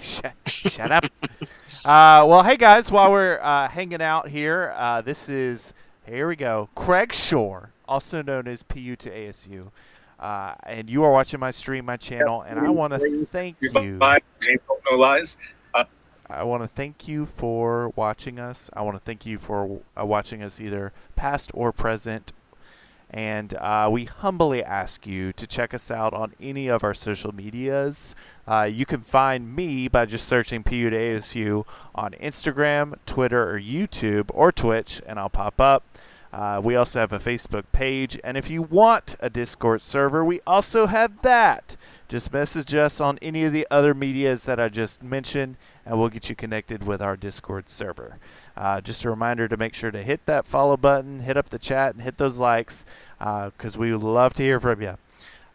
Shut up. Well, hey guys, while we're hanging out here, here we go, Craig Shore, also known as PU to ASU. And you are watching my stream, my channel, and I want to thank you. No lies. I want to thank you for watching us. I want to thank you for watching us either past or present. And we humbly ask you to check us out on any of our social medias. You can find me by just searching PU to ASU on Instagram, Twitter, or YouTube, or Twitch, and I'll pop up. We also have a Facebook page, and if you want a Discord server, we also have that. Just message us on any of the other medias that I just mentioned, and we'll get you connected with our Discord server. Just a reminder to make sure to hit that follow button, hit up the chat, and hit those likes, because we would love to hear from you.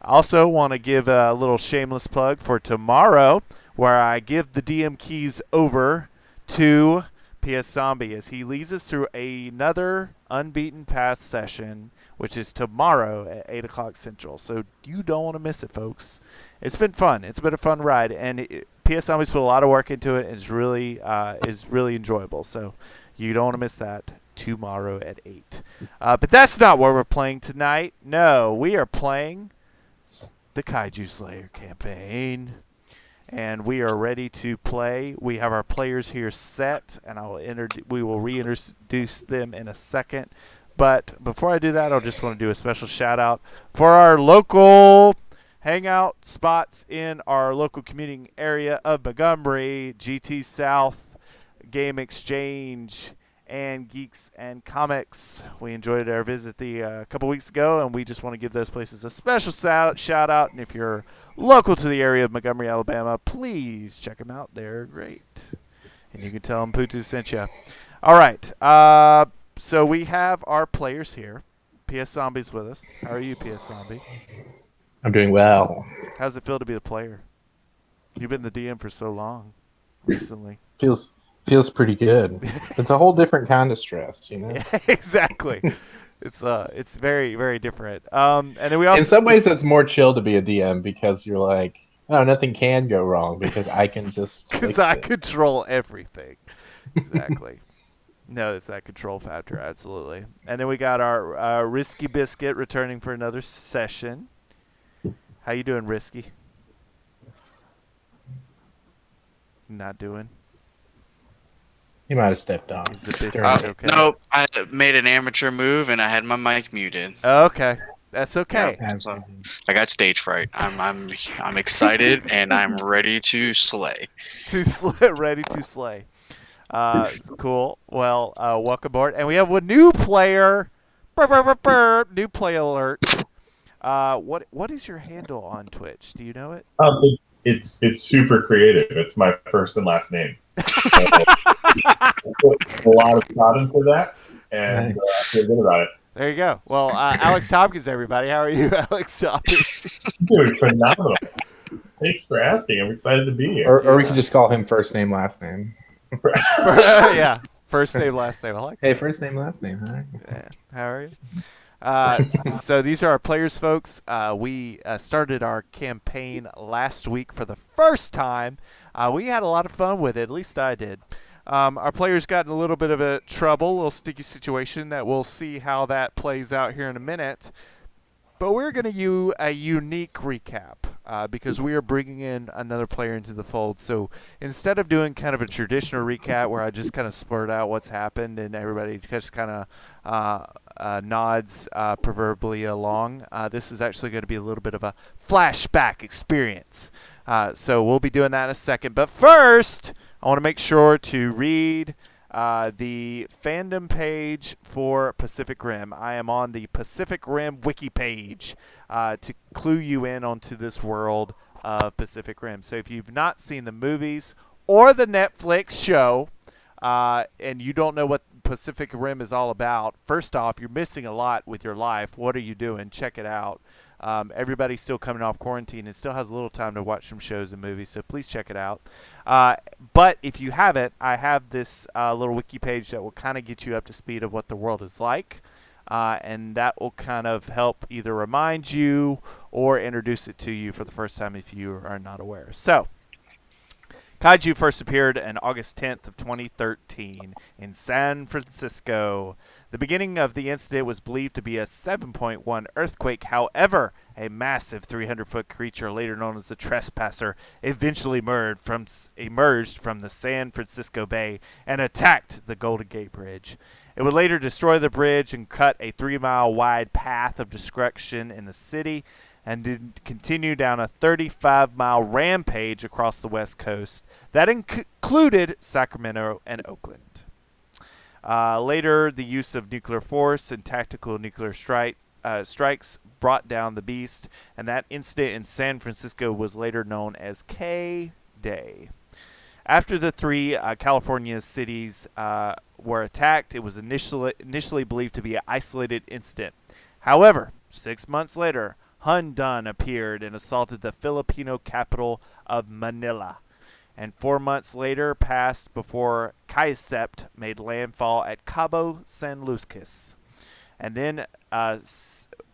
I also want to give a little shameless plug for tomorrow, where I give the DM keys over to PS Zombie as he leads us through another Unbeaten Path session, which is tomorrow at 8 o'clock Central. So you don't want to miss it, folks. It's been fun. It's been a fun ride, and PS Zombies put a lot of work into it, and it's really enjoyable. So you don't want to miss that tomorrow at 8. But that's not what we're playing tonight. No, we are playing the Kaiju Slayer campaign. And we are ready to play. We have our players here set, and we will reintroduce them in a second. But before I do that, I just want to do a special shout out for our local hangout spots in our local commuting area of Montgomery, GT South, Game Exchange, and Geeks and Comics. We enjoyed our visit a couple weeks ago, and we just want to give those places a special shout out. And if you're local to the area of Montgomery, Alabama, please check them out. They're great. And you can tell them Putu sent you. All right. So we have our players here. PS Zombie's with us. How are you, PS Zombie? I'm doing well. How's it feel to be the player? You've been the DM for so long recently. Feels pretty good. It's a whole different kind of stress, you know. Yeah, exactly. It's very, very different. And then we also, in some ways, it's more chill to be a DM because you're like, oh, nothing can go wrong because I can just because I control everything. Exactly. No, it's that control factor, absolutely. And then we got our Risky Biscuit returning for another session. How you doing, Risky? Not doing. You might have stepped on. Is the biscuit okay? No, I made an amateur move and I had my mic muted. Okay, that's okay. Yeah, so I got stage fright. I'm excited and I'm ready to slay. Ready to slay. Cool. Well, welcome aboard, and we have a new player. New play alert. What is your handle on Twitch? Do you know it? It's super creative. It's my first and last name. So, a lot of thought into that, and I feel good about it. There you go. Well, Alex Tompkins, everybody. How are you, Alex Tompkins? Dude, phenomenal. Thanks for asking. I'm excited to be here. Or we could just call him first name, last name. Yeah, first name, last name. I like Hey, first name, last name. Huh? Yeah. How are you? So these are our players, folks. We started our campaign last week for the first time. We had a lot of fun with it. At least I did. Our players got in a little bit of a trouble, a little sticky situation that we'll see how that plays out here in a minute. But we're going to do a unique recap because we are bringing in another player into the fold. So instead of doing kind of a traditional recap where I just kind of splurt out what's happened and everybody just kind of nods proverbially along, this is actually going to be a little bit of a flashback experience. So we'll be doing that in a second. But first, I want to make sure to read the fandom page for Pacific Rim. I am on the Pacific Rim wiki page to clue you in onto this world of Pacific Rim. So if you've not seen the movies or the Netflix show and you don't know what Pacific Rim is all about, first off, you're missing a lot with your life. What are you doing? Check it out. Everybody's still coming off quarantine and still has a little time to watch some shows and movies, so please check it out. But if you haven't, I have this little wiki page that will kind of get you up to speed of what the world is like, and that will kind of help either remind you or introduce it to you for the first time if you are not aware. So, Kaiju first appeared on August 10th of 2013 in San Francisco. The beginning of the incident was believed to be a 7.1 earthquake. However, a massive 300-foot creature, later known as the Trespasser, eventually emerged from the San Francisco Bay and attacked the Golden Gate Bridge. It would later destroy the bridge and cut a 3-mile wide path of destruction in the city, and did continue down a 35-mile rampage across the West Coast that included Sacramento and Oakland. Later, the use of nuclear force and tactical nuclear strikes brought down the beast, and that incident in San Francisco was later known as K-Day. After the three California cities were attacked, it was initially believed to be an isolated incident. However, 6 months later, Hundun appeared and assaulted the Filipino capital of Manila. And 4 months later passed before Kaisept made landfall at Cabo San Lucas. And then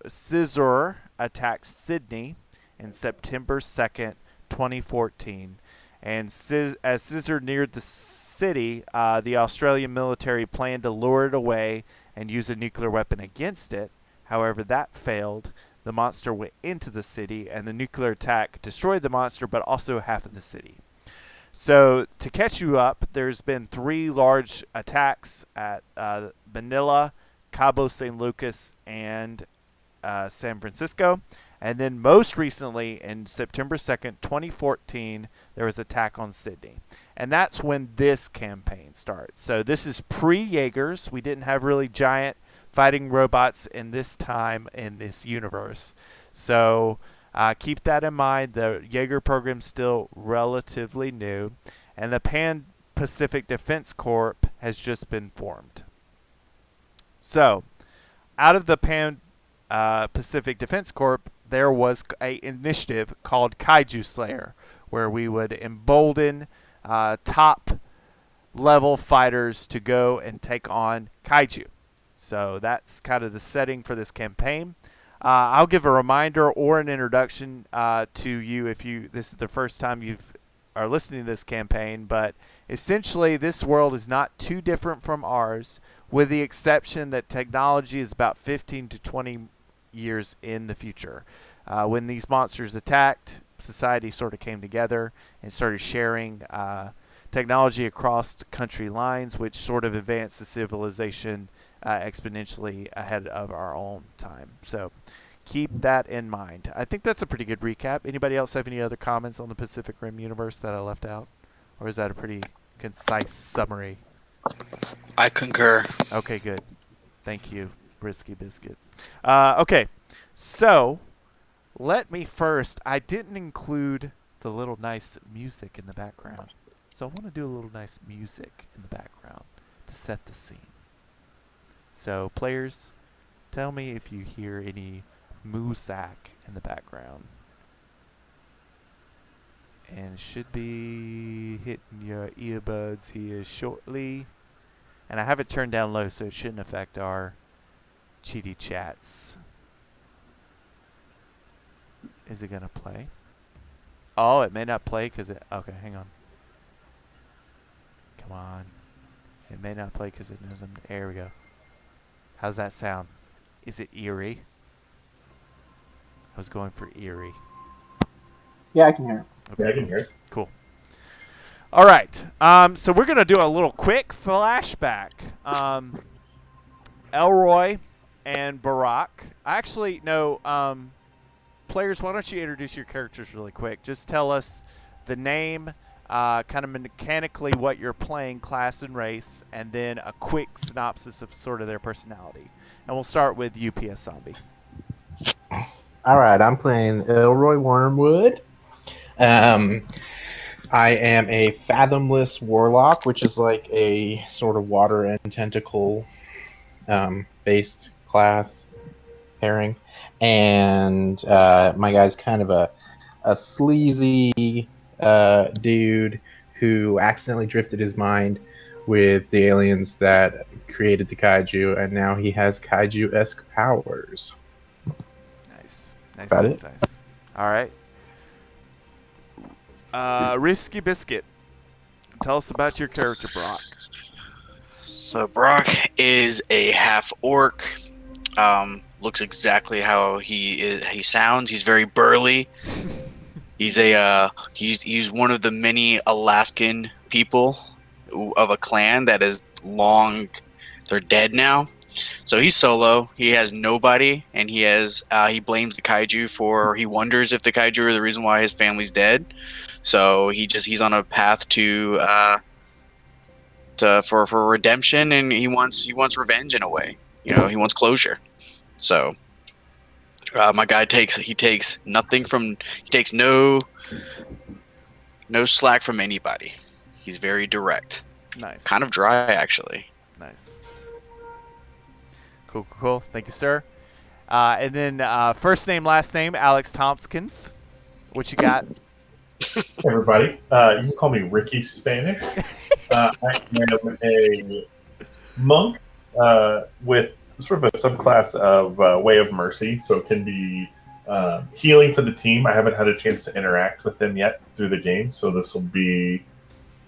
Scissor attacked Sydney in September 2nd, 2014. And as Scissor neared the city, the Australian military planned to lure it away and use a nuclear weapon against it. However, that failed. The monster went into the city, and the nuclear attack destroyed the monster, but also half of the city. So, to catch you up, there's been 3 large attacks at Manila, Cabo San Lucas, and San Francisco. And then most recently, in September 2nd, 2014, there was an attack on Sydney. And that's when this campaign starts. So this is pre-Jaegers. We didn't have really giant fighting robots in this time in this universe. So keep that in mind. The Jaeger program's still relatively new. And the Pan-Pacific Defense Corps has just been formed. So out of the Pan-Pacific Defense Corps, there was an initiative called Kaiju Slayer, where we would embolden top level fighters to go and take on Kaiju. So that's kind of the setting for this campaign. I'll give a reminder or an introduction to you if this is the first time you are listening to this campaign, but essentially this world is not too different from ours, with the exception that technology is about 15 to 20 years in the future. When these monsters attacked, society sort of came together and started sharing technology across country lines, which sort of advanced the civilization exponentially ahead of our own time. So keep that in mind. I think that's a pretty good recap. Anybody else have any other comments on the Pacific Rim universe that I left out? Or is that a pretty concise summary? I concur. Okay, good. Thank you, Brisky Biscuit. Okay, so let me first, I didn't include the little nice music in the background. So I want to do a little nice music in the background to set the scene. So players, tell me if you hear any moosack in the background. And should be hitting your earbuds here shortly. And I have it turned down low so it shouldn't affect our cheaty chats. Is it going to play? Oh, it may not play because it... Okay, hang on. Come on. It may not play because it knows I'm... There we go. How's that sound? Is it eerie? I was going for eerie. Yeah, I can hear it. Okay, Yeah, I can hear it. cool. All right. So we're going to do a little quick flashback. Elroy and Barack. Actually, no. Players, why don't you introduce your characters really quick? Just tell us the name, kind of mechanically what you're playing, class and race, and then a quick synopsis of sort of their personality. And we'll start with UPS Zombie. All right, I'm playing Elroy Wormwood. I am a fathomless warlock, which is like a sort of water and tentacle based class pairing. And my guy's kind of a sleazy dude who accidentally drifted his mind with the aliens that created the kaiju, and now he has kaiju-esque powers. Nice. Got it? Nice. All right. Risky Biscuit. Tell us about your character, Brock. So Brock is a half orc. Looks exactly how he sounds. He's very burly. He's one of the many Alaskan people of a clan that is long. They're dead now. So he's solo. He has nobody, and he blames the kaiju for. He wonders if the kaiju are the reason why his family's dead. So he's on a path for redemption, and he wants revenge in a way. He wants closure. So my guy takes no slack from anybody. He's very direct. Nice. Kind of dry, actually. Nice. Cool. Thank you, sir. And then first name, last name, Alex Tompkins. What you got? Hey everybody, you can call me Ricky Spanish. I am a monk with sort of a subclass of Way of Mercy, so it can be healing for the team. I haven't had a chance to interact with them yet through the game, so this will be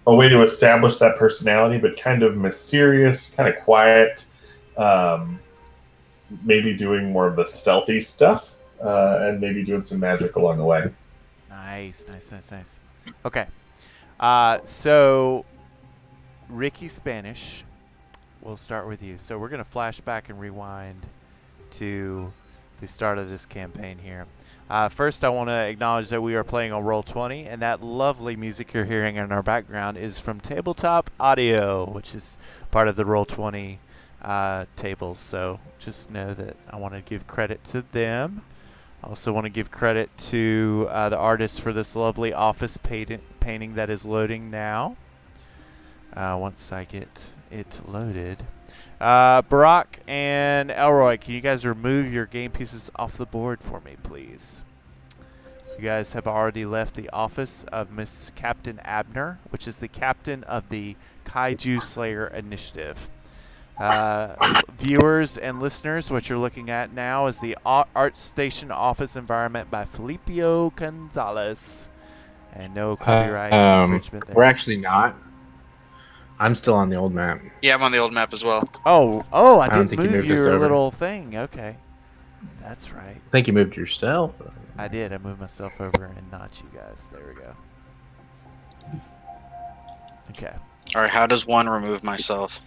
a way to establish that personality, but kind of mysterious, kind of quiet, maybe doing more of the stealthy stuff, and maybe doing some magic along the way. Nice. Okay. So, Ricky Spanish, we'll start with you. So we're going to flash back and rewind to the start of this campaign here. First, I want to acknowledge that we are playing on Roll20, and that lovely music you're hearing in our background is from Tabletop Audio, which is part of the Roll20 tables. So just know that I want to give credit to them. I also want to give credit to the artist for this lovely office painting that is loading now. Once I get it loaded. Barack and Elroy, can you guys remove your game pieces off the board for me, please? You guys have already left the office of Miss Captain Abner, which is the captain of the Kaiju Slayer Initiative. Viewers and listeners, what you're looking at now is the Art Station office environment by Felipio Gonzalez. And no copyright infringement there. We're actually not. I'm still on the old map. Yeah, I'm on the old map as well. Oh, I don't didn't think you move moved us your over. little thing. Okay. That's right. I think you moved yourself. I did. I moved myself over and not you guys. There we go. Okay. All right, how does one remove myself?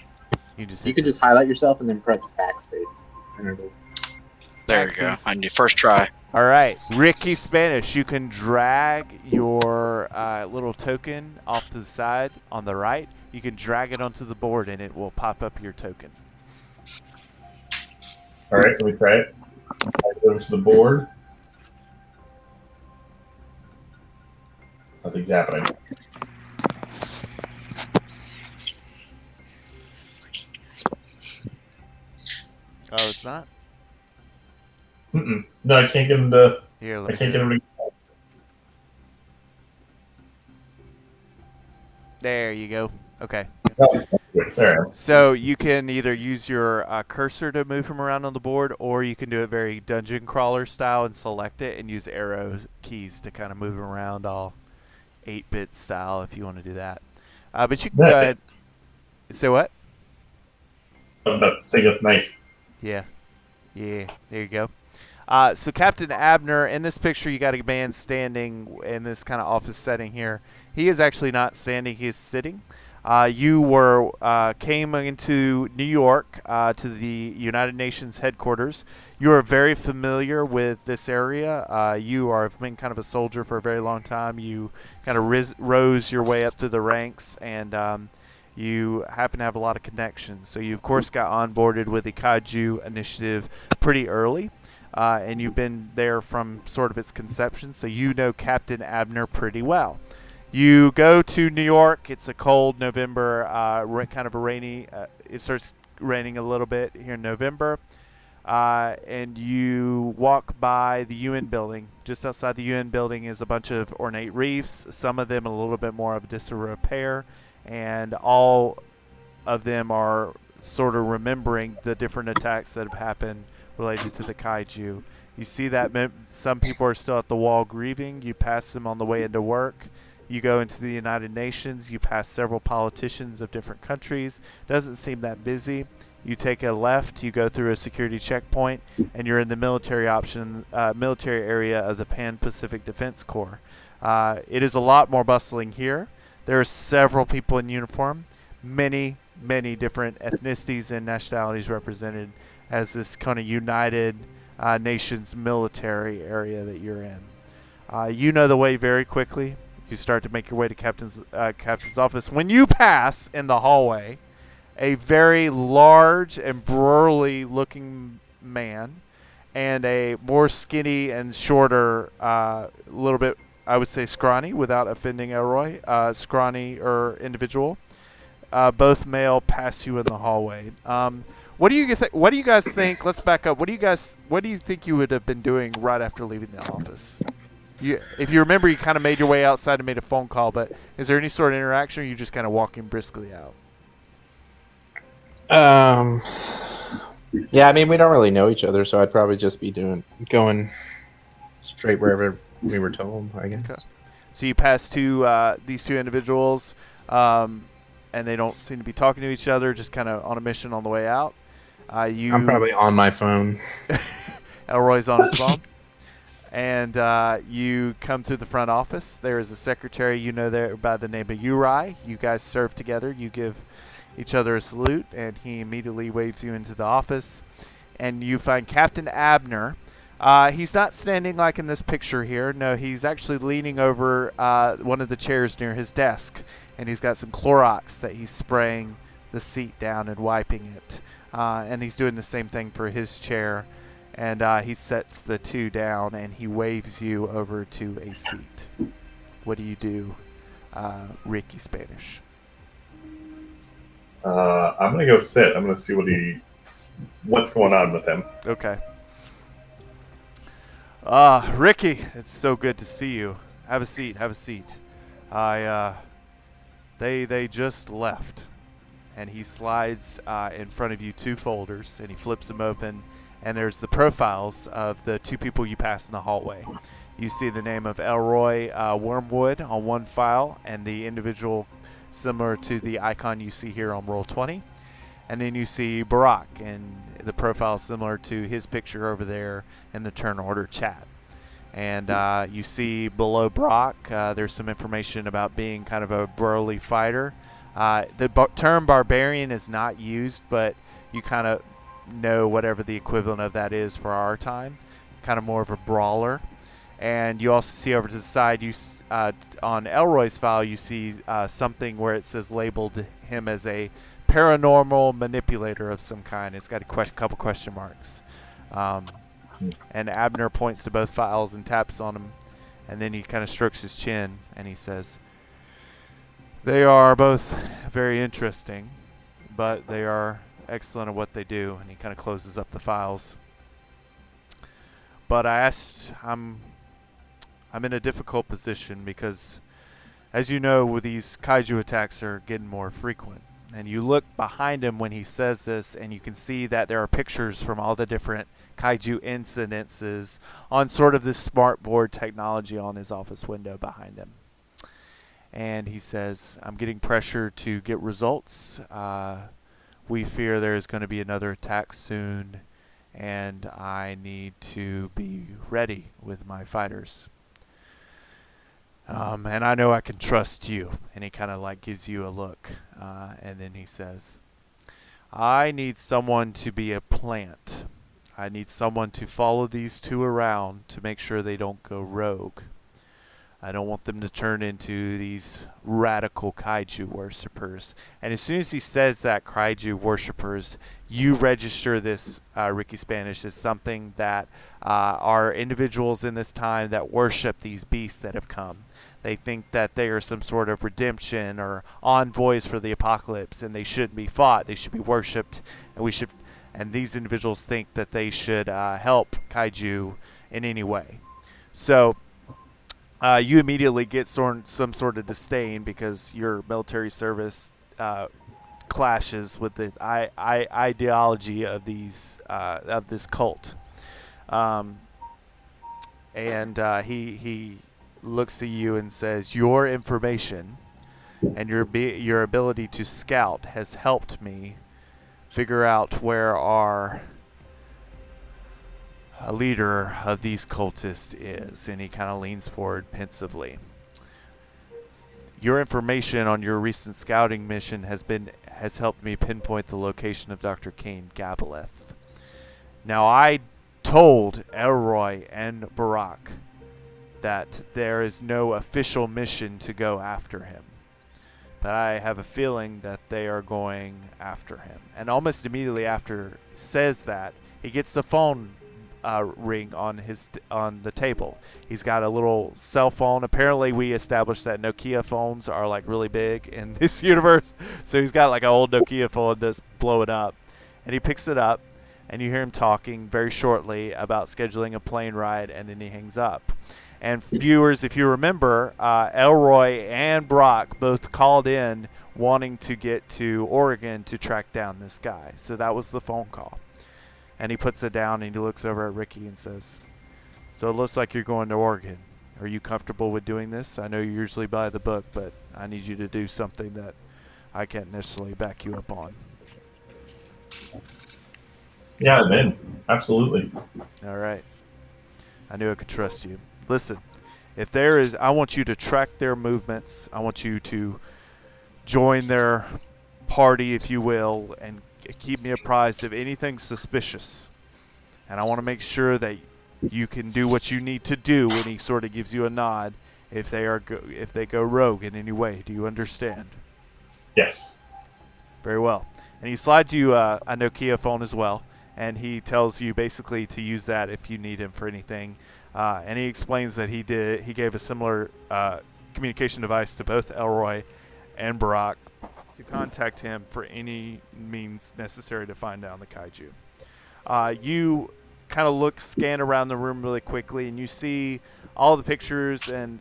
You just You hit could just highlight yourself and then press backspace. There you go. Axes. On your first try. All right, Ricky Spanish, you can drag your little token off to the side on the right. You can drag it onto the board and it will pop up your token. All right, let me try it. I go to the board. Nothing's happening. Oh, it's not? No, I can't get him to. Here, I let me can't do get it. him to. There you go. Okay. There. So you can either use your cursor to move him around on the board, or you can do it very dungeon crawler style and select it and use arrow keys to kind of move him around all 8-bit style if you want to do that. But you can go ahead. Say what? Saying it's nice. Yeah. There you go. So Captain Abner, in this picture, you got a man standing in this kind of office setting here. He is actually not standing; he is sitting. You came into New York to the United Nations headquarters. You are very familiar with this area. You have been kind of a soldier for a very long time. You kind of rose your way up to the ranks, and you happen to have a lot of connections. So you, of course, got onboarded with the Kaiju initiative pretty early. And you've been there from sort of its conception, so you know Captain Abner pretty well. You go to New York. It's a cold November, kind of a rainy. It starts raining a little bit here in November, and you walk by the UN building. Just outside the UN building is a bunch of ornate reefs. Some of them a little bit more of disrepair, and all of them are sort of remembering the different attacks that have happened related to the Kaiju. You see that some people are still at the wall grieving. You pass them on the way into work. You go into the United Nations. You pass several politicians of different countries. Doesn't seem that busy. You take a left. You go through a security checkpoint, and you're in the military area of the Pan-Pacific Defense Corps. It is a lot more bustling here. There are several people in uniform, many different ethnicities and nationalities represented as this kind of United Nations military area that you're in. You know the way very quickly. You start to make your way to captain's office. When you pass in the hallway, a very large and burly-looking man and a more skinny and shorter, little bit, I would say, scrawny, without offending Elroy, scrawny individual. Both male pass you in the hallway. What do you guys think? Let's back up. What do you think you would have been doing right after leaving the office? If you remember, you kind of made your way outside and made a phone call. But is there any sort of interaction, or are you just kind of walking briskly out? Yeah, I mean, we don't really know each other, so I'd probably just be going straight wherever we were told, I guess. Okay. So you pass these two individuals, and they don't seem to be talking to each other, just kind of on a mission on the way out. I'm probably on my phone. Elroy's on his phone. And you come through the front office. There is a secretary you know there by the name of Uri. You guys serve together. You give each other a salute, and he immediately waves you into the office. And you find Captain Abner. He's not standing like in this picture here. No, he's actually leaning over one of the chairs near his desk, and he's got some Clorox that he's spraying the seat down and wiping it. And he's doing the same thing for his chair. And he sets the two down, and he waves you over to a seat. What do you do, Ricky Spanish? I'm gonna go sit. I'm gonna see what's going on with him. Okay. Ricky, it's so good to see you. Have a seat. Have a seat. They just left, and he slides in front of you two folders, and he flips them open. And there's the profiles of the two people you pass in the hallway. You see the name of Elroy Wormwood on one file, and the individual similar to the icon you see here on roll 20. And then you see Barack, and the profile similar to his picture over there in the turn order chat. And you see below Barack, there's some information about being kind of a burly fighter. The term barbarian is not used, but you kind of know whatever the equivalent of that is for our time, kind of more of a brawler. And you also see over to the side, on Elroy's file, you see something where it says labeled him as a paranormal manipulator of some kind. It's got a couple question marks. And Abner points to both files and taps on them, and then he kind of strokes his chin and he says, "They are both very interesting, but they are excellent at what they do." And he kind of closes up the files. But I'm in a difficult position because, as you know, these kaiju attacks are getting more frequent. And you look behind him when he says this, and you can see that there are pictures from all the different kaiju incidences on sort of this smart board technology on his office window behind him. And he says, "I'm getting pressure to get results. We fear there is going to be another attack soon, and I need to be ready with my fighters. And I know I can trust you." And he kind of like gives you a look, and then he says, "I need someone to be a plant. I need someone to follow these two around to make sure they don't go rogue. I don't want them to turn into these radical kaiju worshippers." And as soon as he says that, kaiju worshippers, you register this, Ricky Spanish, as something that are individuals in this time that worship these beasts that have come. They think that they are some sort of redemption or envoys for the apocalypse, and they shouldn't be fought. They should be worshipped, and these individuals think that they should help kaiju in any way. So you immediately get some sort of disdain because your military service clashes with the ideology of this cult. And he looks at you and says, "Your information and your ability to scout has helped me figure out where our leader of these cultists is." And he kind of leans forward pensively. "Your information on your recent scouting mission has helped me pinpoint the location of Dr. Cain Gabaleth. Now, I told Elroy and Barak that there is no official mission to go after him, but I have a feeling that they are going after him." And almost immediately after he says that, he gets the phone ring on the table. He's got a little cell phone. Apparently, we established that Nokia phones are like really big in this universe, so he's got like an old Nokia phone, just blow it up, and he picks it up, and you hear him talking very shortly about scheduling a plane ride, and then he hangs up. And viewers, if you remember, Elroy and Brock both called in wanting to get to Oregon to track down this guy. So that was the phone call. And he puts it down and he looks over at Ricky and says, "So it looks like you're going to Oregon. Are you comfortable with doing this? I know you usually buy the book, but I need you to do something that I can't necessarily back you up on." Yeah, I'm in. Absolutely. All right. I knew I could trust you. Listen, if there is, I want you to track their movements. I want you to join their party, if you will, and keep me apprised of anything suspicious. And I want to make sure that you can do what you need to do when he sort of gives you a nod if they go rogue in any way. Do you understand? Yes. Very well. And he slides you a Nokia phone as well, and he tells you basically to use that if you need him for anything. And he explains that he gave a similar communication device to both Elroy and Barak to contact him for any means necessary to find down the kaiju. You kind of scan around the room really quickly, and you see all the pictures, and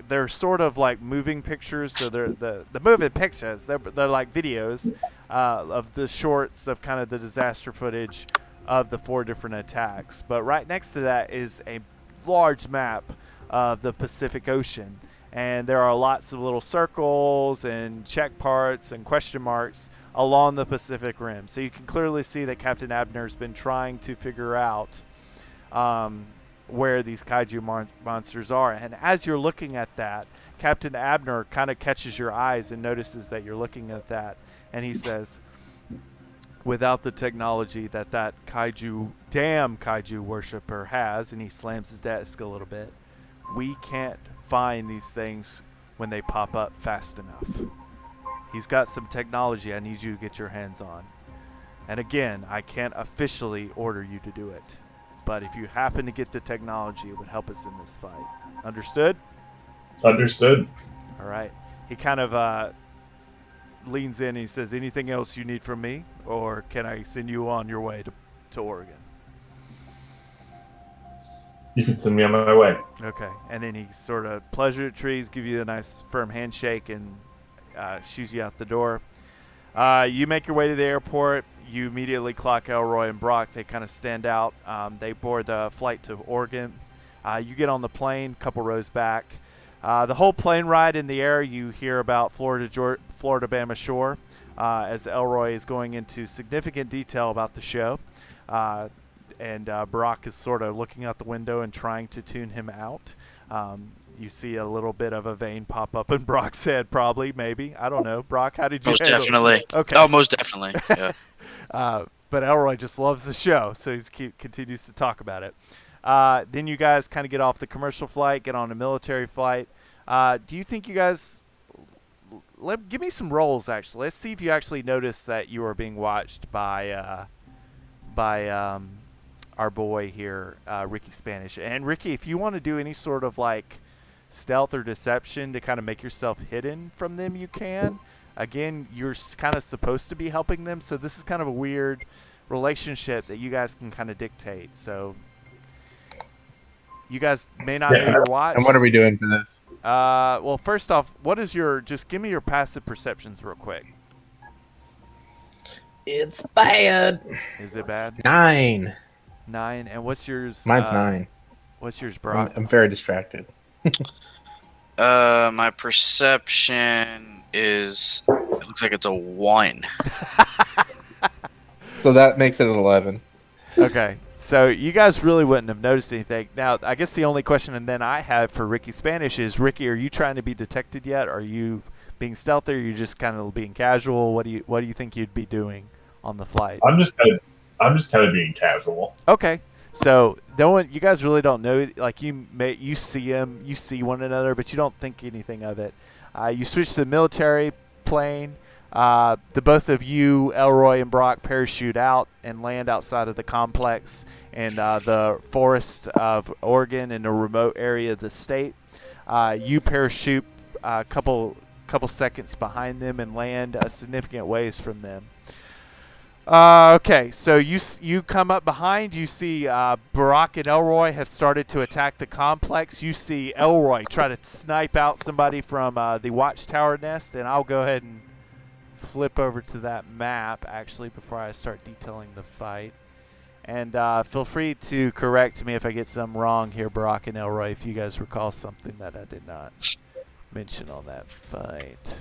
they're sort of like moving pictures. So they're the moving pictures. They're like videos of the shorts of kind of the disaster footage of the 4 different attacks. But right next to that is a large map of the Pacific Ocean. And there are lots of little circles and check parts and question marks along the Pacific Rim. So you can clearly see that Captain Abner's been trying to figure out where these kaiju monsters are. And as you're looking at that, Captain Abner kind of catches your eyes and notices that you're looking at that. And he says, "Without the technology that damn kaiju worshiper has," and he slams his desk a little bit, "we can't find these things when they pop up fast enough. He's got some technology I need you to get your hands on. And again, I can't officially order you to do it. But if you happen to get the technology, it would help us in this fight. Understood?" Understood. All right. He kind of leans in and he says, "Anything else you need from me? Or can I send you on your way to Oregon?" You can send me on my way. Okay. And then he sort of pleasantries, give you a nice firm handshake, and shoos you out the door. You make your way to the airport. You immediately clock Elroy and Brock. They kind of stand out. They board the flight to Oregon. You get on the plane, a couple rows back. The whole plane ride in the air, you hear about Florida-Bama Shore, as Elroy is going into significant detail about the show. And Barak is sort of looking out the window and trying to tune him out. You see a little bit of a vein pop up in Brock's head, probably, maybe. I don't know. Brock, how did you Most handle definitely. it? Okay. Oh, most definitely. Yeah. But Elroy just loves the show, so he continues to talk about it. Then you guys kind of get off the commercial flight, get on a military flight. Do you think you guys... give me some rolls, actually. Let's see if you actually notice that you are being watched by our boy here, Ricky Spanish. And Ricky, if you want to do any sort of like stealth or deception to kind of make yourself hidden from them, you can. Again, you're kind of supposed to be helping them, so this is kind of a weird relationship that you guys can kind of dictate. So you guys may not need to watch. And what are we doing for this? Well, first off, just give me your passive perceptions real quick. It's bad. Is it bad? 9. 9. And what's yours? Mine's 9. What's yours, Brock? I'm very distracted. My perception is. It looks like it's a 1. So that makes it an 11. Okay, so you guys really wouldn't have noticed anything. Now, I guess the only question and then I have for Ricky Spanish is, Ricky, are you trying to be detected yet? Are you being stealthy, or are you just kind of being casual? What do you think you'd be doing on the flight? I'm just kind of being casual. Okay, so no one, you guys really don't know. Like you see him, you see one another, but you don't think anything of it. You switch to the military plane. The both of you, Elroy and Brock, parachute out and land outside of the complex in the forest of Oregon in a remote area of the state. You parachute a couple seconds behind them and land a significant ways from them. Okay, so you come up behind. You see Barack and Elroy have started to attack the complex. You see Elroy try to snipe out somebody from the watchtower nest, and I'll go ahead and flip over to that map, actually, before I start detailing the fight. And feel free to correct me if I get something wrong here, Barack and Elroy, if you guys recall something that I did not mention on that fight.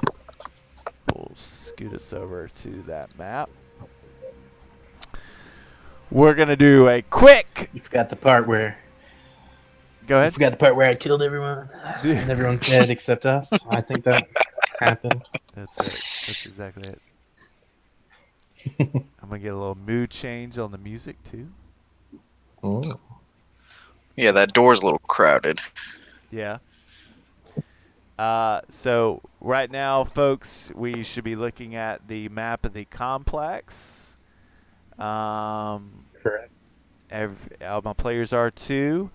We'll scoot us over to that map. We're going to do a quick... You forgot the part where... Go You ahead. forgot the part where I killed everyone. And everyone's dead except us. I think that happened. That's it. That's exactly it. I'm going to get a little mood change on the music, too. Oh. Yeah, that door's a little crowded. Yeah. So right now, folks, we should be looking at the map of the complex. Correct. All my players are too.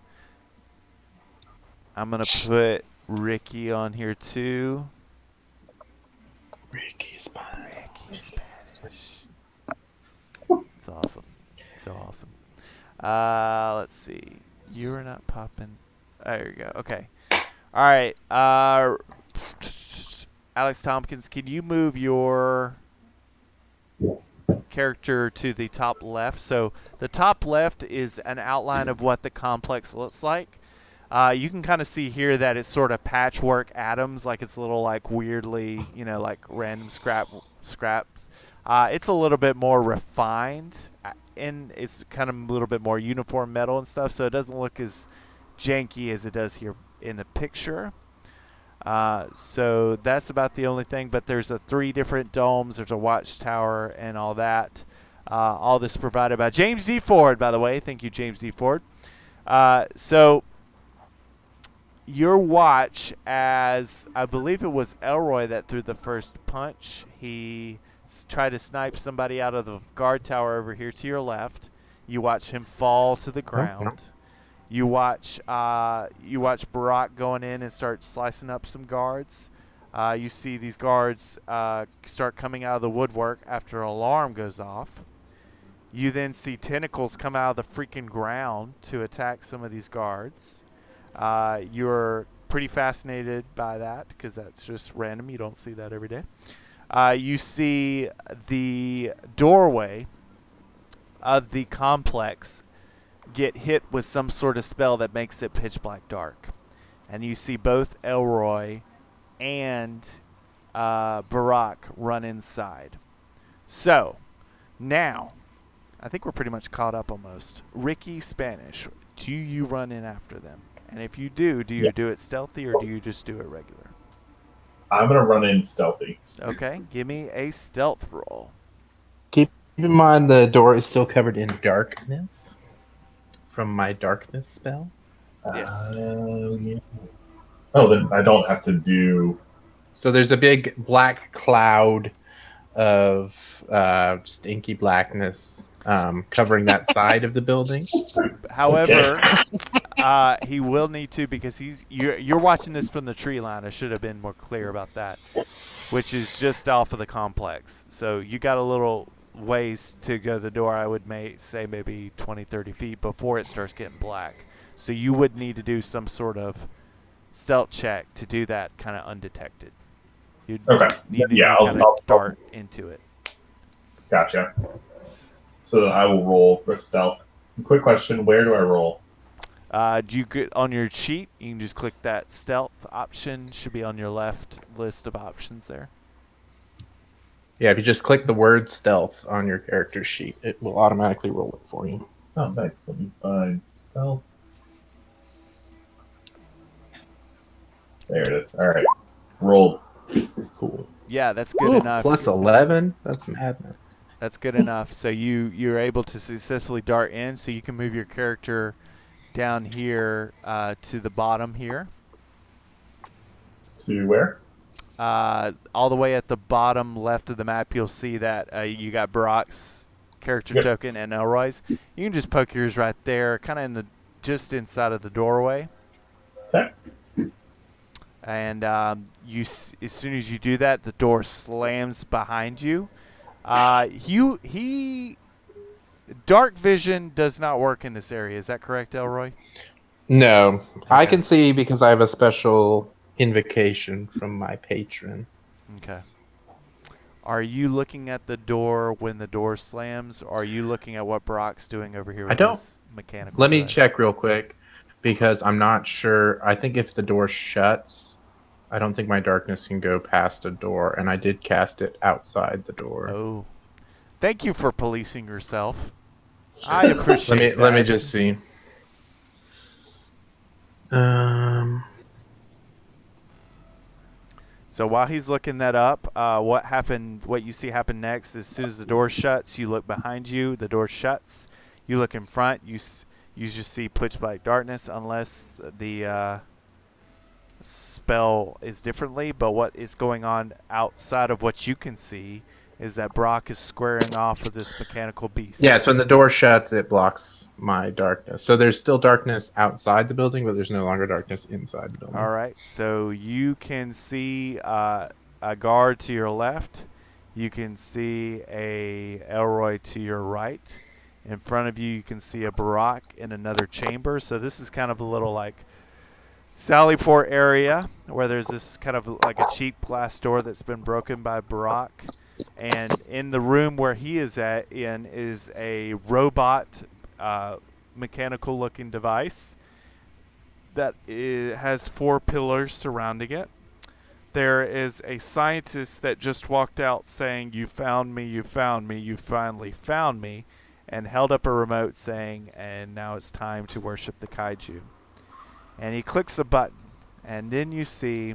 I'm going to put Ricky on here, too. Ricky Spanish. Ricky Spanish. It's awesome. So awesome. Let's see. You're not popping. There you go. Okay. All right. Alex Tompkins, can you move your character to the top left? So the top left is an outline of what the complex looks like. You can kind of see here that it's sort of patchwork atoms, like it's a little like weirdly, like random scraps. It's a little bit more refined, and it's kind of a little bit more uniform metal and stuff, so it doesn't look as janky as it does here in the picture. So that's about the only thing, but there's 3 different domes, there's a watchtower and all that. All this provided by James D. Ford, by the way. Thank you, James D. Ford. So your watch, as I believe it was Elroy that threw the first punch. He tried to snipe somebody out of the guard tower over here to your left. You watch him fall to the ground. You watch Barack going in and start slicing up some guards. You see these guards start coming out of the woodwork after an alarm goes off. You then see tentacles come out of the freaking ground to attack some of these guards. You're pretty fascinated by that because that's just random. You don't see that every day. You see the doorway of the complex get hit with some sort of spell that makes it pitch black dark. And you see both Elroy and Barack run inside. So, now, I think we're pretty much caught up almost. Ricky Spanish, do you run in after them? And if you do you do it stealthy or do you just do it regular? I'm gonna run in stealthy. Okay, give me a stealth roll. Keep in mind the door is still covered in darkness from my darkness spell. Yes. Yeah. Oh, then I don't have to do. So there's a big black cloud of just inky blackness covering that side of the building. However, he will need to, because you're watching this from the tree line. I should have been more clear about that, which is just off of the complex. So you got a little ways to go to the door. I would say maybe 20, 30 feet before it starts getting black. So you would need to do some sort of stealth check to do that kind of undetected. You'd need to I'll dart into it. Gotcha. So I will roll for stealth. Quick question: where do I roll? Do you get on your sheet? You can just click that stealth option. Should be on your left list of options there. Yeah, if you just click the word stealth on your character sheet, it will automatically roll it for you. Oh, nice. Let me find stealth. There it is. All right. Rolled. Cool. Yeah, that's good Ooh, enough. plus 11? That's madness. That's good enough. So you're able to successfully dart in. So you can move your character down here to the bottom here. To where? All the way at the bottom left of the map, you'll see that you got Brock's character Yep. token and Elroy's. You can just poke yours right there, kind of in the just inside of the doorway. Okay. And as soon as you do that, the door slams behind you. Dark vision does not work in this area. Is that correct, Elroy? No, I Okay. can see because I have a special invocation from my patron. Okay. Are you looking at the door when the door slams? Or are you looking at what Brock's doing over here with don't- this mechanical Let me device? check real quick because I'm not sure. I think if the door shuts, I don't think my darkness can go past a door, and I did cast it outside the door. Oh. Thank you for policing yourself. I appreciate Let me that. just see. So while he's looking that up, what you see happen next, as soon as the door shuts, you look behind you, the door shuts. You look in front, you just see pitch black darkness unless the spell is differently. But what is going on outside of what you can see is that Brock is squaring off with this mechanical beast. Yeah, so when the door shuts, it blocks my darkness. So there's still darkness outside the building, but there's no longer darkness inside the building. All right, so you can see a guard to your left. You can see a Elroy to your right. In front of you, you can see a Barak in another chamber. So this is kind of a little like Sallyport area where there's this kind of like a cheap glass door that's been broken by Barak. And in the room where he is is a robot mechanical looking device that has 4 pillars surrounding it. There is a scientist that just walked out saying, "You found me, you found me, you finally found me," and held up a remote saying, "And now it's time to worship the Kaiju." And he clicks a button, and then you see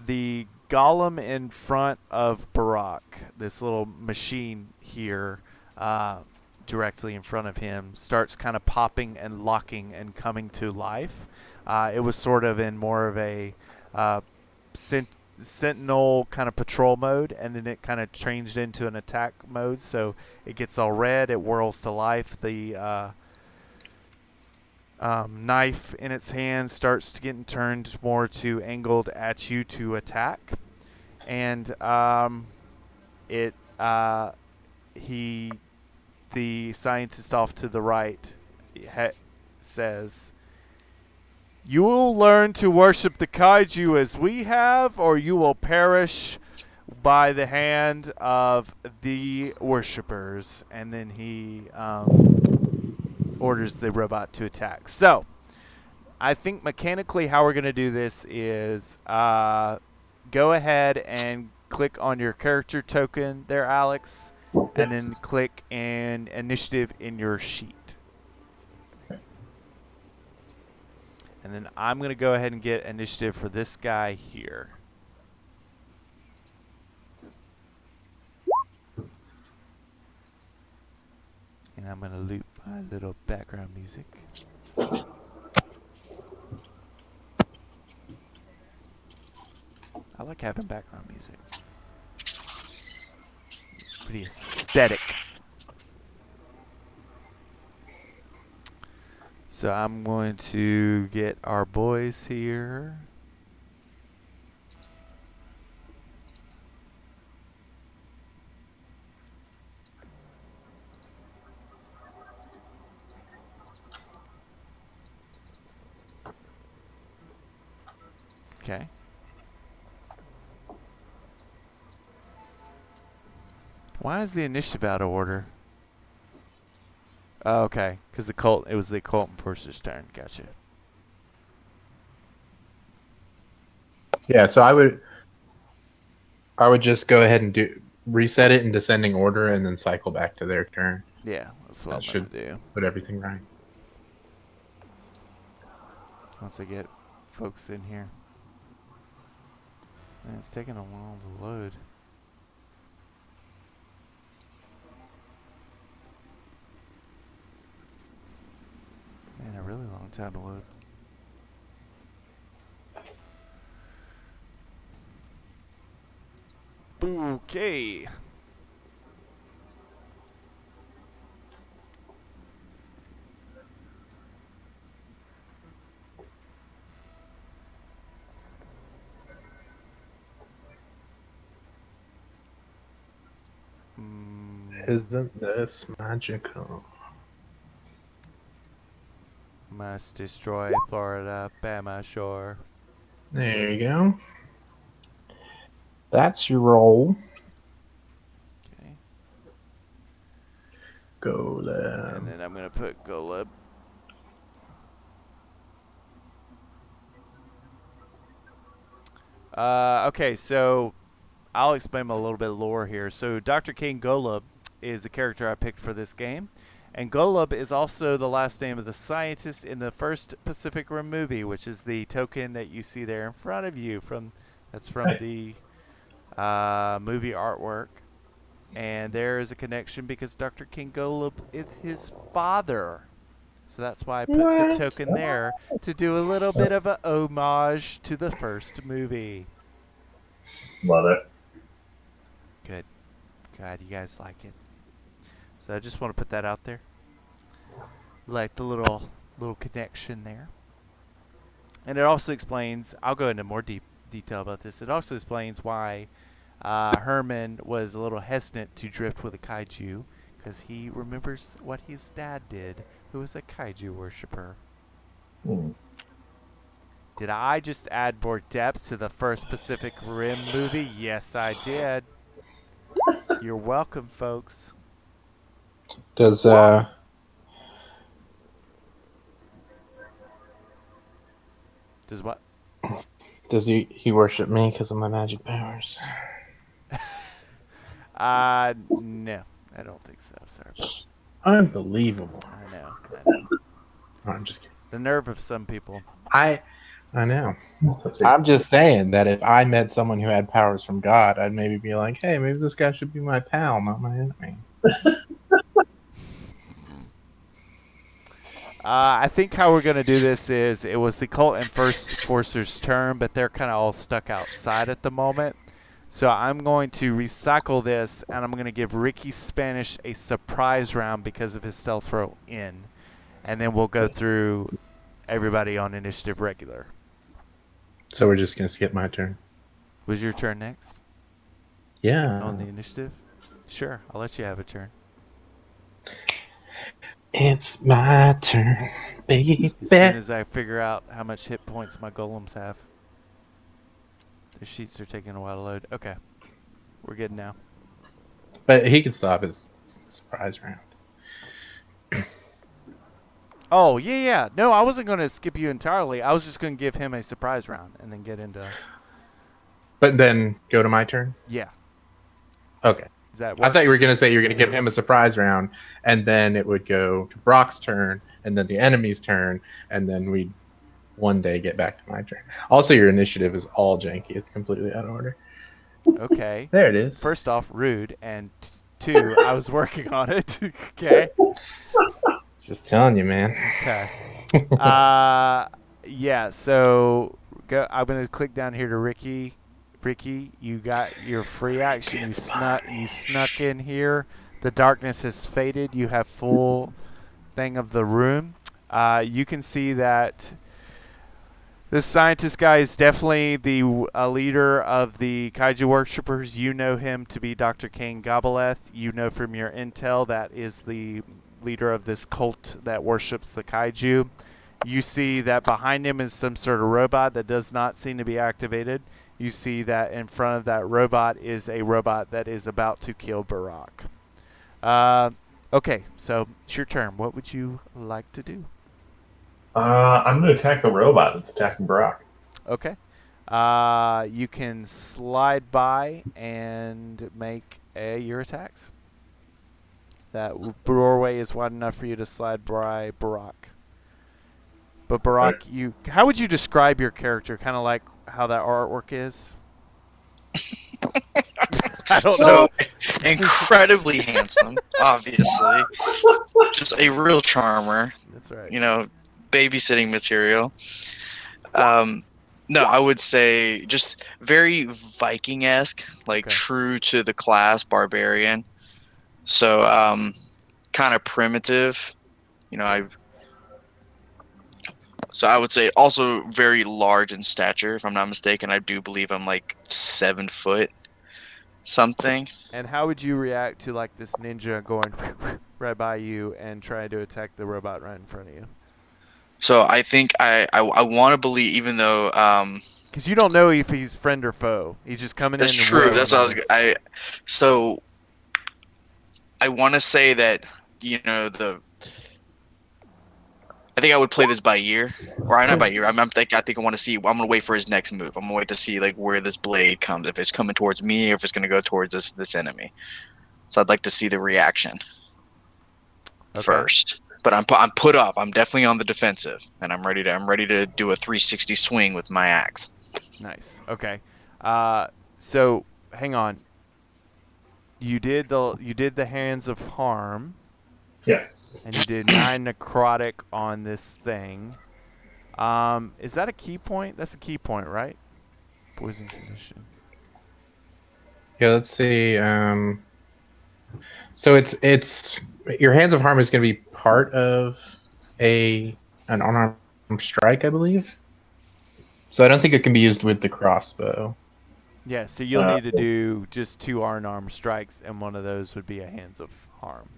the golem in front of Barak, this little machine here, directly in front of him, starts kind of popping and locking and coming to life. It was sort of in more of a sentinel kind of patrol mode, and then it kind of changed into an attack mode. So it gets all red, it whirls to life. The knife in its hand starts to get turned more to angled at you to attack, and the scientist off to the right says, "You will learn to worship the Kaiju as we have, or you will perish by the hand of the worshippers." And then he orders the robot to attack. So I think mechanically how we're going to do this is go ahead and click on your character token there, Alex, and then click in initiative in your sheet. Okay. And then I'm going to go ahead and get initiative for this guy here. And I'm going to loop my little background music. I like having background music. Pretty aesthetic. So I'm going to get our boys here. Okay. Why is the initiative out of order? Oh, okay, because it was the cult enforcer's turn. Gotcha. Yeah, so I would just go ahead and reset it in descending order and then cycle back to their turn. Yeah, that's what That I'm should gonna do. put everything right. Once I get folks in here. Man, it's taking a while to load. Man, a really long time to load. Okay. Isn't this magical? Must destroy Florida, Bama shore. There you go. That's your roll. Okay. Go there. And then I'm gonna put Golub. Okay, so I'll explain a little bit of lore here. So Dr. King Golub is a character I picked for this game. And Golub is also the last name of the scientist in the first Pacific Rim movie, which is the token that you see there in front of you. That's from Nice. the movie artwork. And there is a connection because Dr. King Golub is his father. So that's why I put the token there to do a little bit of a homage to the first movie. Love it. Good. Glad you guys like it. So I just want to put that out there. Like the little connection there. And it also explains, I'll go into more detail about this. It also explains why Herman was a little hesitant to drift with a kaiju, because he remembers what his dad did, who was a kaiju worshiper. Did I just add more depth to the first Pacific Rim movie? Yes, I did. You're welcome, folks. Does Does what? Does he worship me because of my magic powers? No, I don't think so. Sorry. Unbelievable. I know. Oh, I'm just kidding. The nerve of some people. I know. Such a- I'm just saying that if I met someone who had powers from God, I'd maybe be like, hey, maybe this guy should be my pal, not my enemy. I think how we're going to do this is it was the Cult and First Enforcer's turn, but they're kind of all stuck outside at the moment. So I'm going to recycle this, and I'm going to give Ricky Spanish a surprise round because of his stealth roll in. And then we'll go through everybody on initiative regular. So we're just going to skip my turn? Was your turn next Yeah. on the initiative? Sure, I'll let you have a turn. It's my turn, baby. As soon as I figure out how much hit points my golems have. The sheets are taking a while to load. Okay. We're good now. But he can stop his surprise round. Oh, yeah. No, I wasn't going to skip you entirely. I was just going to give him a surprise round and then get into... But then go to my turn? Yeah. Okay. Does that I work? thought you were going to say you were going to give him a surprise round, and then it would go to Brock's turn, and then the enemy's turn, and then we'd one day get back to my turn. Also, your initiative is all janky. It's completely out of order. Okay. There it is. First off, rude. And two, I was working on it. Okay. Just telling you, man. Okay. Yeah, so I'm going to click down here to Ricky. Ricky, you got your free action. You snuck in here. The darkness has faded. You have full thing of the room. You can see that this scientist guy is definitely the leader of the Kaiju worshippers. You know him to be Dr. Cain Goboleth. You know from your intel that is the leader of this cult that worships the Kaiju. You see that behind him is some sort of robot that does not seem to be activated. You see that in front of that robot is a robot that is about to kill Barack. Okay, so it's your turn. What would you like to do? I'm going to attack the robot that's attacking Brock. Okay. You can slide by and make your attacks. That doorway is wide enough for you to slide by Barack. But Barack, how would you describe your character? Kind of like how that artwork is. I don't know. So incredibly handsome, obviously. Just a real charmer. That's right. You know, babysitting material. No, I would say just very Viking-esque, like Okay. true to the class, barbarian. So, kind of primitive. You know, So I would say also very large in stature, if I'm not mistaken. I do believe I'm like 7 foot something. And how would you react to like this ninja going right by you and trying to attack the robot right in front of you? So I think I want to believe, even though Because you don't know if he's friend or foe. He's just coming that's in. And true. That's wailing what I was. So I want to say that I think I would play this by ear, or not by ear. I think I want to see. I'm gonna wait for his next move. I'm gonna wait to see like where this blade comes. If it's coming towards me, or if it's gonna go towards this enemy. So I'd like to see the reaction first. But I'm put off. I'm definitely on the defensive, and I'm ready to do a 360 swing with my axe. Nice. Okay. So hang on. You did the hands of harm. Yes. And you did 9 necrotic on this thing. Is that a key point? That's a key point, right? Poison condition. Yeah, let's see. So it's your hands of harm is going to be part of an unarmed strike, I believe. So I don't think it can be used with the crossbow. Yeah, so you'll need to do just 2 unarmed strikes, and one of those would be a hands of harm.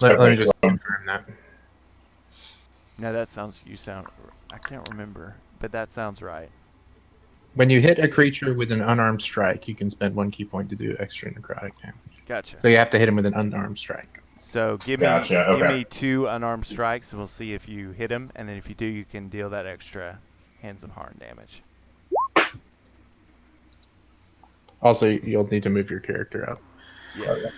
Let me just confirm that. No, that sounds. I can't remember, but that sounds right. When you hit a creature with an unarmed strike, you can spend 1 key point to do extra necrotic damage. Gotcha. So you have to hit him with an unarmed strike. So give me 2 unarmed strikes, and we'll see if you hit him, and then if you do, you can deal that extra hands of harm damage. Also, you'll need to move your character up. Yes.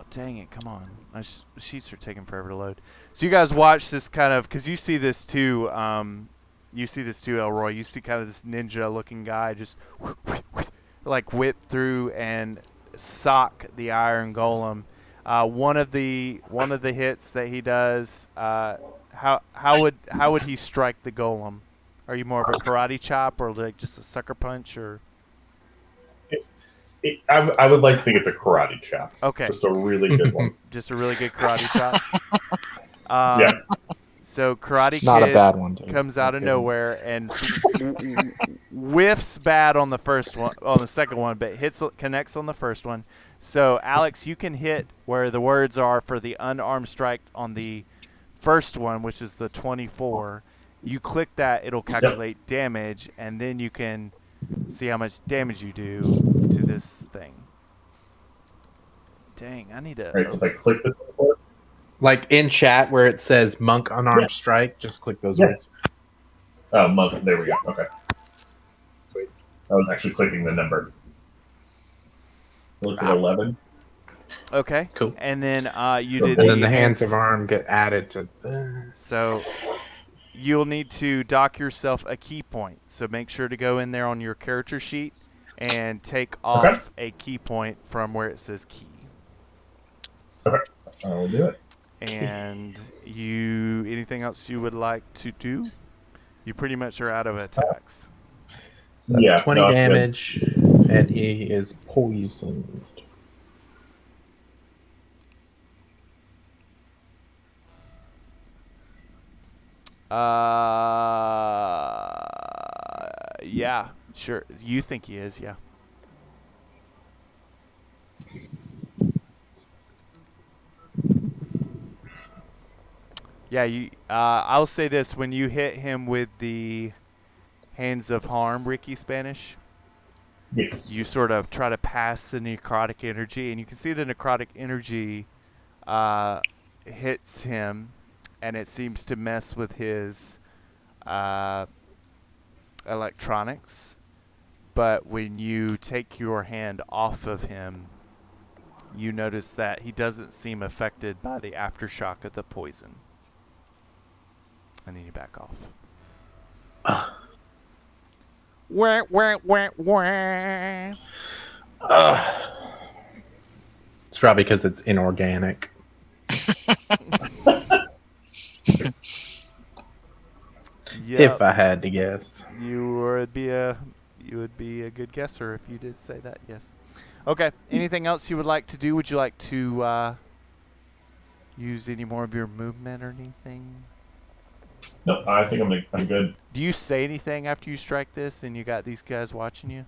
Dang it, come on. My sheets are taking forever to load. So you guys watch this kind of, because you see this too, Elroy. You see kind of this ninja-looking guy just like whip through and sock the iron golem. One of the hits that he does, how would he strike the golem? Are you more of a karate chop or like just a sucker punch or? I would like to think it's a karate chop. Okay. Just a really good one. Just a really good karate chop. Yeah. So Karate Not Kid a bad one, dude. comes out of nowhere and whiffs bad on the second one, but connects on the first one. So Alex, you can hit where the words are for the unarmed strike on the first one, which is the 24. You click that, it'll calculate damage, and then you can see how much damage you do to this thing. Dang, I need to. Right, so if I click this, Like in chat where it says monk unarmed strike, just click those words. monk. There we go. Okay. Wait, I was actually clicking the number. It looks at 11. Okay. Cool. And then you did. And then the hands of arm get added to. So you'll need to dock yourself a key point. So make sure to go in there on your character sheet and take off a key point from where it says key. Okay, I'll do it. And anything else you would like to do? You pretty much are out of attacks. So that's 20 damage, and he is poisoned. Yeah, sure. You think he is, yeah. Yeah, I'll say this: when you hit him with the Hands of Harm, Ricky Spanish. Yes. You sort of try to pass the necrotic energy, and you can see the necrotic energy hits him, and it seems to mess with his electronics. But when you take your hand off of him, you notice that he doesn't seem affected by the aftershock of the poison. And then you back off. Wah, wah, wah, wah. It's probably because it's inorganic. If I had to guess. You would be a good guesser if you did say that. Yes. Okay. Anything else you would like to do? Would you like to use any more of your movement or anything? No, I think I'm good. Do you say anything after you strike this and you got these guys watching you?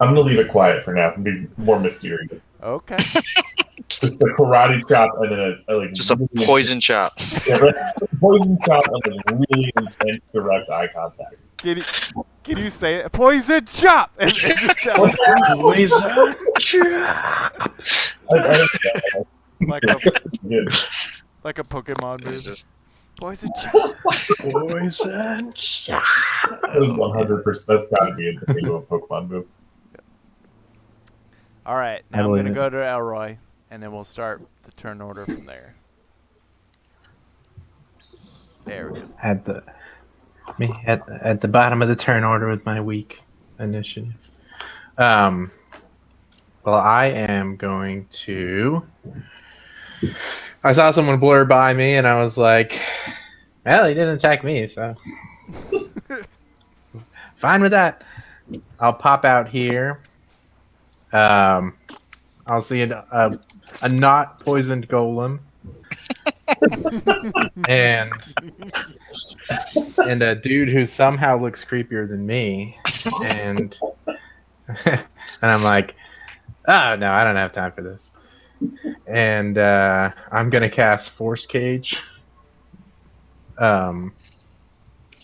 I'm gonna leave it quiet for now and be more mysterious. Okay. Just a karate chop and then Just a poison chop. poison chop and then really intense direct eye contact. Can you say it? Poison chop! And just Poison like a Pokemon move. It's just Poison chop. Poison shot. That was 100%. That's got to be in the name of a Pokemon move. All right, now I'm going to go to Elroy, and then we'll start the turn order from there. There we go. At the bottom of the turn order with my weak initiative. Well, I am going to. I saw someone blur by me, and I was like, "Well, he didn't attack me, so fine with that." I'll pop out here. I'll see a not poisoned golem. and a dude who somehow looks creepier than me, and and I'm like, oh no, I don't have time for this. And I'm gonna cast Force Cage. I'm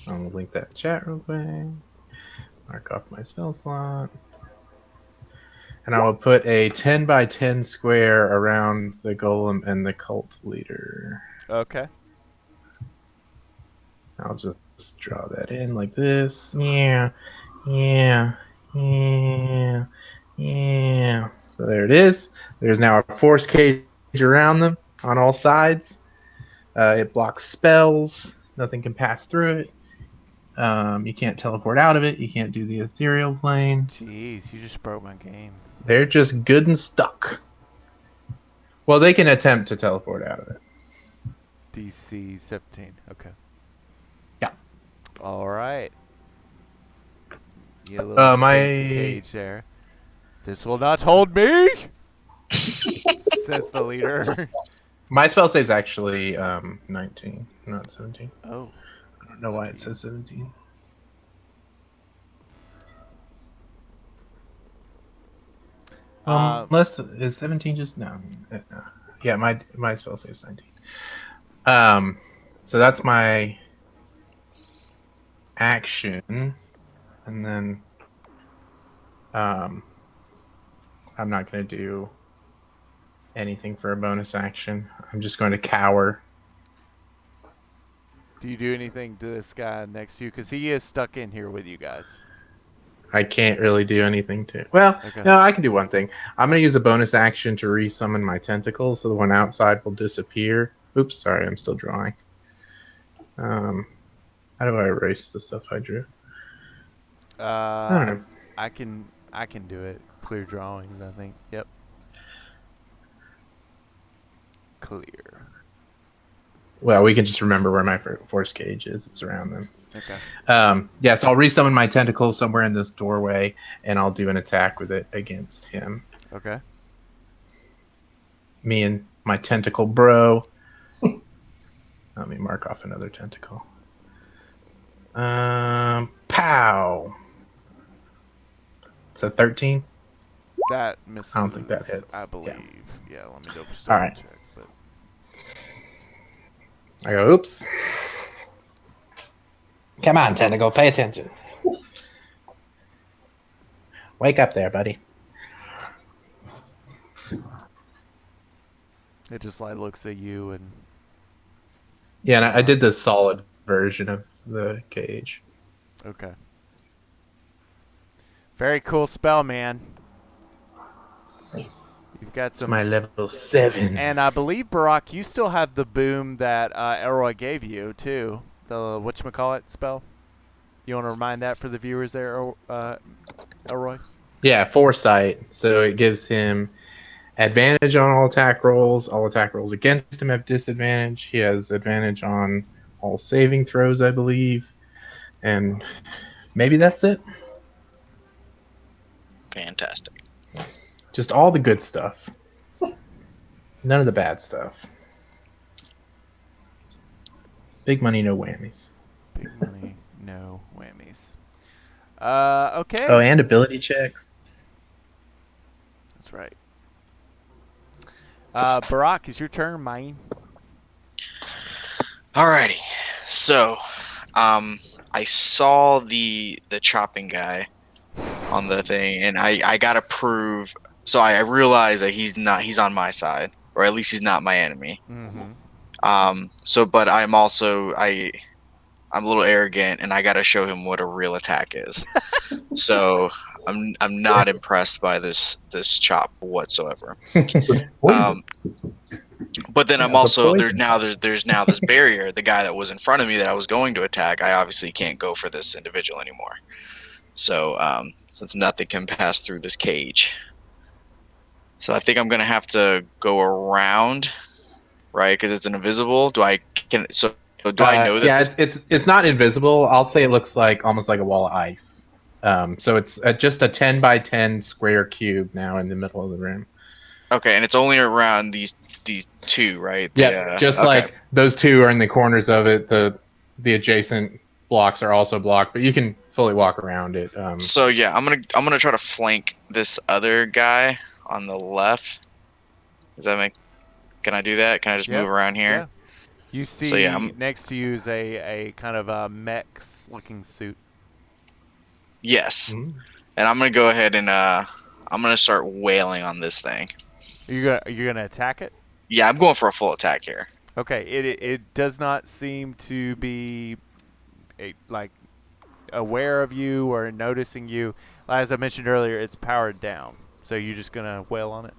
gonna link that chat real quick. Mark off my spell slot. And I will put a 10 by 10 square around the golem and the cult leader. Okay. I'll just draw that in like this. Yeah. So there it is. There's now a force cage around them on all sides. It blocks spells. Nothing can pass through it. You can't teleport out of it. You can't do the ethereal plane. Jeez, you just broke my game. They're just good and stuck. Well, they can attempt to teleport out of it. DC 17. Okay. Yeah. All right. You little fancy cage there. This will not hold me, says the leader. My spell save's actually 19, not 17. Oh. I don't know why it says 17. Unless is 17 just no. Yeah, my spell save's 19. So that's my action, and then I'm not gonna do anything for a bonus action. I'm just going to cower. Do you do anything to this guy next to you? Because he is stuck in here with you guys. I can't really do anything to it. Well, Okay. no, I can do one thing. I'm going to use a bonus action to resummon my tentacles, so the one outside will disappear. Oops, sorry, I'm still drawing. How do I erase the stuff I drew? I don't know. I can do it. Clear drawings, I think. Yep. Clear. Well, we can just remember where my force cage is. It's around them. Okay. Yeah, so I'll resummon my tentacles somewhere in this doorway, and I'll do an attack with it against him. Okay. Me and my tentacle bro. Let me mark off another tentacle. Pow! It's a 13. That misses. I don't think that hits. I believe. Yeah, let me double All right. check. But I go, oops. Come on, Tentacle, pay attention. Wake up there, buddy. It just like looks at you and Yeah, and I did the solid version of the cage. okay. Very cool spell, man. Nice. You've got It's some. my level 7. And I believe, Barack, you still have the boom that Elroy gave you, too. The whatchamacallit spell. You want to remind that for the viewers there, Elroy? Yeah, foresight. So it gives him advantage on all attack rolls. All attack rolls against him have disadvantage. He has advantage on all saving throws, I believe. And maybe that's it. Fantastic. Just all the good stuff. None of the bad stuff. Big money, no whammies. Big money, no whammies. Okay. Oh, and ability checks. That's right. Barack, is your turn, mine? Alrighty. So, I saw the chopping guy on the thing, and I gotta prove. So I realized that he's on my side, or at least he's not my enemy. Mm-hmm. But I'm also I'm a little arrogant, and I gotta show him what a real attack is. So I'm not impressed by this chop whatsoever. Poison. But then I'm Yeah, also the there's now this barrier. The guy that was in front of me that I was going to attack, I obviously can't go for this individual anymore. So since nothing can pass through this cage, so I think I'm gonna have to go around, right? Because it's an invisible. Do I know that? Yeah, it's not invisible. I'll say it looks like almost like a wall of ice. So it's just a 10 by 10 square cube now in the middle of the room. Okay, and it's only around these two, right? Yeah, just okay. like those two are in the corners of it. The adjacent blocks are also blocked, but you can fully walk around it. So yeah, I'm gonna try to flank this other guy on the left. Does that make? Can I do that? Can I just Yep, move around here? yeah. You see So, yeah, next to you is a kind of a mechs-looking suit. Yes. Mhm. And I'm gonna go ahead and I'm gonna start wailing on this thing. You're gonna attack it? Yeah, I'm going for a full attack here. Okay. It does not seem to be aware of you or noticing you. As I mentioned earlier, it's powered down. So you're just gonna wail on it.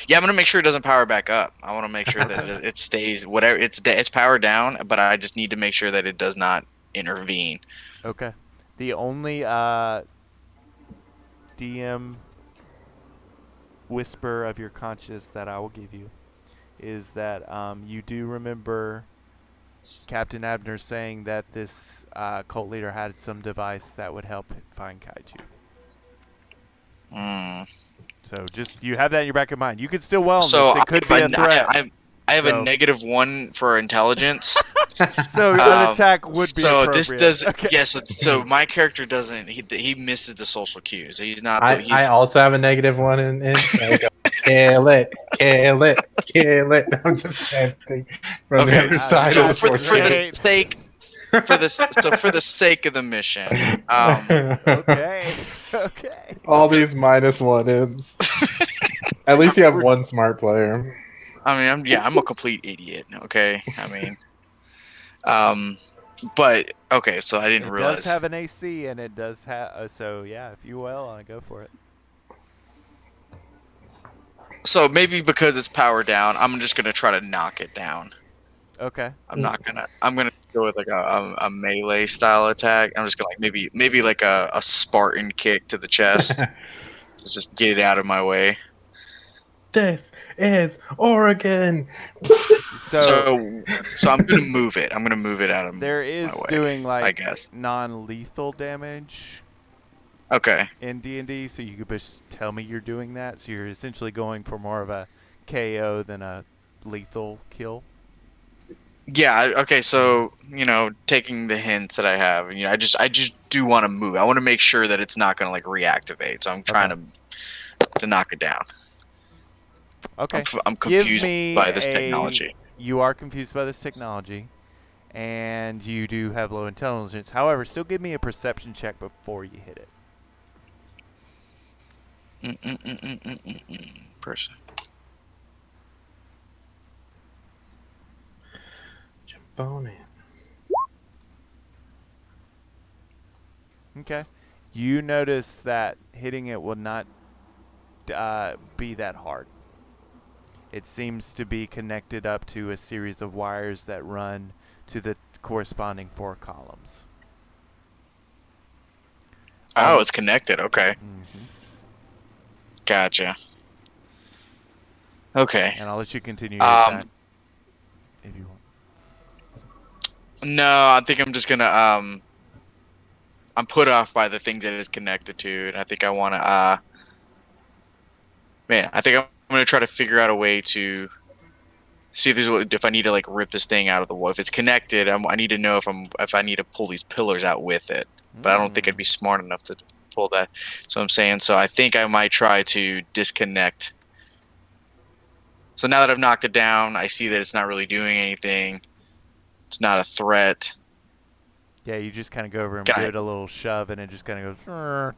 Yeah, I'm gonna make sure it doesn't power back up. I want to make sure that it stays whatever it's powered down, but I just need to make sure that it does not intervene. Okay. The only DM whisper of your conscience that I will give you is that you do remember Captain Abner saying that this cult leader had some device that would help find Kaiju. Mm. So just you have that in your back of mind. You could still well on So this. It could be a threat. I have So- a -1 for intelligence. So an attack would be so appropriate. this does Okay. yeah. So my character doesn't. He misses the social cues. He's not. I also have a -1 in. I go, kill it, kill it, kill it. I'm just chanting from the Okay, other side so of the for the force. sake for the sake of the mission, Okay. Okay. All these -1 ends. At least you have one smart player. I mean, I'm a complete idiot. Okay, I mean, but okay, so I didn't It realize. does have an AC, and it does have. So yeah, if you will, go for it. So maybe because it's powered down, I'm just gonna try to knock it down. Okay. I'm gonna go with like a melee style attack. I'm just gonna like maybe like a Spartan kick to the chest. Just get it out of my way. This is Oregon. So So I'm gonna move it. I'm gonna move it out of there my is way, doing I like guess. non-lethal damage Okay. in D&D, so you could just tell me you're doing that. So you're essentially going for more of a KO than a lethal kill. Yeah. Okay. So taking the hints that I have, I just do want to move. I want to make sure that it's not gonna like reactivate. So I'm trying to knock it down. Okay. I'm Give confused me by this technology. You are confused by this technology, and you do have low intelligence. However, still give me a perception check before you hit it. Person. Jump on in. Okay. You notice that hitting it will not be that hard. It seems to be connected up to a series of wires that run to the corresponding 4 columns. Oh, it's connected. Okay. Mm-hmm. Gotcha. Okay. And I'll let you continue your attack if you want. No, I think I'm just gonna I'm put off by the things that it's connected to, and I think I want to I think I'm gonna try to figure out a way to see if I need to like rip this thing out of the wall. If it's connected, I need to know if I need to pull these pillars out with it. But I don't think I'd be smart enough to pull that. So I'm saying, so I think I might try to disconnect. So now that I've knocked it down, I see that it's not really doing anything. It's not a threat. Yeah, you just kind of go over and Got give it. it a little shove, and it just kind of goes.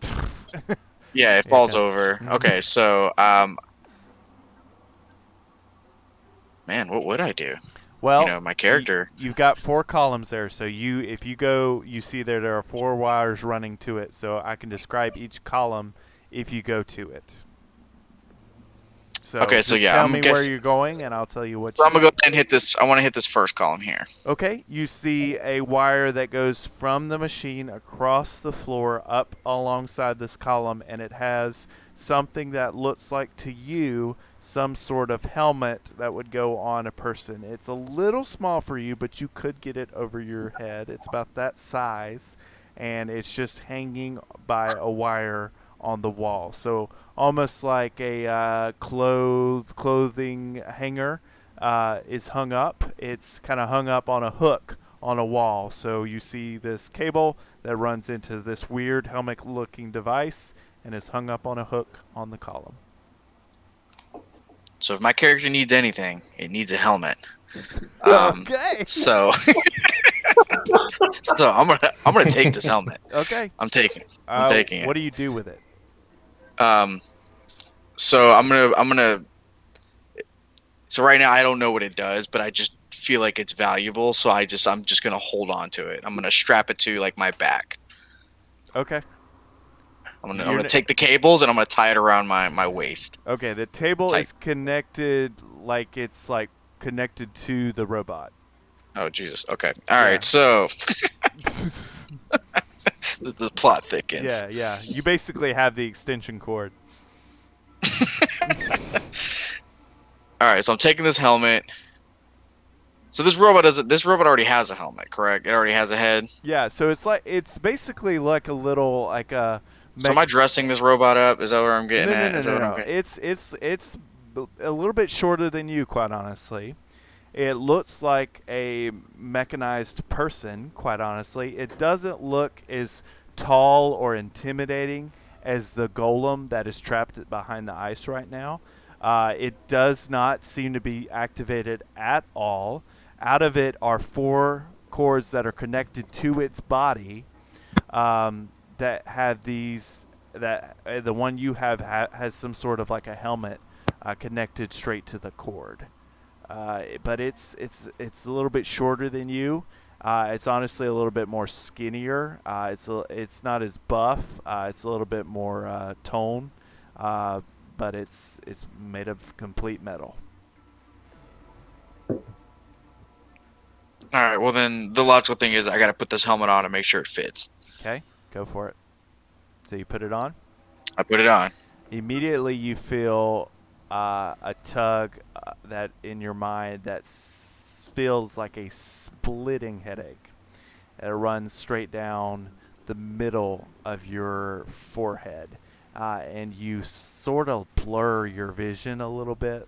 Yeah, it Yeah, falls okay. over. Okay, so man, what would I do? Well, My character. you've got 4 columns there, so if you go, you see there are 4 wires running to it. So I can describe each column if you go to it. So Okay, so just yeah, tell me where you're going, and I'll tell you what. So I'm gonna go ahead and hit this. I want to hit this first column here. Okay, you see a wire that goes from the machine across the floor up alongside this column, and it has something that looks like to you some sort of helmet that would go on a person. It's a little small for you, but you could get it over your head. It's about that size, and it's just hanging by a wire on the wall. So almost like a clothing hanger. Is hung up. It's kind of hung up on a hook on a wall. So you see this cable that runs into this weird helmet-looking device and is hung up on a hook on the column. So if my character needs anything, it needs a helmet. Okay. So so I'm gonna take this helmet. Okay. I'm taking it. What do you do with it? So I'm gonna. So right now I don't know what it does, but I just feel like it's valuable. So I'm just gonna hold on to it. I'm gonna strap it to like my back. Okay. I'm gonna take the cables and I'm gonna tie it around my waist. Okay. The table Tight. is connected like it's like connected to the robot. Oh Jesus. Okay. All right. So the plot thickens. Yeah. You basically have the extension cord. All right. So I'm taking this helmet. So this robot already has a helmet, correct? It already has a head. Yeah. So it's basically like a little like a. So am I dressing this robot up? Is that where I'm getting at? No. It's a little bit shorter than you, quite honestly. It looks like a mechanized person, quite honestly. It doesn't look as tall or intimidating as the golem that is trapped behind the ice right now. It does not seem to be activated at all. Out of it are 4 cords that are connected to its body. That have these that the one you have has some sort of like a helmet connected straight to the cord, but it's a little bit shorter than you. It's honestly a little bit more skinnier. It's not as buff. It's a little bit more tone, but it's made of complete metal. All right. Well, then the logical thing is I got to put this helmet on and make sure it fits. Okay, go for it. So you put it on. I put it on. Immediately you feel a tug that in your mind that feels like a splitting headache. It runs straight down the middle of your forehead, and you sort of blur your vision a little bit,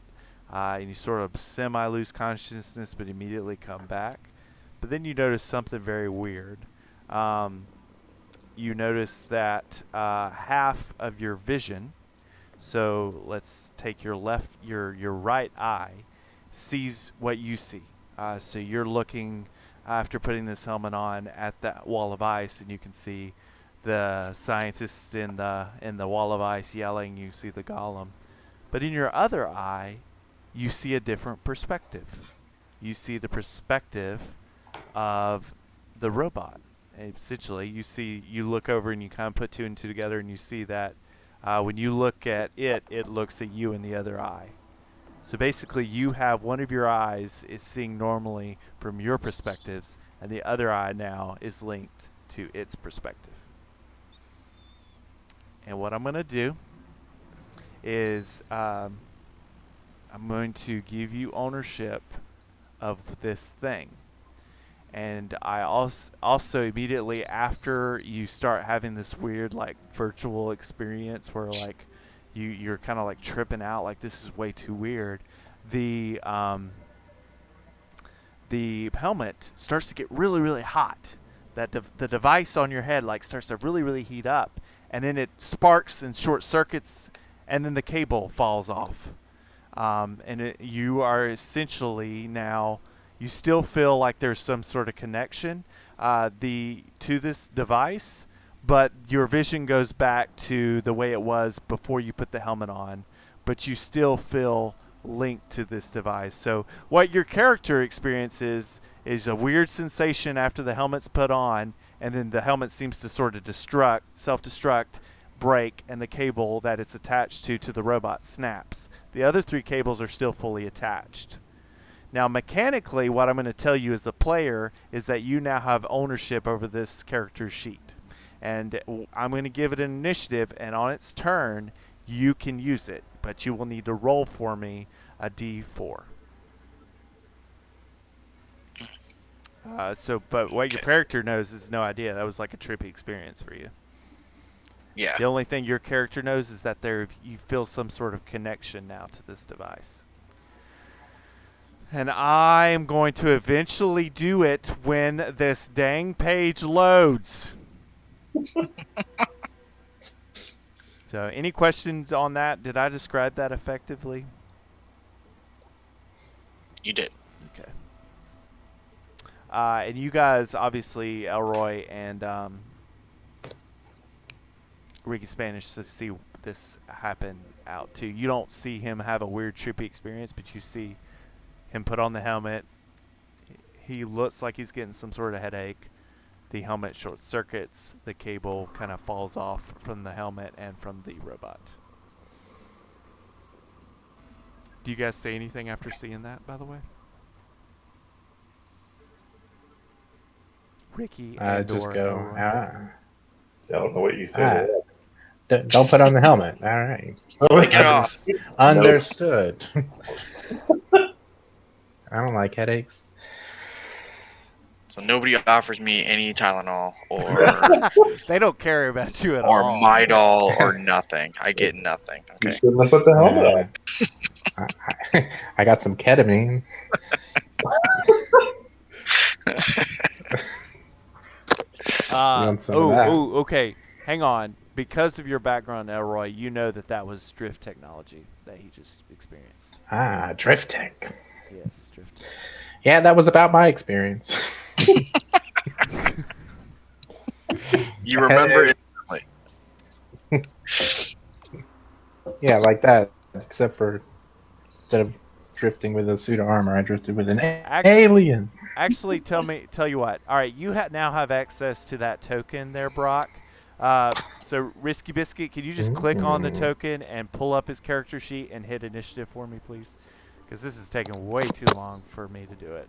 and you sort of semi-lose consciousness but immediately come back. But then you notice something very weird. You notice that half of your vision, so let's take your right eye, sees what you see. So you're looking after putting this helmet on at that wall of ice, and you can see the scientists in the wall of ice yelling. You see the golem, but in your other eye, you see a different perspective. You see the perspective of the robot. Essentially, you look over and you kind of put two and two together, and you see that when you look at it, it looks at you in the other eye. So basically, you have one of your eyes is seeing normally from your perspectives, and the other eye now is linked to its perspective. And what I'm going to do is I'm going to give you ownership of this thing. And I also immediately after you start having this weird like virtual experience where like you're kind of like tripping out like this is way too weird, the helmet starts to get really, really hot. That the device on your head like starts to really, really heat up, and then it sparks and short circuits, and then the cable falls off. And you are essentially now, you still feel like there's some sort of connection to this device, but your vision goes back to the way it was before you put the helmet on, but you still feel linked to this device. So what your character experiences is a weird sensation after the helmet's put on, and then the helmet seems to sort of self-destruct, break, and the cable that it's attached to the robot snaps. The other three cables are still fully attached. Now, mechanically, what I'm going to tell you as a player is that you now have ownership over this character sheet. And I'm going to give it an initiative, and on its turn, you can use it. But you will need to roll for me a d4. But what your character knows is no idea. That was like a trippy experience for you. Yeah. The only thing your character knows is that you feel some sort of connection now to this device. And I am going to eventually do it when this dang page loads. So, any questions on that? Did I describe that effectively? You did. Okay. And you guys, obviously, Elroy and Ricky Spanish, to see this happen out too. You don't see him have a weird, trippy experience, but you see him put on the helmet. He looks like he's getting some sort of headache. The helmet short circuits. The cable kind of falls off from the helmet and from the robot. Do you guys say anything after seeing that, by the way? Ricky and just or go, Elroy? I don't know what you said. don't put on the helmet. All right. Take it off. Understood. I don't like headaches. So nobody offers me any Tylenol or They don't care about you at or all. Midol or nothing. I get nothing. You Okay. shouldn't have put the helmet on. I got some ketamine. Want some of that? Okay. Hang on. Because of your background, Elroy, you know that was drift technology that he just experienced. Drift tech. Yes, drift tech. Yeah, that was about my experience. You remember it. Yeah, like that. Except for instead of drifting with a suit of armor, I drifted with an alien. Actually, tell you what. All right, you now have access to that token there, Brock. So, Risky Biscuit, can you just click on the token and pull up his character sheet and hit initiative for me, please? Because this is taking way too long for me to do it.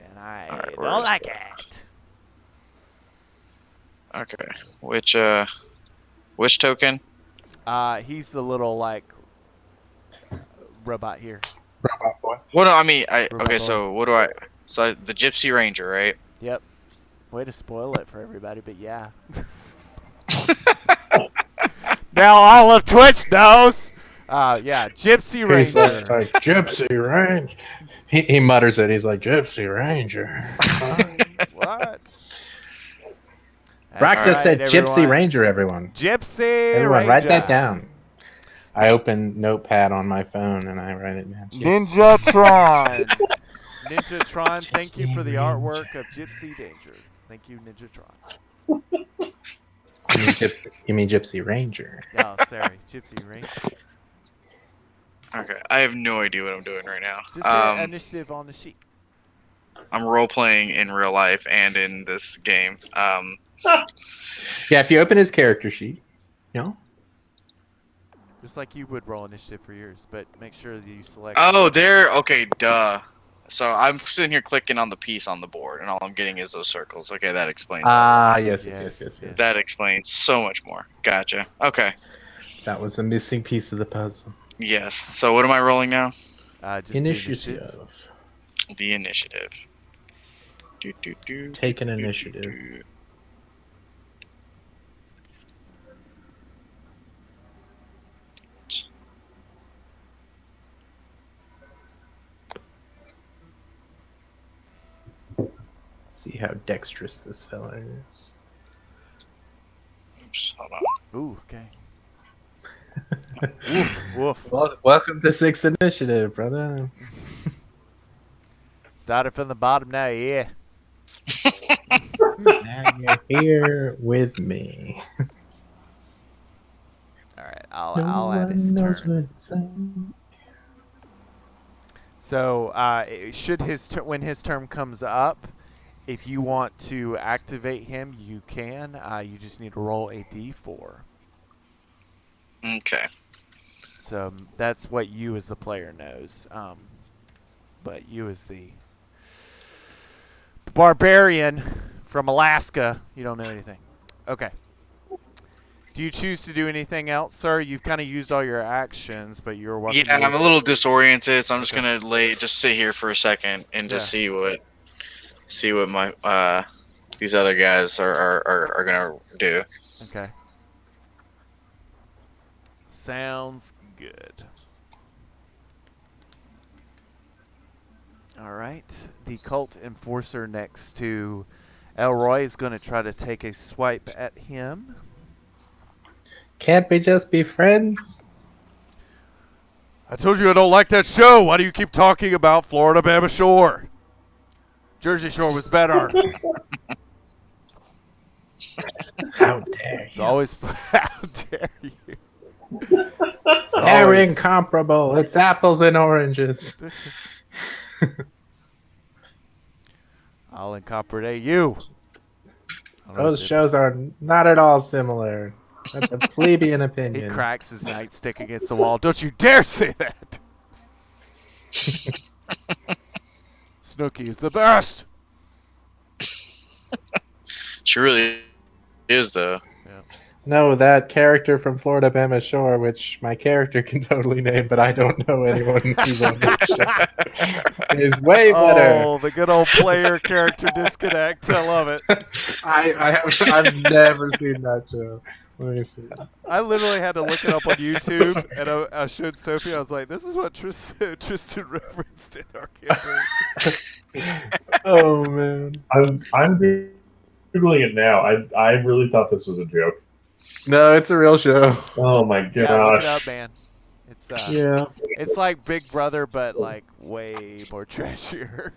And I don't like it. Okay. Which token? He's the little, like, robot here. Robot boy. Well, no, I mean, Robot boy. so what do so the Gypsy Ranger, right? Yep. Way to spoil it for everybody, but yeah. Now all of Twitch knows. Yeah, Gypsy He's Ranger. like Gypsy Ranger. He mutters it. He's like Gypsy Ranger. What? Brock That's just said right, Gypsy everyone. Ranger, everyone. Gypsy Everyone, Ranger. write that down. I open Notepad on my phone and I write it down. Ninjatron. Ninjatron, thank you for the Gypsy artwork Ranger. of Gypsy Danger. Thank you, Ninjatron. You mean Gypsy Ranger? Oh, sorry, Gypsy Ranger. Okay, I have no idea what I'm doing right now. Just hit initiative on the sheet. I'm role playing in real life and in this game. Yeah, if you open his character sheet, you know. Just like you would roll initiative for yours, but make sure that you select. Oh, there. Okay, duh. So I'm sitting here clicking on the piece on the board, and all I'm getting is those circles. Okay, that explains. Yes. That explains so much more. Gotcha. Okay. That was the missing piece of the puzzle. Yes. So what am I rolling now? Just the Initiative. The initiative. Take an initiative. See how dexterous this fella is. Oops, hold on. Ooh, okay. Woof. Welcome to 6th initiative, brother. Started from the bottom now, yeah. Now you're here with me. All right, I'll add his turn. So, when his term comes up, if you want to activate him, you can. You just need to roll a d4. Okay. So that's what you as the player knows. But you as the barbarian from Alaska, you don't know anything. Okay. Do you choose to do anything else, sir? You've kind of used all your actions, but you're welcome. Yeah, I'm a little disoriented, so I'm just Okay. gonna sit here for a second and just see what my these other guys are gonna do. Okay. Sounds good. All right. The cult enforcer next to Elroy is going to try to take a swipe at him. Can't we just be friends? I told you I don't like that show. Why do you keep talking about Florida Bama Shore? Jersey Shore was better. How dare It's you? always how dare you? It's They're always- incomparable. It's apples and oranges. I'll incorporate you. I don't know Those what shows are not at all similar. That's a plebeian He opinion. cracks his nightstick against the wall. Don't you dare say that. Snooki is the best. She really is, though. No, that character from Florida Bama Shore, which my character can totally name, but I don't know anyone who's on that show, is way better. Oh, the good old player character disconnect. I love it. I've never seen that show. Let me see. I literally had to look it up on YouTube, and I showed Sophie. I was like, "This is what Tristan referenced in our campaign." Oh man. I'm googling it now. I really thought this was a joke. No, it's a real show. Oh my Yeah, look it gosh. up, man. It's Yeah. it's like Big Brother, but like way more trashier.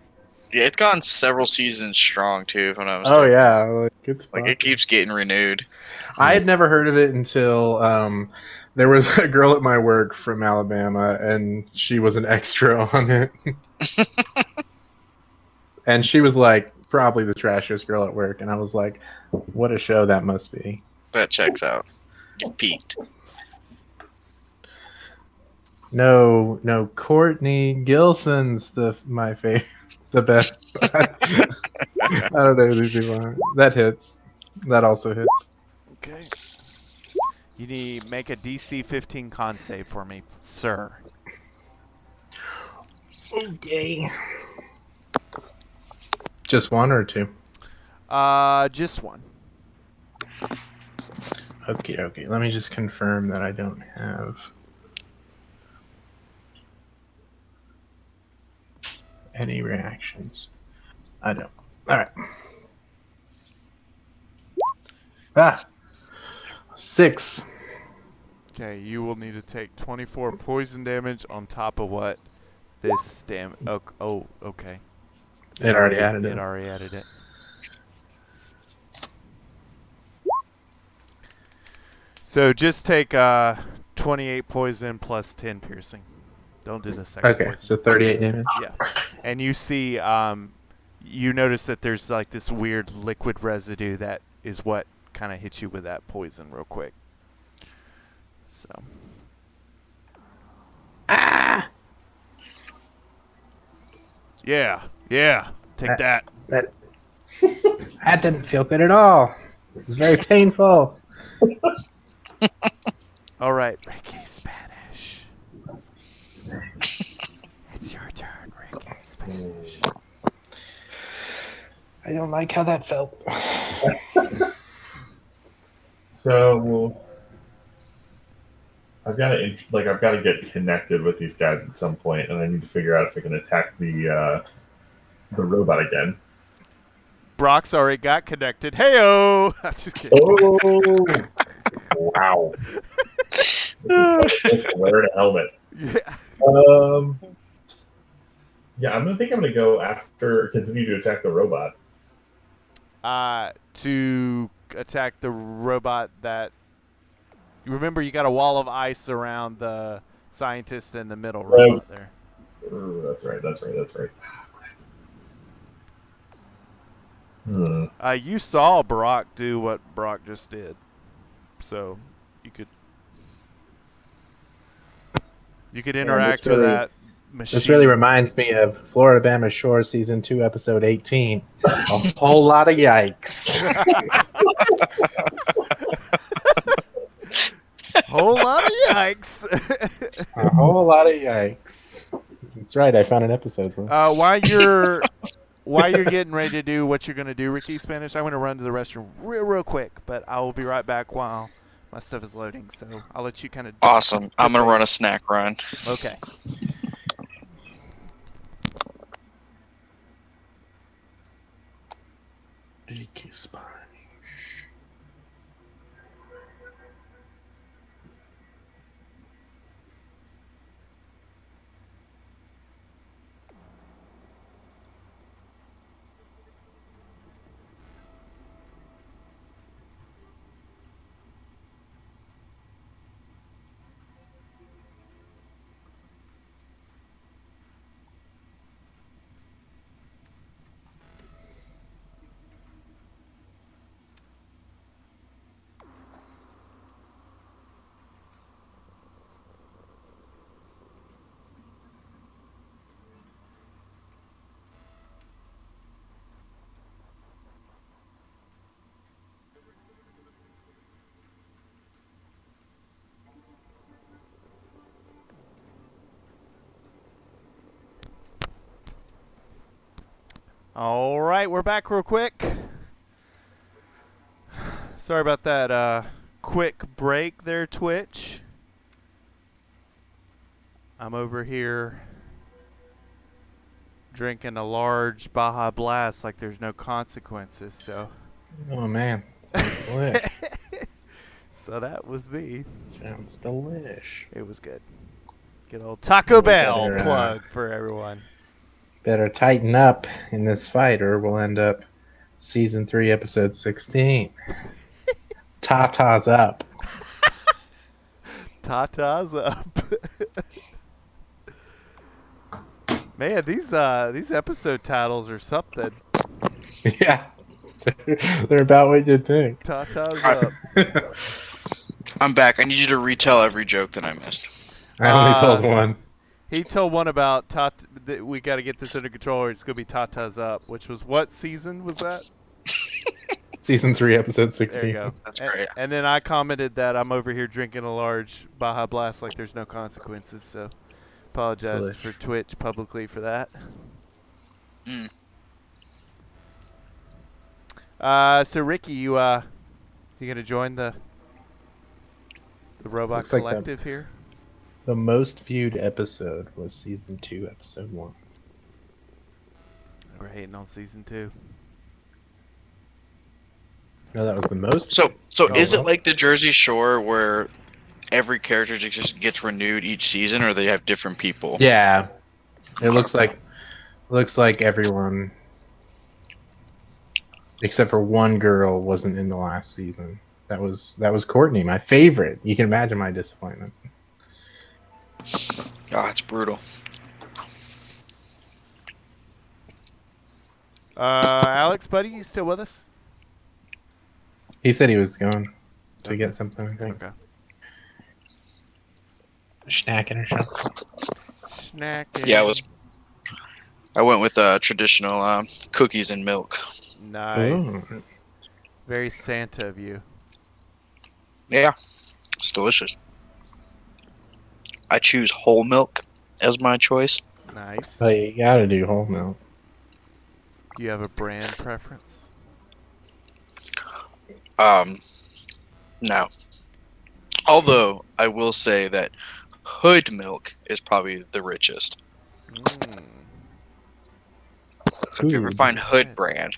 Yeah, it's gone several seasons strong too. If I'm not Oh mistaken. yeah, like it's Like fun. it keeps getting renewed. I had never heard of it until there was a girl at my work from Alabama, and she was an extra on it. And she was like probably the trashiest girl at work, and I was like, "What a show that must be." That checks out. You peaked. No, Courtney Gilson's my favorite, the best. I don't know who these people are. That hits. That also hits. Okay. You need make a DC 15 con save for me, sir. Okay. Just one or two? Just one. Okay. Let me just confirm that I don't have any reactions. I don't. All right. 6. Okay, you will need to take 24 poison damage on top of what this Oh, okay. It already added It it. already added it. So just take 28 poison plus 10 piercing. Don't do the second Okay, poison. so 38 damage. Yeah. And you see, you notice that there's like this weird liquid residue that is what kind of hits you with that poison real quick. So. Ah! Yeah. Take that. That didn't feel good at all. It was very painful. All right, Ricky Spanish. It's your turn, Ricky Spanish. I don't like how that felt. So I've got to get connected with these guys at some point, and I need to figure out if I can attack the robot again. Brock's already got connected. Heyo! I'm just kidding. Oh, wow! Wearing a helmet. Yeah. Yeah, I'm gonna go after continue to attack the robot. To attack the robot that. You remember you got a wall of ice around the scientist in the middle robot there. Ooh, that's right. You saw Brock do what Brock just did, so you could interact with that machine. This really reminds me of Florida Bama Shore Season 2, Episode 18. A whole lot of yikes. Whole lot of yikes. A whole lot of yikes. That's right, I found an episode for it. While you're getting ready to do what you're going to do, Ricky Spanish, I'm going to run to the restroom real quick, but I will be right back while my stuff is loading. So I'll let you kind of. Awesome. I'm going to run a snack run. Okay. Ricky Spanish. All right, we're back real quick. Sorry about that quick break there, Twitch. I'm over here drinking a large Baja Blast like there's no consequences, so. Oh, man. Sounds delish. So that was me. Sounds delish. It was good. Good old Taco Bell better, plug for everyone. Better tighten up in this fight or we'll end up Season 3, Episode 16. Tata's up. Tata's up. Man, these episode titles are something. Yeah. They're about what you'd think. Tata's up. I'm back. I need you to retell every joke that I missed. I only told one. He told one about we got to get this under control or it's going to be Tata's up, which was what season was that? Season 3, Episode 16. There you go. That's great. And then I commented that I'm over here drinking a large Baja Blast like there's no consequences, so apologize Delish. for Twitch publicly for that. So Ricky, you going to join the Robot Looks like Collective here? The most viewed episode was Season 2, Episode 1. We're hating on Season 2. No, that was the most. So Oh, is well. it like the Jersey Shore where every character just gets renewed each season, or they have different people? Yeah. It looks like everyone Except for one girl wasn't in the last season. That was Courtney, my favorite. You can imagine my disappointment. Oh, it's brutal. Alex, buddy, you still with us? He said he was going to Okay. get something, I think. Okay. Snacking or something. Snacking. Yeah, I went with traditional cookies and milk. Nice. Very Santa of you. Yeah, it's delicious. I choose whole milk as my choice. Nice. But you gotta do whole milk. Do you have a brand preference? No. Although I will say that Hood milk is probably the richest. Mm. If you ever find Hood brand,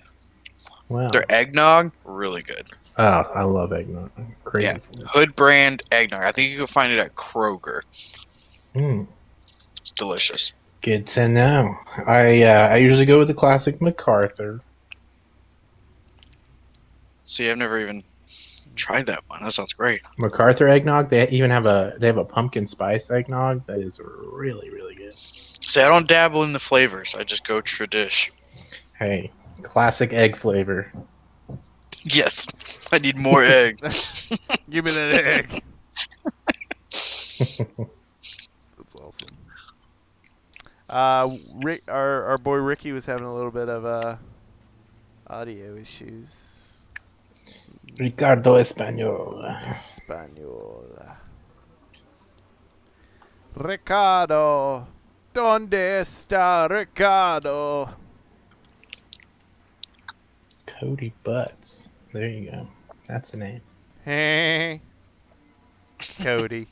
Wow. their eggnog, really good. Oh, I love eggnog. Crazy. Yeah, Hood brand eggnog. I think you can find it at Kroger. Mm, It's delicious. good to know. I usually go with the classic MacArthur. See, I've never even tried that one. That sounds great. MacArthur eggnog. They even have a pumpkin spice eggnog that is really really good. See, I don't dabble in the flavors. I just go tradish. Hey, classic egg flavor. Yes, I need more egg. Give me that egg. That's awesome. Rick, our boy Ricky was having a little bit of audio issues. Ricardo Espanol. Espanol. Ricardo. ¿Dónde está Ricardo? Cody Butts. There you go. That's the name. Hey. Cody.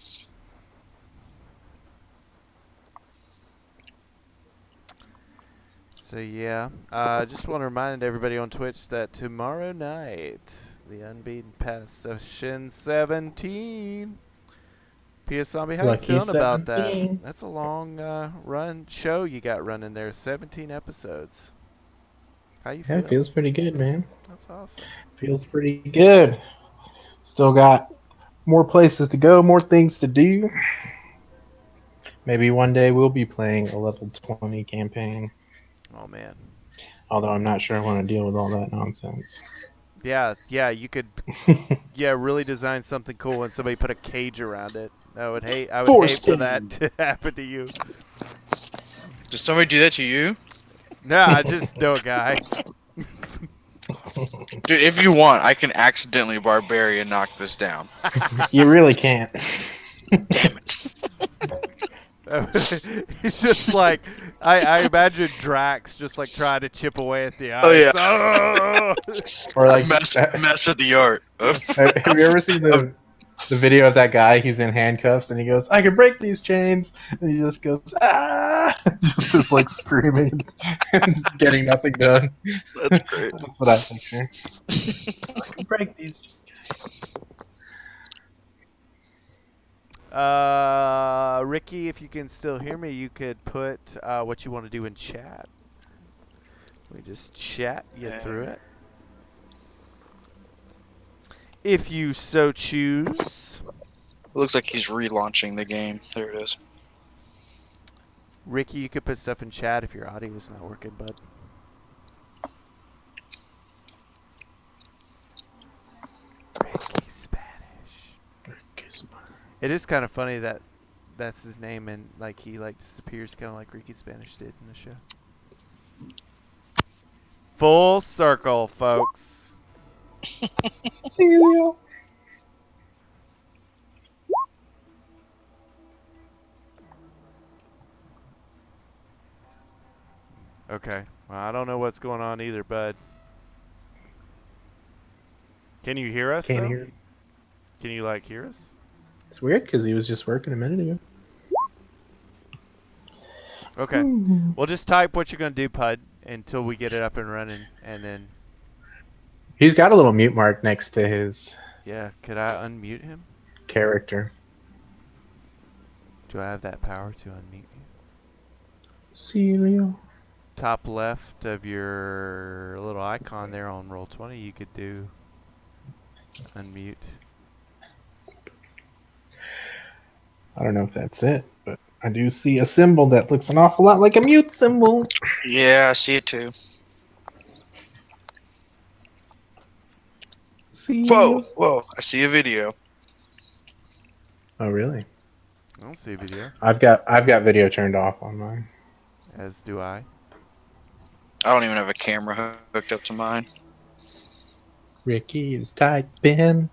So yeah, I just want to remind everybody on Twitch that tomorrow night, the Unbeaten Pass Session 17. PS Zombie, how Lucky you feeling about 17. that? That's a long run show you got running there. 17 episodes. How you Yeah, feel? it feels pretty good, man. That's awesome. Feels pretty good. Still got more places to go, more things to do. Maybe one day we'll be playing a level 20 campaign. Oh man. Although I'm not sure I want to deal with all that nonsense. Yeah, you could really design something cool and somebody put a cage around it. I would hate Force for that to happen to you. Did somebody do that to you? No, I just know a guy. Dude, if you want, I can accidentally barbarian knock this down. You really can't. Damn it. He's just like I imagine Drax just like trying to chip away at the ice. Oh, yeah. Oh! Or like, Mess at the art. have you ever seen the video of that guy? He's in handcuffs and he goes, "I can break these chains," and he just goes, "Ah!" just like screaming and getting nothing done. That's great. That's what I picture. I can break these chains. Ricky, if you can still hear me, you could put what you want to do in chat. We just chat you through it. If you so choose. It looks like he's relaunching the game. There it is. Ricky, you could put stuff in chat if your audio is not working, bud. Ricky Spanish. It is kind of funny that that's his name and like he like disappears kind of like Ricky Spanish did in the show. Full circle, folks. Okay. Well, I don't know what's going on either, bud. Can you hear us? Can't though? hear. Can you like hear us? It's weird because he was just working a minute ago. Okay. Well, just type what you're gonna do, Pud, until we get it up and running, and then He's got a little mute mark next to his yeah. Could I unmute him? character. Do I have that power to unmute you? Celio. top left of your little icon there on Roll20, you could do unmute. I don't know if that's it, but I do see a symbol that looks an awful lot like a mute symbol. Yeah, I see it too. See Whoa, you. whoa! I see a video. Oh, really? I don't see a video, I've got video turned off on mine. as do I. I don't even have a camera hooked up to mine. Ricky is typing.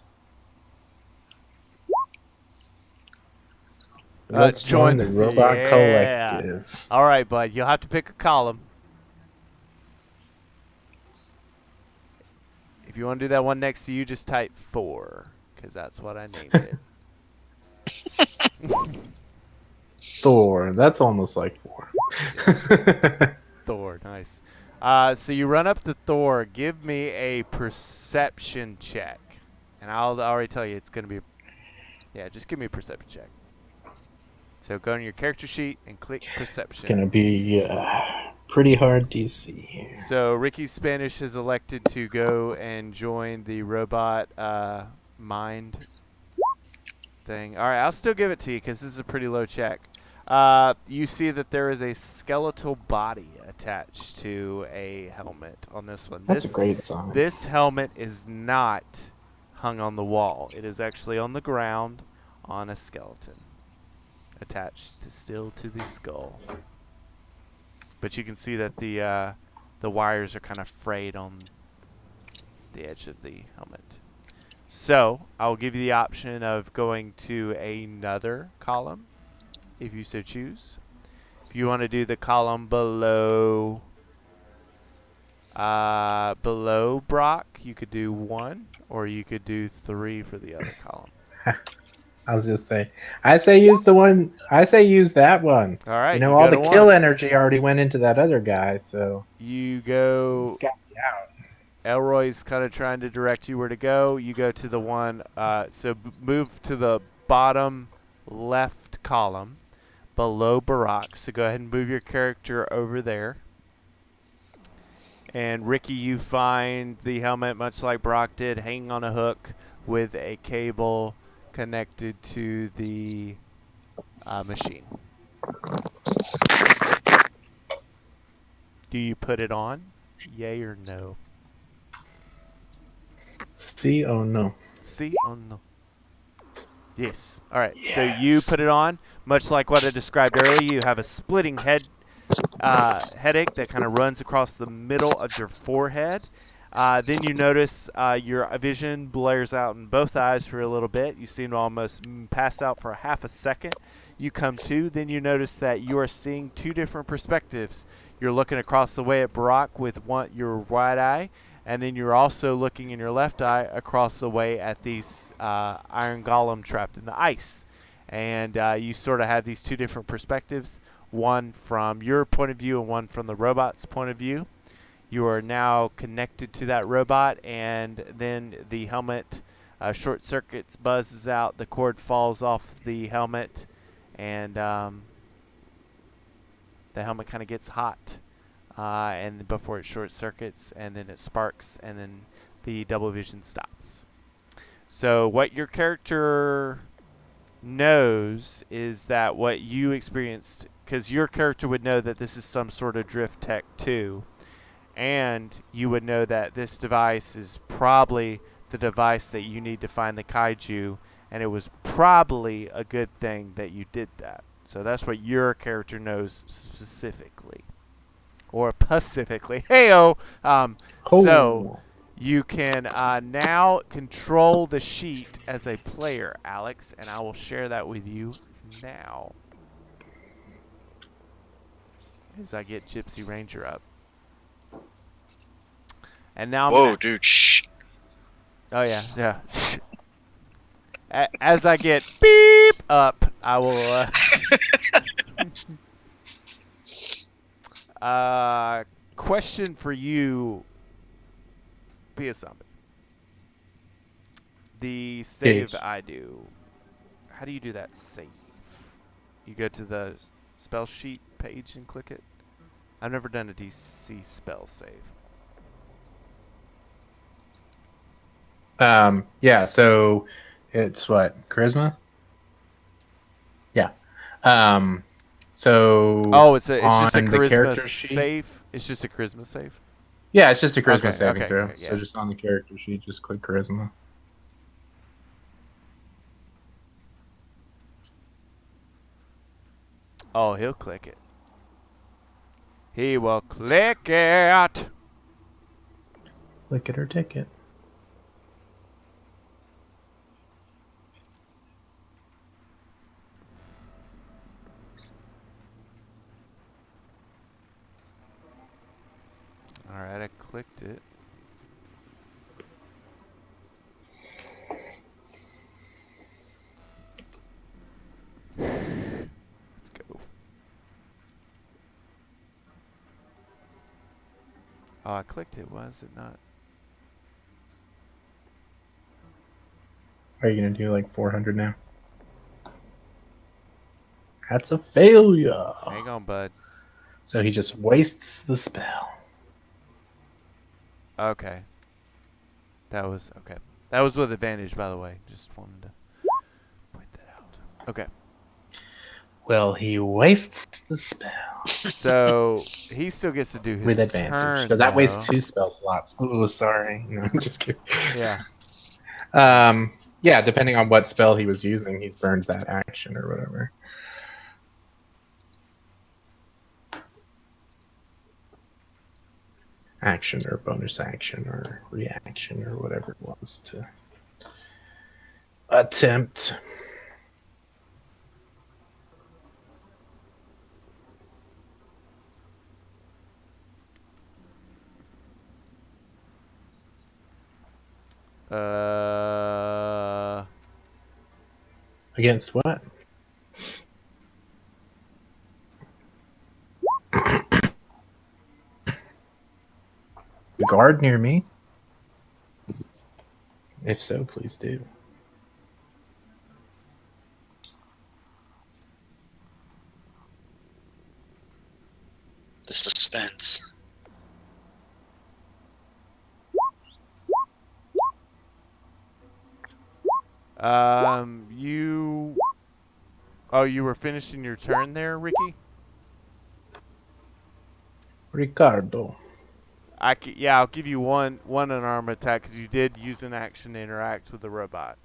Let's join the Robot Yeah. Collective. All right, bud. You'll have to pick a column. If you want to do that one next to you, just type 4, because that's what I named it. Thor. That's almost like 4. Thor, nice. So you run up to Thor. Give me a perception check, and I'll already tell you it's gonna be. Yeah, just give me a perception check. So go on your character sheet and click It's perception. gonna be pretty hard DC here. So Ricky Spanish has elected to go and join the robot mind thing. All right, I'll still give it to you because this is a pretty low check. You see that there is a skeletal body attached to a helmet on this one. That's a great sign. This helmet is not hung on the wall. It is actually on the ground on a skeleton attached still to the skull. But you can see that the wires are kind of frayed on the edge of the helmet. So I'll give you the option of going to another column if you so choose. If you want to do the column below Brock, you could do 1, or you could do 3 for the other column. I was just saying. I say use the one. I say use that one. All right, You know, you all go the to kill 1. energy already went into that other guy, so You go. he's got me out. Elroy's kind of trying to direct you where to go. You go to the one. Move to the bottom left column below Barack. So go ahead and move your character over there. And Ricky, you find the helmet, much like Brock did, hanging on a hook with a cable connected to the machine. Do you put it on? Yay or no? See? Oh no. See? Oh no. Yes. All right. So you put it on, much like what I described earlier. You have a splitting headache that kind of runs across the middle of your forehead. Then you notice your vision blurs out in both eyes for a little bit. You seem to almost pass out for a half a second. You come to. Then you notice that you are seeing 2 different perspectives. You're looking across the way at Barack with your right eye, and then you're also looking in your left eye across the way at these iron golem trapped in the ice. And you sort of have these 2 different perspectives, one from your point of view and one from the robot's point of view. You are now connected to that robot, and then the helmet short circuits, buzzes out, the cord falls off the helmet, and the helmet kind of gets hot. And before it short circuits, and then it sparks, and then the double vision stops. So what your character knows is that what you experienced, because your character would know that this is some sort of drift tech too, and you would know that this device is probably the device that you need to find the kaiju, and it was probably a good thing that you did that. So that's what your character knows specifically. Or pacifically. Heyo! So you can now control the sheet as a player, Alex, and I will share that with you now. As I get Gypsy Ranger up. And now Whoa, dude, shh. Oh, yeah. As I get beep up, I will... question for you, be a zombie. The save Yes. I do. How do you do that save? You go to the spell sheet page and click it? I've never done a DC spell save. Yeah, so it's what? Charisma? Yeah. So Oh, it's just a on the charisma character sheet. save. It's just a charisma save. Yeah, it's just a charisma Okay, saving okay, throw. okay, yeah. So just on the character sheet, just click charisma. Oh, he'll click it. He will click it. Click it or ticket. All right, I clicked it. Let's go. Oh, I clicked it. Why is it not? Are you gonna do like 400 now? That's a failure. Hang on, bud. So he just wastes the spell. Okay. That was okay. That was with advantage, by the way. Just wanted to point that out. Okay. Well, he wastes the spell So he still gets to do his with advantage. turn, So that wastes though. 2 spell slots. Oh, sorry. No, I'm just kidding. Yeah. Yeah, depending on what spell he was using, he's burned that action or whatever. Action or bonus action or reaction or whatever it was to attempt. Against what? The guard near me? If so, please do. The suspense. You. Oh, you were finishing your turn there, Ricky? Ricardo. Yeah, I'll give you one unarmed attack because you did use an action to interact with the robot.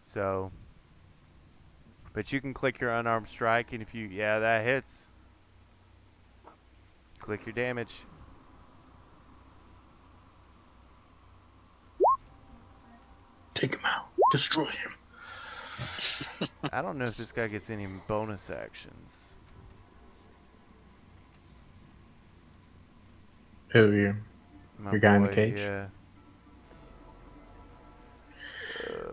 So, but you can click your unarmed strike, and if you that hits. Click your damage. Take him out. Destroy him. I don't know if this guy gets any bonus actions. Who are you? My Your guy in the boy, cage? Yeah.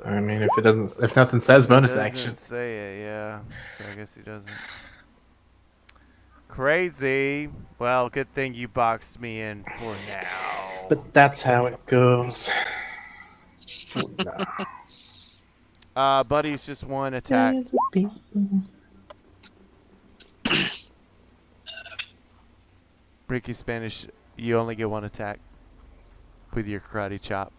I mean, if nothing says bonus doesn't action. say it, yeah. So I guess he doesn't. Crazy. Well, good thing you boxed me in for now. But that's how it goes. Buddy's just one attack. Ricky Spanish, you only get one attack with your karate chop.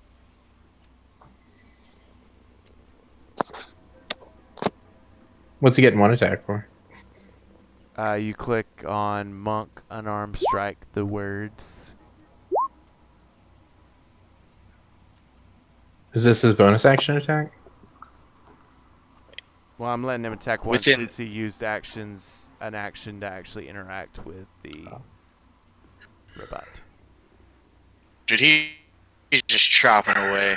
What's he getting one attack for? You click on Monk Unarmed Strike, the words. Is this his bonus action attack? Well, I'm letting him attack once Within- since he used an action to actually interact with the robot. Dude, he's just chopping away.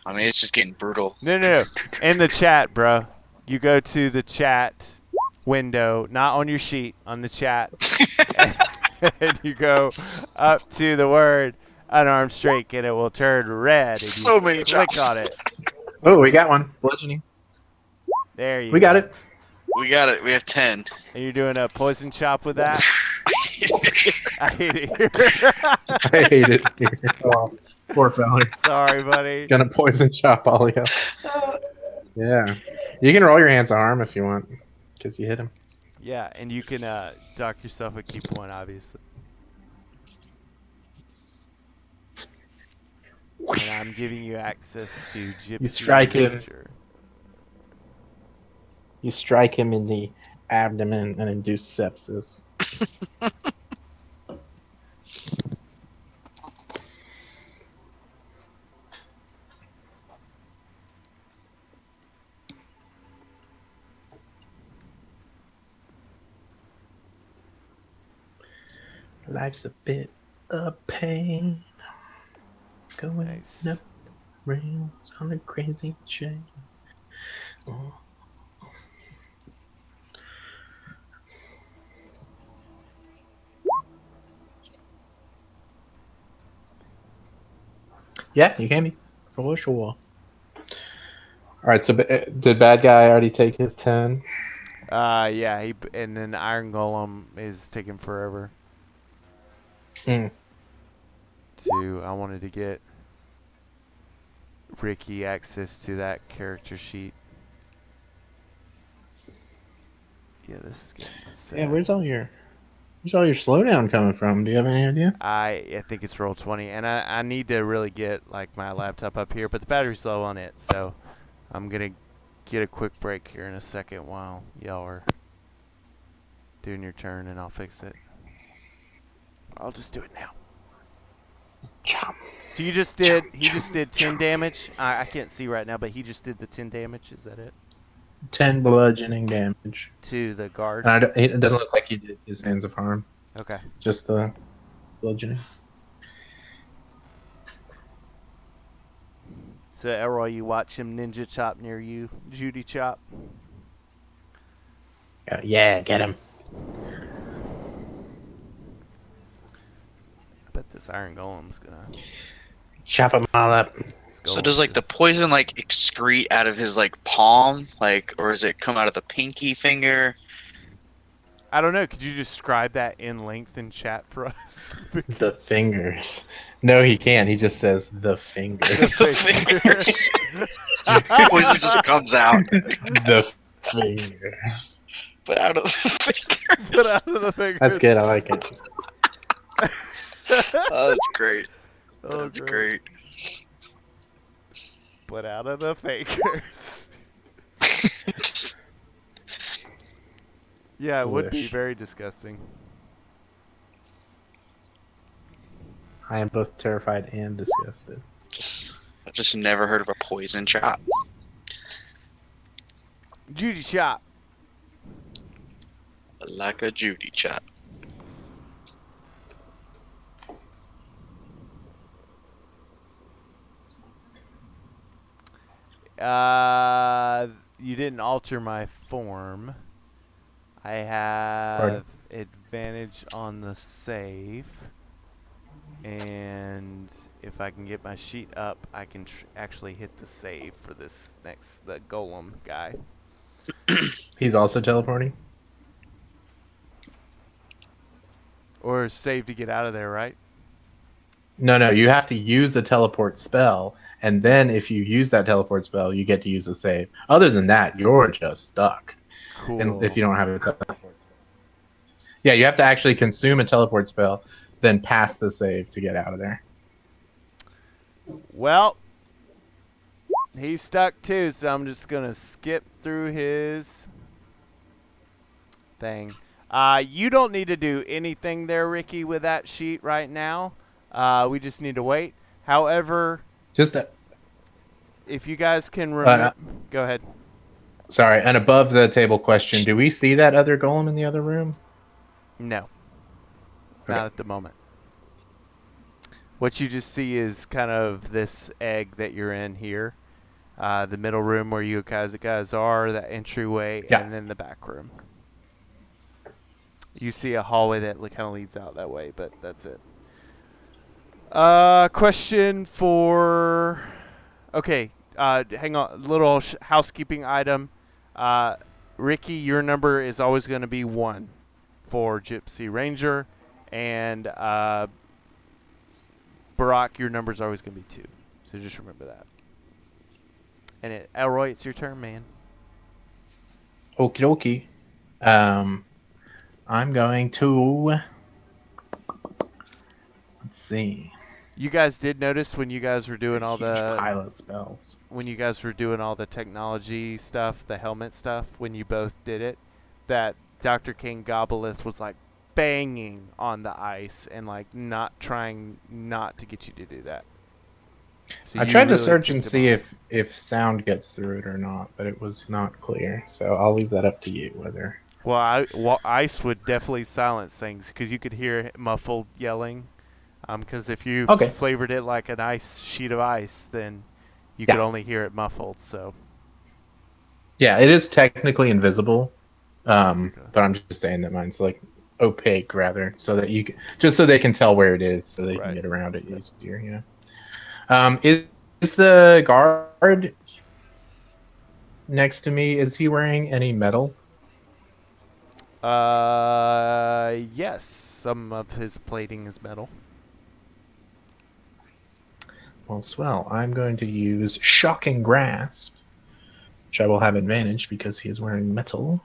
I mean, it's just getting brutal. No. In the chat, bro. You go to the chat window, not on your sheet, on the chat. And you go up to the word unarmed strike, and it will turn red. And So you many click chops. on it. Oh, we got one. Bludgeoning. There you go. We got it. We got it. We have 10. And you're doing a poison chop with that? I hate it here. I hate it here. Oh, poor fella. Sorry, buddy. Gonna poison chop all you. Yeah. You can roll your hands arm if you want, because you hit him. Yeah, and you can dock yourself a key point, obviously. And I'm giving you access to Gypsy strike him. Ranger. You strike him in the abdomen and induce sepsis. Life's a bit of pain. Going Nice. up rails on a crazy chain. Oh. Yeah, you can be. For sure. Alright, so did bad guy already take his 10? Yeah, and then Iron Golem is taking forever. Hmm. I wanted to get Ricky access to that character sheet. Yeah, this is getting sad. Yeah, where's all your slowdown coming from? Do you have any idea? I think it's roll 20, and I need to really get like my laptop up here, but the battery's low on it, so I'm gonna get a quick break here in a second while y'all are doing your turn, and I'll fix it. I'll just do it now. Chomp. So he just did 10 damage. I can't see right now, but he just did the 10 damage. Is that it? 10 bludgeoning damage. To the guard. And it doesn't look like he did his hands of harm. Okay. Just the bludgeoning. So Elroy, you watch him ninja chop near you, Judy chop. Yeah, get him. I bet this Iron Golem's gonna Chop them all up. So does like the poison like excrete out of his like palm, like, or does it come out of the pinky finger? I don't know. Could you describe that in length in chat for us? The fingers. No, he can't. He just says the fingers. The fingers. So poison just comes out, The fingers. but out of the fingers. Put out of the fingers. That's good. I like it. Oh, that's great. Oh, That's great. Put out of the fingers. Yeah, it would be Delish. very disgusting. I am both terrified and disgusted. I just never heard of a poison chop. Judy chop. Like a Judy chop. You didn't alter my form. I have Pardon? advantage on the save, and if I can get my sheet up, I can actually hit the save for this the golem guy. He's also teleporting? Or save to get out of there, right? No, you have to use a teleport spell, and then if you use that teleport spell, you get to use a save. Other than that, you're just stuck. Cool. And if you don't have a teleport spell. Yeah, you have to actually consume a teleport spell, then pass the save to get out of there. Well, he's stuck too, so I'm just going to skip through his thing. You don't need to do anything there, Ricky, with that sheet right now. We just need to wait. However, Just if you guys can remember... Go ahead. sorry, an above the table question. Do we see that other golem in the other room? No. Okay. Not at the moment. What you just see is kind of this egg that you're in here. The middle room where you guys are, that entryway, Yeah. and then the back room. You see a hallway that kind of leads out that way, but that's it. Question for... Okay, hang on. Little housekeeping item. Ricky, your number is always going to be 1 for Gypsy Ranger, and Barack, your number is always going to be 2. So just remember that. And Elroy, it's your turn, man. Okie dokie. I'm going to. Let's see. You guys did notice when you guys were doing all Huge the pile of spells. technology stuff, the helmet stuff, when you both did it, that Dr. King Gobelith was like banging on the ice and like not trying not to get you to do that. So I you tried to really search and ticked him see off. if sound gets through it or not, but it was not clear. So I'll leave that up to you whether. Well, ice would definitely silence things because you could hear muffled yelling. Because if you Okay. flavored it like an ice sheet of ice, then you Yeah. could only hear it muffled. So Yeah, it is technically invisible, Okay. but I'm just saying that mine's like opaque rather, so that you can, just so they can tell where it is, so they can Right. get around it easier. You know. Is the guard next to me? Is he wearing any metal? Yes, some of his plating is metal. Well, swell. I'm going to use Shocking Grasp, which I will have advantage because he is wearing metal.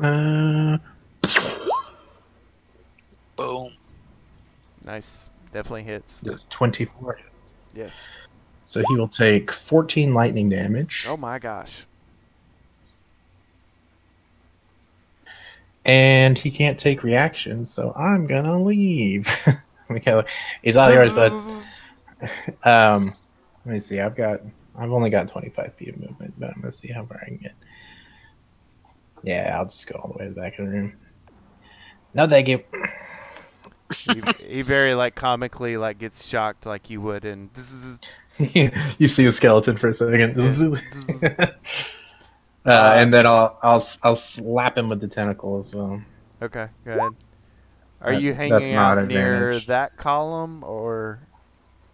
uh, Boom. Nice, definitely hits. does 24. Yes. So he will take 14 lightning damage. Oh my gosh. And he can't take reactions, so I'm gonna leave. He's all yours, bud. Let me see. I've only got 25 feet of movement, but I'm gonna see how far I can get. Yeah, I'll just go all the way to the back of the room. No, thank you. He very like comically like gets shocked like you would, and this is You see a skeleton for a second. Yeah. And then I'll slap him with the tentacle as well. okay. Go ahead. Are you That's hanging not out near advantage. that column, or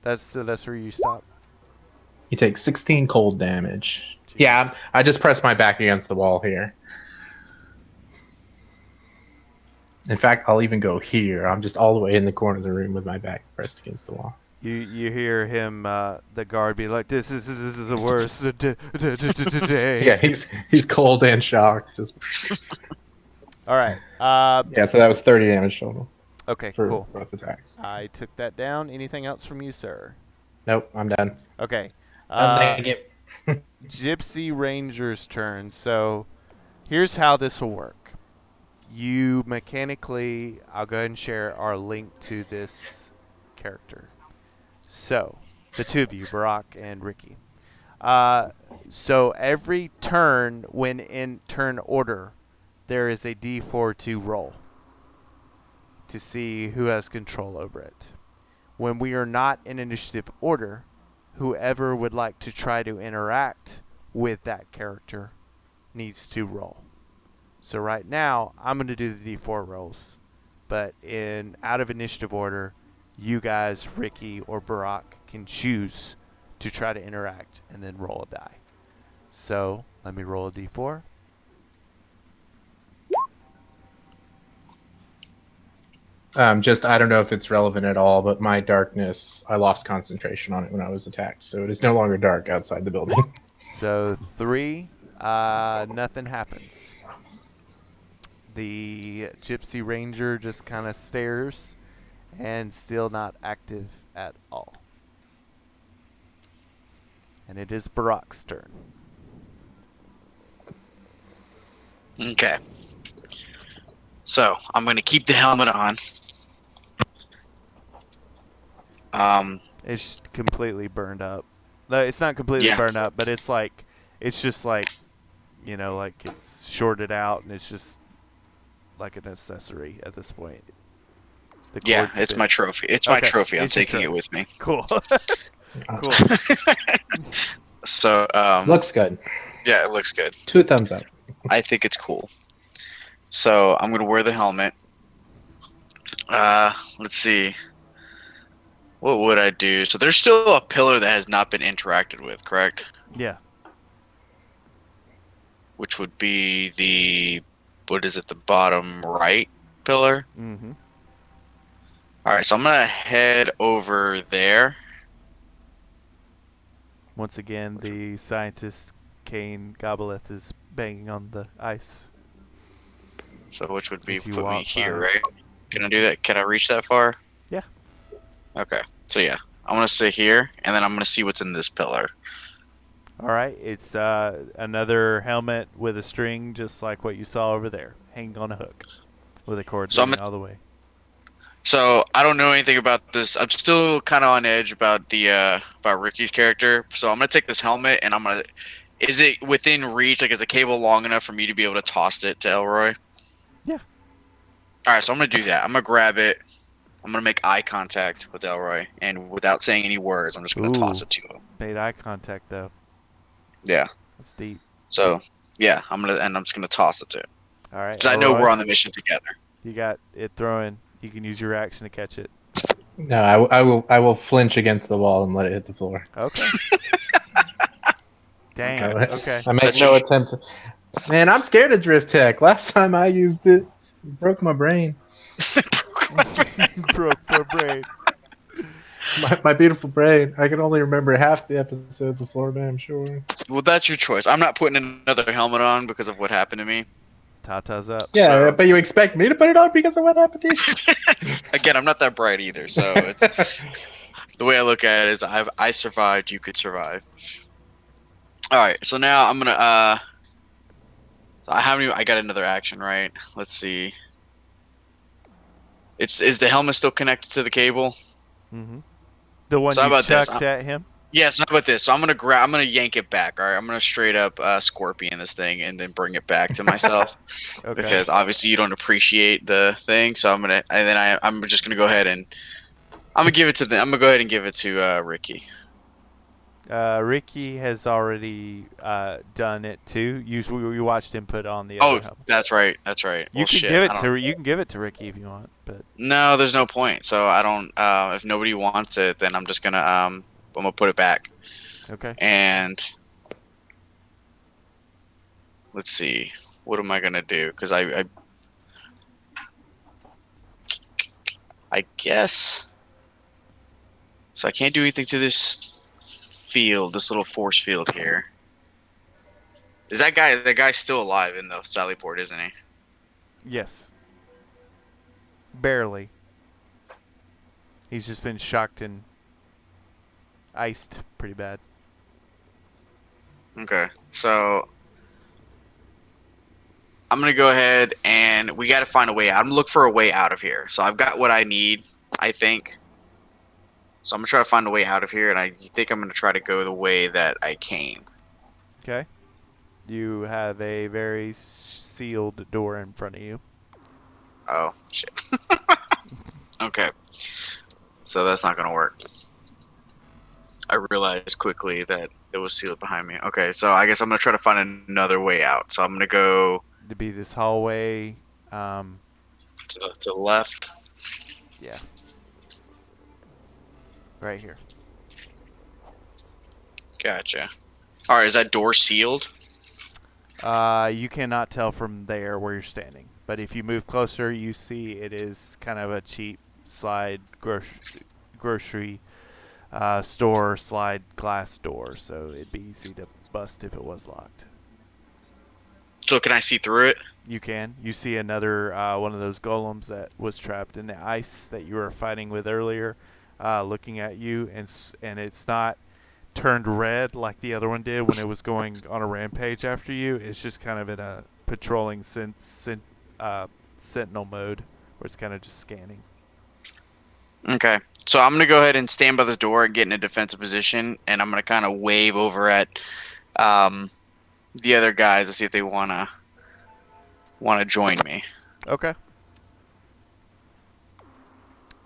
that's where you stop? You take 16 cold damage. Jeez. Yeah, I just pressed my back against the wall here. In fact, I'll even go here. I'm just all the way in the corner of the room with my back pressed against the wall. You hear him, the guard, be like, "This is the worst day." Yeah, he's cold and shocked. Just All right. yeah, so that was 30 damage total Okay. for Cool. both attacks. I took that down. Anything else from you, sir? Nope, I'm done. Okay. Thank you. Gypsy Ranger's turn. So here's how this will work. You mechanically, I'll go ahead and share our link to this character. So, the two of you, Barack and Ricky. So every turn, when in turn order, there is a D4 to roll to see who has control over it. When we are not in initiative order, whoever would like to try to interact with that character needs to roll. So right now, I'm going to do the D4 rolls, but in out of initiative order, you guys, Ricky or Barack, can choose to try to interact and then roll a die. So let me roll a D4. Just I don't know if it's relevant at all, but my darkness, I lost concentration on it when I was attacked, so it is no longer dark outside the building. So 3, nothing happens. The Gypsy Ranger just kind of stares and still not active at all. And it is Barack's turn. Okay. So I'm gonna keep the helmet on. It's completely burned up. No, it's not completely Yeah. burned up, but it's just like, like it's shorted out and it's just like an accessory at this point. The Yeah, cord's it's been- my trophy. It's my Okay, trophy. I'm it's your taking it trophy. with me. Cool. Cool. So Looks good. yeah, it looks good. 2 thumbs up. I think it's cool. So I'm gonna wear the helmet. Let's see. What would I do? So there's still a pillar that has not been interacted with, correct? Yeah. Which would be the the bottom right pillar? Mm-hmm. Alright, so I'm gonna head over there. Once again, the scientist Kane Gobelith is banging on the ice. So which would be As you put me walk here, by. right? Can I do that? Can I reach that far? Yeah. Okay. So yeah, I'm gonna sit here, and then I'm gonna see what's in this pillar. All right, it's another helmet with a string, just like what you saw over there, hanging on a hook, with a cord So I'm running gonna all the way. So I don't know anything about this. I'm still kind of on edge about the about Ricky's character. So I'm gonna take this helmet and I'm gonna. Is it within reach? Like, is the cable long enough for me to be able to toss it to Elroy? Yeah. All right, so I'm gonna do that. I'm gonna grab it. I'm gonna make eye contact with Elroy, and without saying any words, I'm just gonna toss Ooh, it to him. made eye contact though. Yeah. That's deep. So yeah, I'm just gonna toss it to him All right, because I know Elroy, we're on the mission together. you got it throwing. You can use your action to catch it. No, I will flinch against the wall and let it hit the floor. Okay. Dang. Okay. I make That's no your- attempt. Man, I'm scared of drift tech. Last time I used it, it broke my brain. Broke my brain. My beautiful brain. I can only remember half the episodes of Florida, I'm sure. Well, that's your choice. I'm not putting another helmet on because of what happened to me. Tata's up. Yeah, So- but you expect me to put it on because of what happened to you? Again, I'm not that bright either, so it's the way I look at it is I survived, you could survive. All right, so now I'm gonna I got another action, right? Let's see. Is the helmet still connected to the cable? Mm-hmm. The one So how you about this? chucked at him. Yeah, so how about this? So I'm gonna yank it back. All right, I'm gonna straight up scorpion this thing and then bring it back to myself Okay. because obviously you don't appreciate the thing. So I'm just gonna go ahead and I'm gonna go ahead and give it to Ricky. Ricky has already done it too. We watched him put on the other Oh, helmet. that's right. That's right. You can give it to Ricky if you want, but No, there's no point. So I don't. If nobody wants it, then I'm just gonna I'm gonna put it back. okay. And let's see, what am I gonna do? Because I guess so. I can't do anything to this field, this little force field here. Is that guy? The guy's still alive in the Sallyport, isn't he? Yes. Barely. He's just been shocked and iced pretty bad. Okay, so I'm gonna go ahead and we got to find a way out. I'm gonna look for a way out of here. So I've got what I need, I think. So I'm gonna try to find a way out of here, and I think I'm gonna try to go the way that I came. Okay. You have a very sealed door in front of you. Oh shit. Okay, so that's not gonna work. I realized quickly that it was sealed behind me. Okay, so I guess I'm gonna try to find another way out. So I'm gonna go To be this hallway. to the left. Yeah. Right here. Gotcha. All right, is that door sealed? You cannot tell from there where you're standing, but if you move closer, you see it is kind of a cheap slide grocery store slide glass door, so it'd be easy to bust if it was locked. So can I see through it? You can. You see another one of those golems that was trapped in the ice that you were fighting with earlier, looking at you, and it's not turned red like the other one did when it was going on a rampage after you. It's just kind of in a patrolling sentinel mode where it's kind of just scanning. Okay. So I'm gonna go ahead and stand by the door and get in a defensive position, and I'm gonna kind of wave over at the other guys to see if they wanna join me. Okay.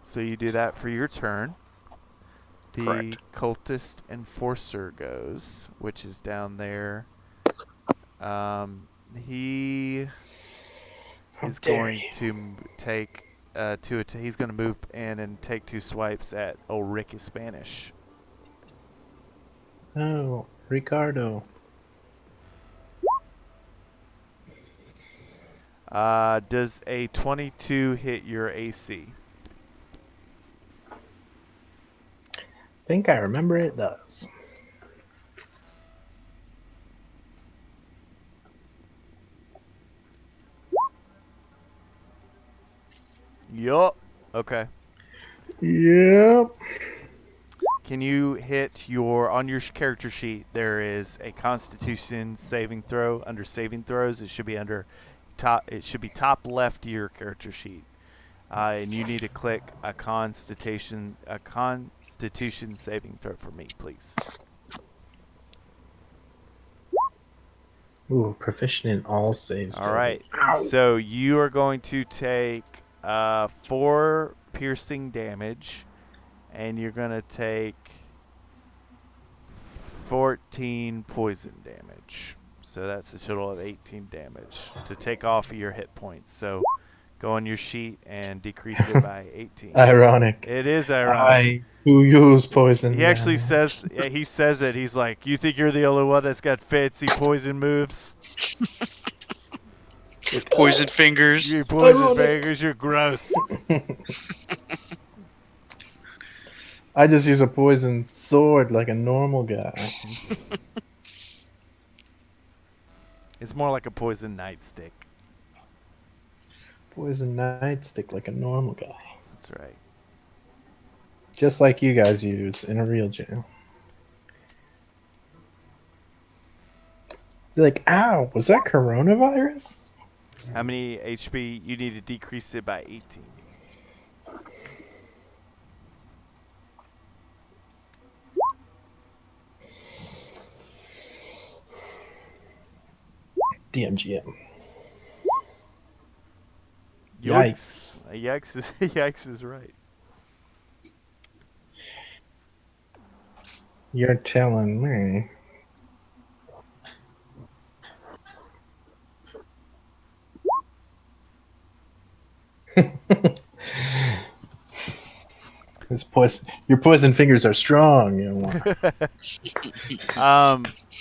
So you do that for your turn. The Correct. cultist enforcer goes, which is down there. He is going to take he's going to move in and take 2 swipes at old Ricky Spanish. Oh, Ricardo. Does a 22 hit your AC? I think I remember it does. Yup. Okay. Yep. Can you hit on your character sheet? There is a Constitution saving throw under saving throws. It should be under top. It should be top left of your character sheet, and you need to click a Constitution saving throw for me, please. Ooh, proficient in all saves. All right. Ow. So you are going to take 4 piercing damage, and you're going to take 14 poison damage. So that's a total of 18 damage to take off of your hit points. So go on your sheet and decrease it by 18. Ironic. It is ironic. I who use poison. He actually damage. he says it. He's like, you think you're the only one that's got fancy poison moves? With poison fingers. Your poison Ironic. fingers, you're gross. I just use a poison sword like a normal guy. It's more like a poison nightstick. Poison nightstick like a normal guy. That's right. Just like you guys use in a real jail. You're like, ow, was that coronavirus? How many HP? You need to decrease it by 18. DMGM. Yikes. Yikes is right. You're telling me. Your poison fingers are strong. You know.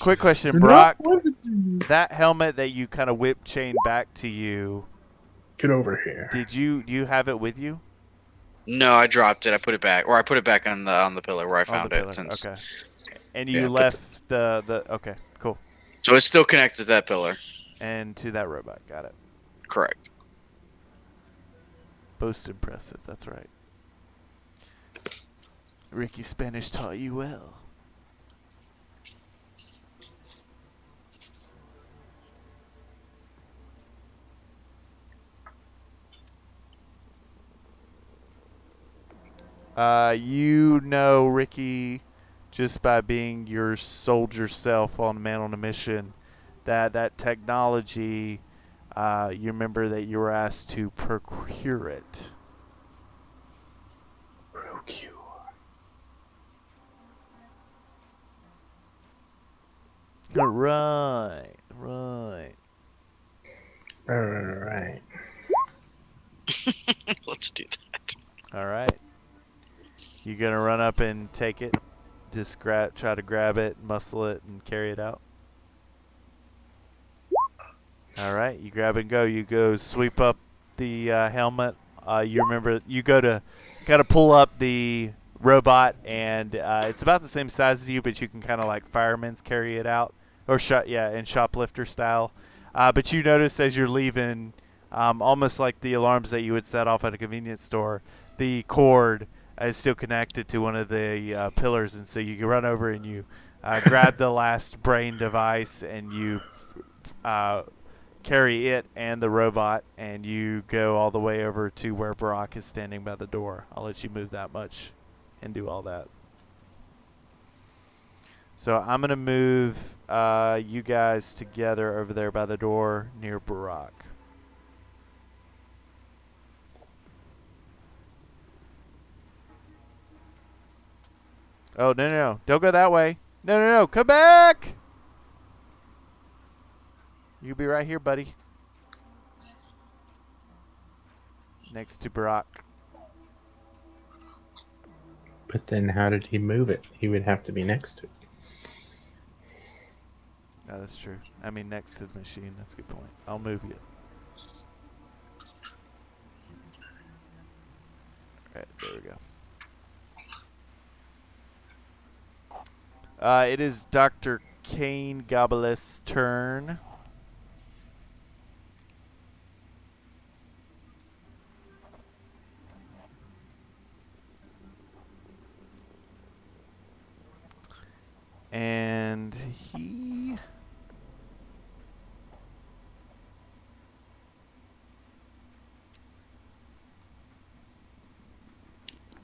Quick question, They're Brock. not poison fingers. That helmet that you kind of whip chain back to you, Get over here. do you have it with you? No, I dropped it. I put it back, or I put it back on the pillar where I On found the it. pillar. Since, Okay. And you Yeah, put left the okay, cool. So it's still connected to that pillar. And to that robot. Got it. Correct. Most impressive. That's right. Ricky Spanish taught you well. You know Ricky just by being your soldier self on Man on a Mission, that technology, you remember that you were asked to procure it. Procure. Right. Alright. Let's do that. All right. You gonna run up and take it? Just try to grab it, muscle it, and carry it out. All right. You grab and go. You go sweep up the helmet. You remember you gotta pull up the robot, and it's about the same size as you, but you can kind of like firemen's carry it out, or in shoplifter style. But you notice as you're leaving, almost like the alarms that you would set off at a convenience store, the cord is still connected to one of the pillars, and so you can run over and you grab the last brain device, and you carry it and the robot, and you go all the way over to where Barack is standing by the door. I'll let you move that much and do all that. So I'm going to move you guys together over there by the door near Barack. Oh, no. Don't go that way. No. Come back! You'll be right here, buddy. Next to Barack. But then how did he move it? He would have to be next to it. No, that's true. I mean, next to the machine. That's a good point. I'll move you. Alright, there we go. It is Dr. Kane Gobble's turn.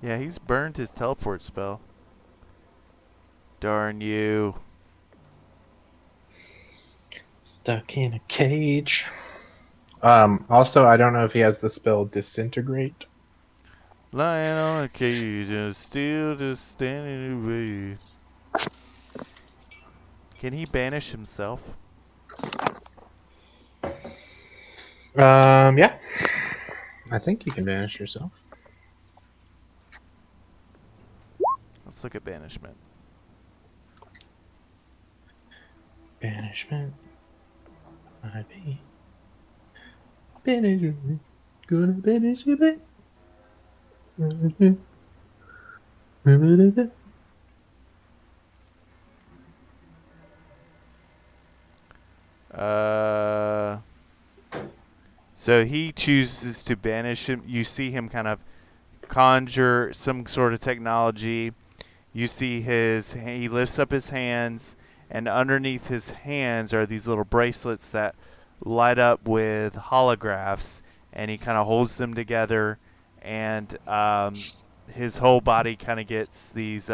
Yeah, he's burned his teleport spell. Darn you. Stuck in a cage. Also, I don't know if he has the spell Disintegrate. Lying on a cage and still just standing away. Can he banish himself? Yeah. I think you can banish yourself. Let's look at banishment. Banishment. I be. Banishment. Gonna banish you, babe. So he chooses to banish him. You see him kind of conjure some sort of technology. You see he lifts up his hands, and underneath his hands are these little bracelets that light up with holographs, and he kind of holds them together, and his whole body kind of gets these.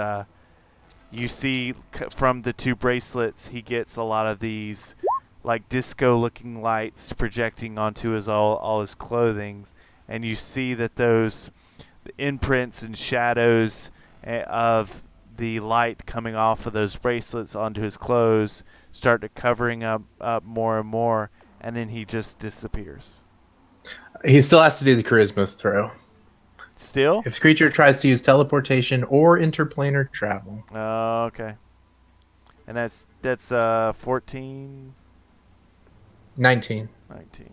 You see from the two bracelets, he gets a lot of these like disco-looking lights projecting onto all his clothing, and you see that those imprints and shadows of the light coming off of those bracelets onto his clothes start to covering up more and more, and then he just disappears. He still has to do the charisma throw. Still? If the creature tries to use teleportation or interplanar travel. Oh, okay. And that's 14, 19. 19.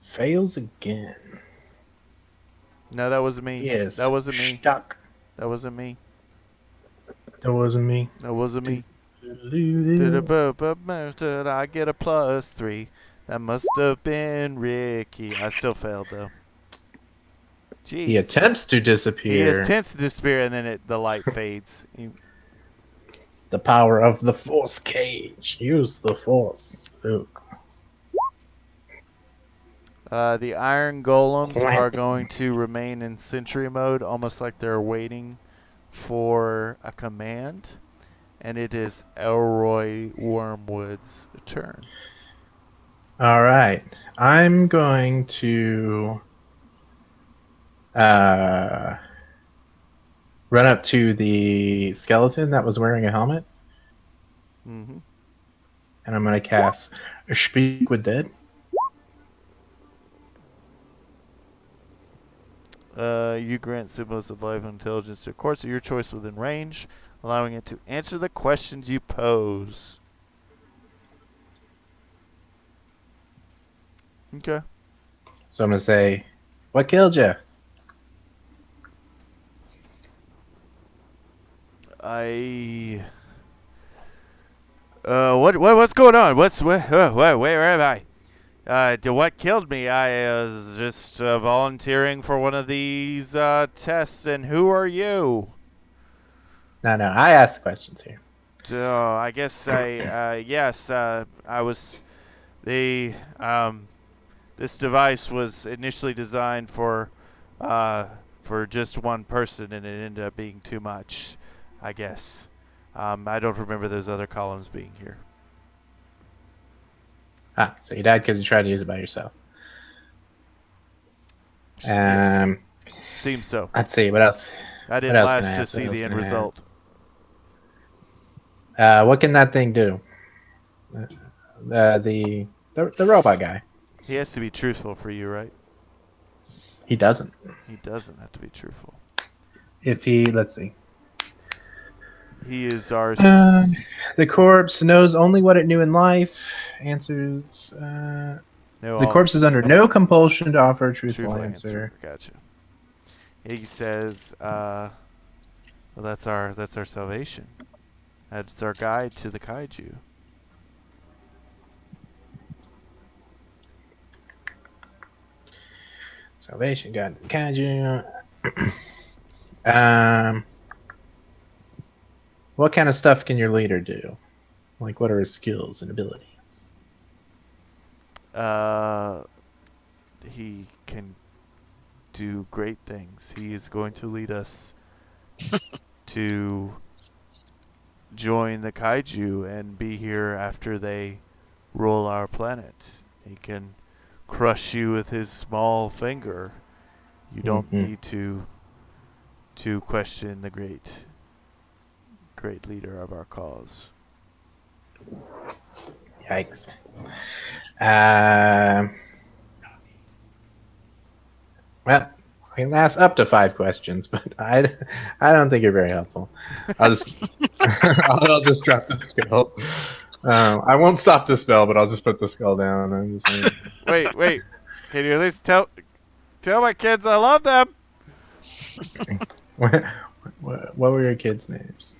Fails again. No, that wasn't me. Yes. That wasn't me. Stuck. That wasn't me. That wasn't me. That wasn't me. He Did I get a +3? That must have been Ricky. I still failed though. Jeez. attempts to He disappear. attempts to disappear, and then the light fades. The power of the Force cage. Use the Force. Ooh. The iron golems are going to remain in sentry mode, almost like they're waiting for a command. And it is Elroy Wormwood's turn. All right. I'm going to run up to the skeleton that was wearing a helmet, Mm-hmm. and I'm going to cast Speak with Dead. You grant symbols of life and intelligence to a course of your choice within range, allowing it to answer the questions you pose. Okay. So I'm going to say, what killed you? What's going on? Where am I? What killed me? I was just volunteering for one of these tests, and who are you? No, I asked the questions here. I guess yes, I was this device was initially designed for just one person, and it ended up being too much, I guess. I don't remember those other columns being here. So you died because you tried to use it by yourself. Yes. Seems so. Let's see, what else? I didn't last to see the end result. What can that thing do? The robot guy. He has to be truthful for you, right? He doesn't. He doesn't have to be truthful. Let's see. He is our... the corpse knows only what it knew in life. Answers... the corpse is under no compulsion to offer a truthful answer. Gotcha. He says, well, that's our salvation. That's our guide to the Kaiju. Salvation guide to the Kaiju. What kind of stuff can your leader do? Like, what are his skills and abilities? he can do great things. He is going to lead us to join the Kaiju and be here after they rule our planet. He can crush you with his small finger. You don't need to question the great leader of our cause. Yikes. Well, I can ask up to 5 questions, but I don't think you're very helpful. I'll just I'll just drop the skull. I won't stop the spell, but I'll just put the skull down. I'm just Wait. Can you at least tell my kids I love them? what were your kids' names?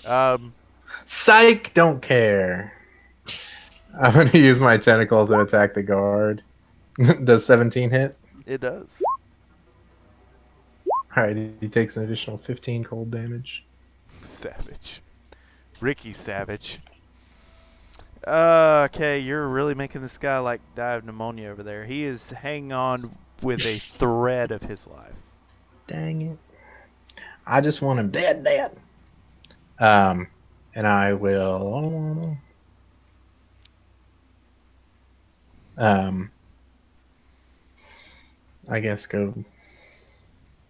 Um, Psych, don't care. I'm going to use my tentacle to attack the guard. Does 17 hit? it does. Alright, he takes an additional 15 cold damage. Savage. Ricky Savage. Okay, you're really making this guy like die of pneumonia over there. He is hanging on with a thread of his life. Dang it. I just want him dead. And I will I guess go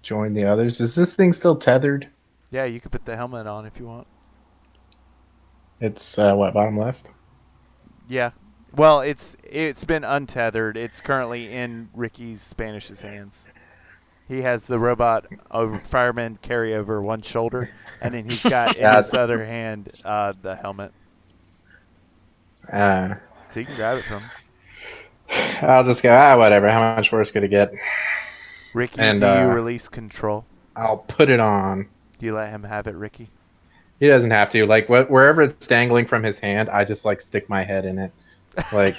join the others. Is this thing still tethered? Yeah, you can put the helmet on if you want. It's what, bottom left? Yeah. Well, it's been untethered. It's currently in Ricky's Spanish's hands. He has the robot fireman carry over one shoulder, and then he's got in his other hand the helmet. So you can grab it from him. I'll just go, whatever. How much worse could it get? Ricky, And, do you release control? I'll put it on. Do you let him have it, Ricky? He doesn't have to. Like, wherever it's dangling from his hand, I just, like, stick my head in it. Like...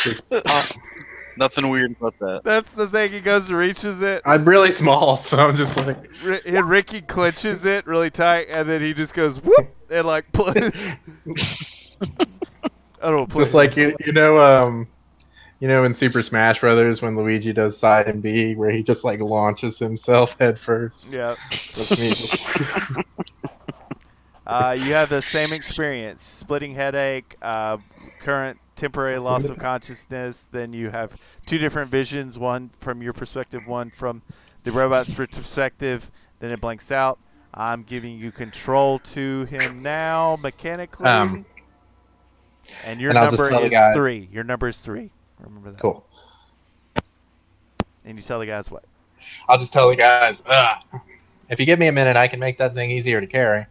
Just pop. Nothing weird about that. That's the thing. He goes and reaches it. I'm really small, so I'm just like... And Ricky clenches it really tight, and then he just goes, whoop, and, like, I don't know. Just like, you know, in Super Smash Brothers when Luigi does side and B, where he just, like, launches himself head first. Yeah. That's me. You have the same experience. Splitting headache, current temporary loss of consciousness. Then you have 2 different visions, one from your perspective, one from the robot's perspective. Then it blanks out. I'm giving you control to him now, mechanically. And your number is 3. Your number is 3. Remember that. Cool. And you tell the guys what? I'll just tell the guys, if you give me a minute, I can make that thing easier to carry.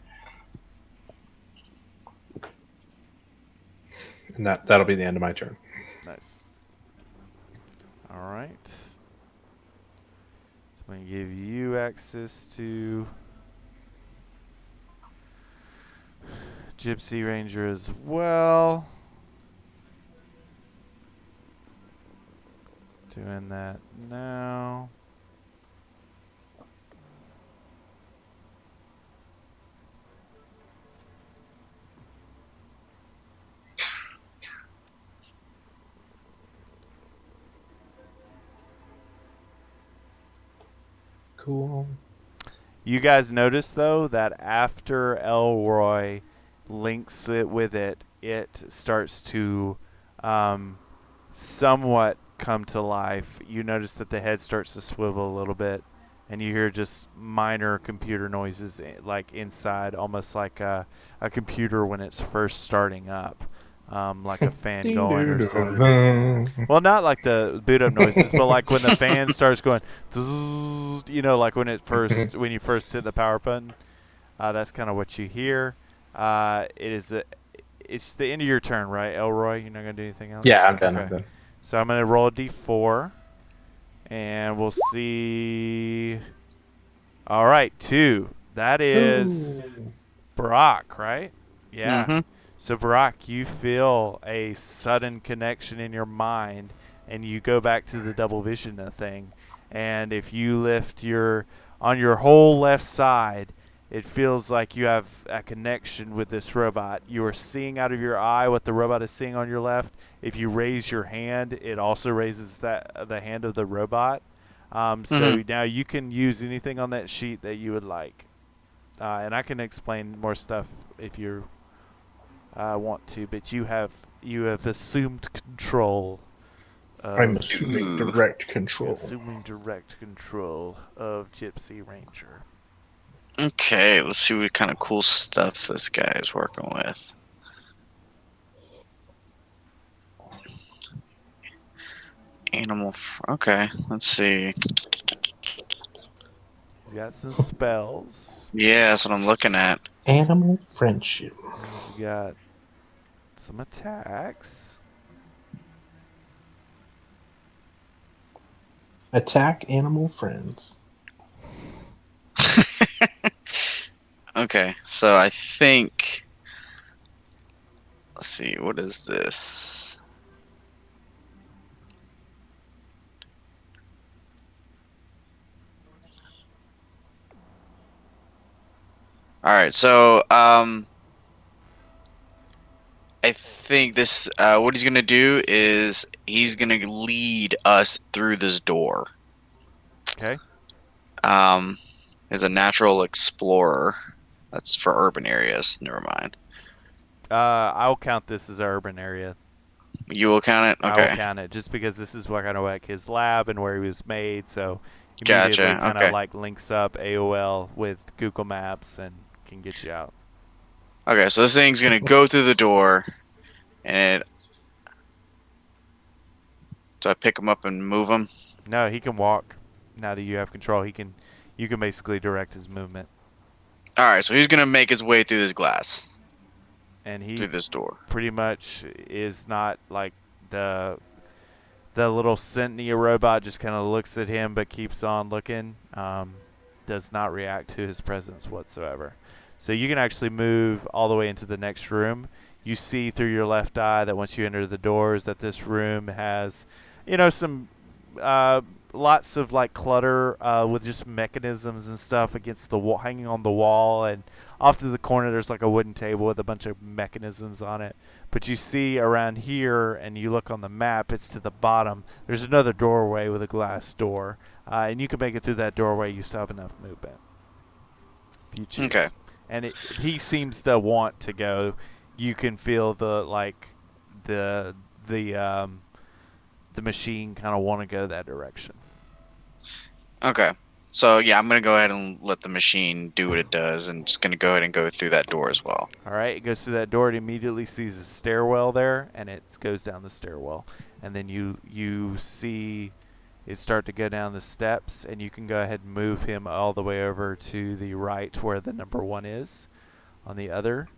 And that'll be the end of my turn. Nice. All right. So I'm going to give you access to Gypsy Ranger as well. Doing that now. Cool. You guys notice, though, that after Elroy links it with it, it starts to somewhat come to life. You notice that the head starts to swivel a little bit, and you hear just minor computer noises, like inside, almost like a computer when it's first starting up. Like a fan going or something. Well, not like the boot up noises, but like when the fan starts going, you know, like when you first hit the power button. That's kind of what you hear. It's the end of your turn, right, Elroy? You're not gonna do anything else? Yeah, I'm done. Okay. I'm done. So I'm gonna roll a d4, and we'll see. All right, 2. That is Brock, right? Yeah. Mm-hmm. So, Brock, you feel a sudden connection in your mind, and you go back to the double vision thing. And if you lift your on your whole left side, it feels like you have a connection with this robot. You are seeing out of your eye what the robot is seeing on your left. If you raise your hand, it also raises the hand of the robot. So now you can use anything on that sheet that you would like. And I can explain more stuff if you want to, but you have assumed control. I'm assuming direct control. Assuming direct control of Gypsy Ranger. Okay, let's see what kind of cool stuff this guy is working with. Okay, let's see. He's got some spells. Yeah, that's what I'm looking at. Animal friendship. He's got some attacks. Attack animal friends. Okay, so I think. Let's see, what is this? All right, so I think this. What he's gonna do is he's gonna lead us through this door. Okay. Is a natural explorer. That's for urban areas. Never mind. I'll count this as an urban area. You will count it. I Okay. will count it just because this is what kind of like his lab and where he was made. So Gotcha, immediately kind of okay. like links up AOL with Google Maps and can get you out. Okay, so this thing's gonna go through the door, and do I pick him up and move him? No, he can walk. Now that you have control, you can basically direct his movement. All right, so he's gonna make his way through this glass, And he through this door. pretty much is not like the little Sentinel robot just kind of looks at him but keeps on looking. Does not react to his presence whatsoever. So you can actually move all the way into the next room. You see through your left eye that once you enter the doors that this room has, some lots of like clutter with just mechanisms and stuff against the wall, hanging on the wall, and off to the corner there's like a wooden table with a bunch of mechanisms on it. But you see around here, and you look on the map, it's to the bottom. There's another doorway with a glass door, and you can make it through that doorway. You still have enough movement. If you choose. Okay. And he seems to want to go. You can feel the machine kind of want to go that direction. Okay. So yeah, I'm gonna go ahead and let the machine do what it does, and just gonna go ahead and go through that door as well. All right, it goes through that door. It immediately sees a stairwell there, and it goes down the stairwell. And then you see it start to go down the steps, and you can go ahead and move him all the way over to the right where the number 1 is on the other.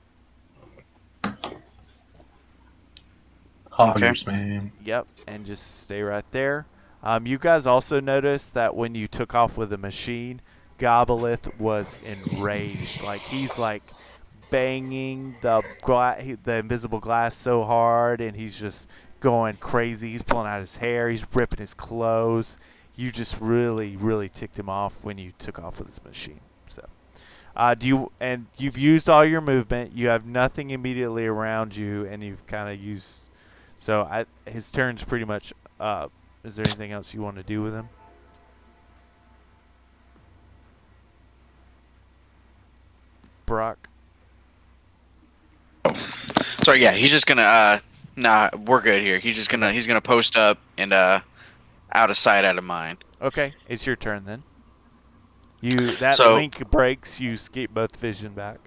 Hoggers, man. Yep, and just stay right there. You guys also noticed that when you took off with the machine, Gobolith was enraged. Like he's like banging the invisible glass so hard, and he's just going crazy. He's pulling out his hair. He's ripping his clothes. You just really, really ticked him off when you took off with this machine. So, you've used all your movement. You have nothing immediately around you, and you've kind of used. So his turn's pretty much up. Is there anything else you want to do with him? Brock? Sorry, yeah, he's just gonna nah, we're good here. He's gonna post up and out of sight, out of mind. Okay, it's your turn then. So- link breaks, you skip both vision back.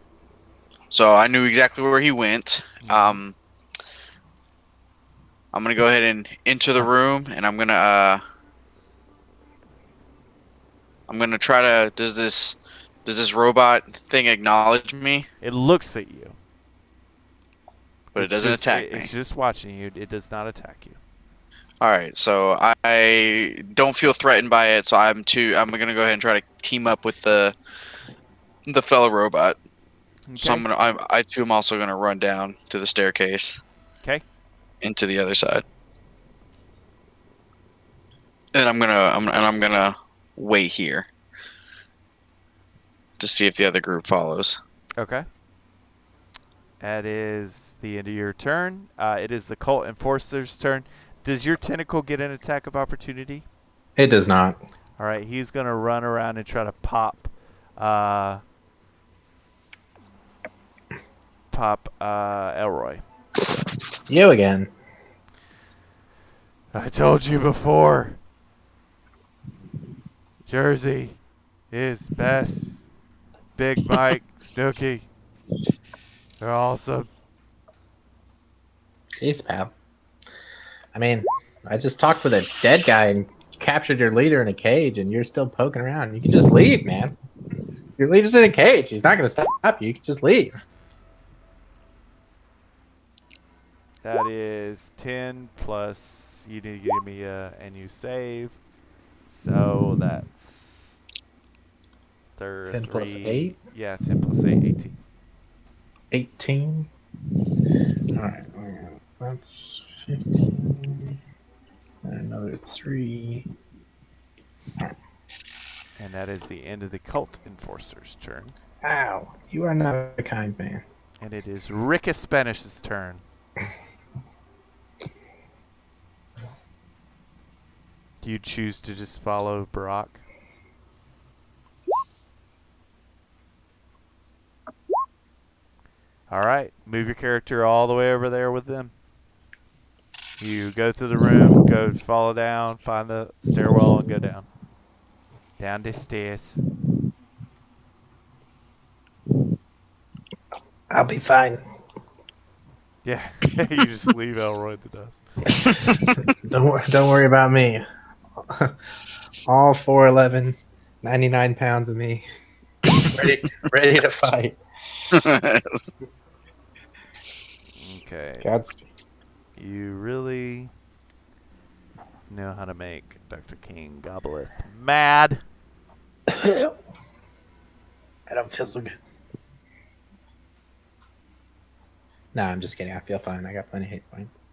So I knew exactly where he went. I'm gonna go ahead and enter the room, and I'm gonna try to. Does this robot thing acknowledge me? It looks at you. But it doesn't attack me. It's just watching you. It does not attack you. All right, so I don't feel threatened by it, so I'm gonna go ahead and try to team up with the fellow robot. Okay. So I too am also gonna run down to the staircase. Okay. Into the other side, and I'm gonna wait here. to see if the other group follows. Okay. That is the end of your turn. It is the Cult Enforcer's turn. Does your tentacle get an attack of opportunity? It does not. All right, he's going to run around and try to pop Elroy. You again. I told you before. Jersey is best. Big Mike, Snooky. They're awesome. Jeez, pal. I mean, I just talked with a dead guy and captured your leader in a cage, and you're still poking around. You can just leave, man. Your leader's in a cage. He's not going to stop you. You can just leave. That is 10 plus. You need to give me and you save. So that's 10 plus 8? Yeah, 10 plus 8, 18. 18. Alright, that's 15. And another 3. And that is the end of the Cult Enforcer's turn. Ow, you are not a kind man. And it is Rick Spanish's turn. Do you choose to just follow Barack? Alright, move your character all the way over there with them. You go through the room, go follow down, find the stairwell, and go down. Down the stairs. I'll be fine. Yeah, you just leave Elroy to dust. Don't worry about me. All 4'11", 99 pounds of me. ready to fight. Okay. Godspeed. You really know how to make Dr. King Gobbleth mad. I don't feel so good. Nah, I'm just kidding. I feel fine. I got plenty of hit points.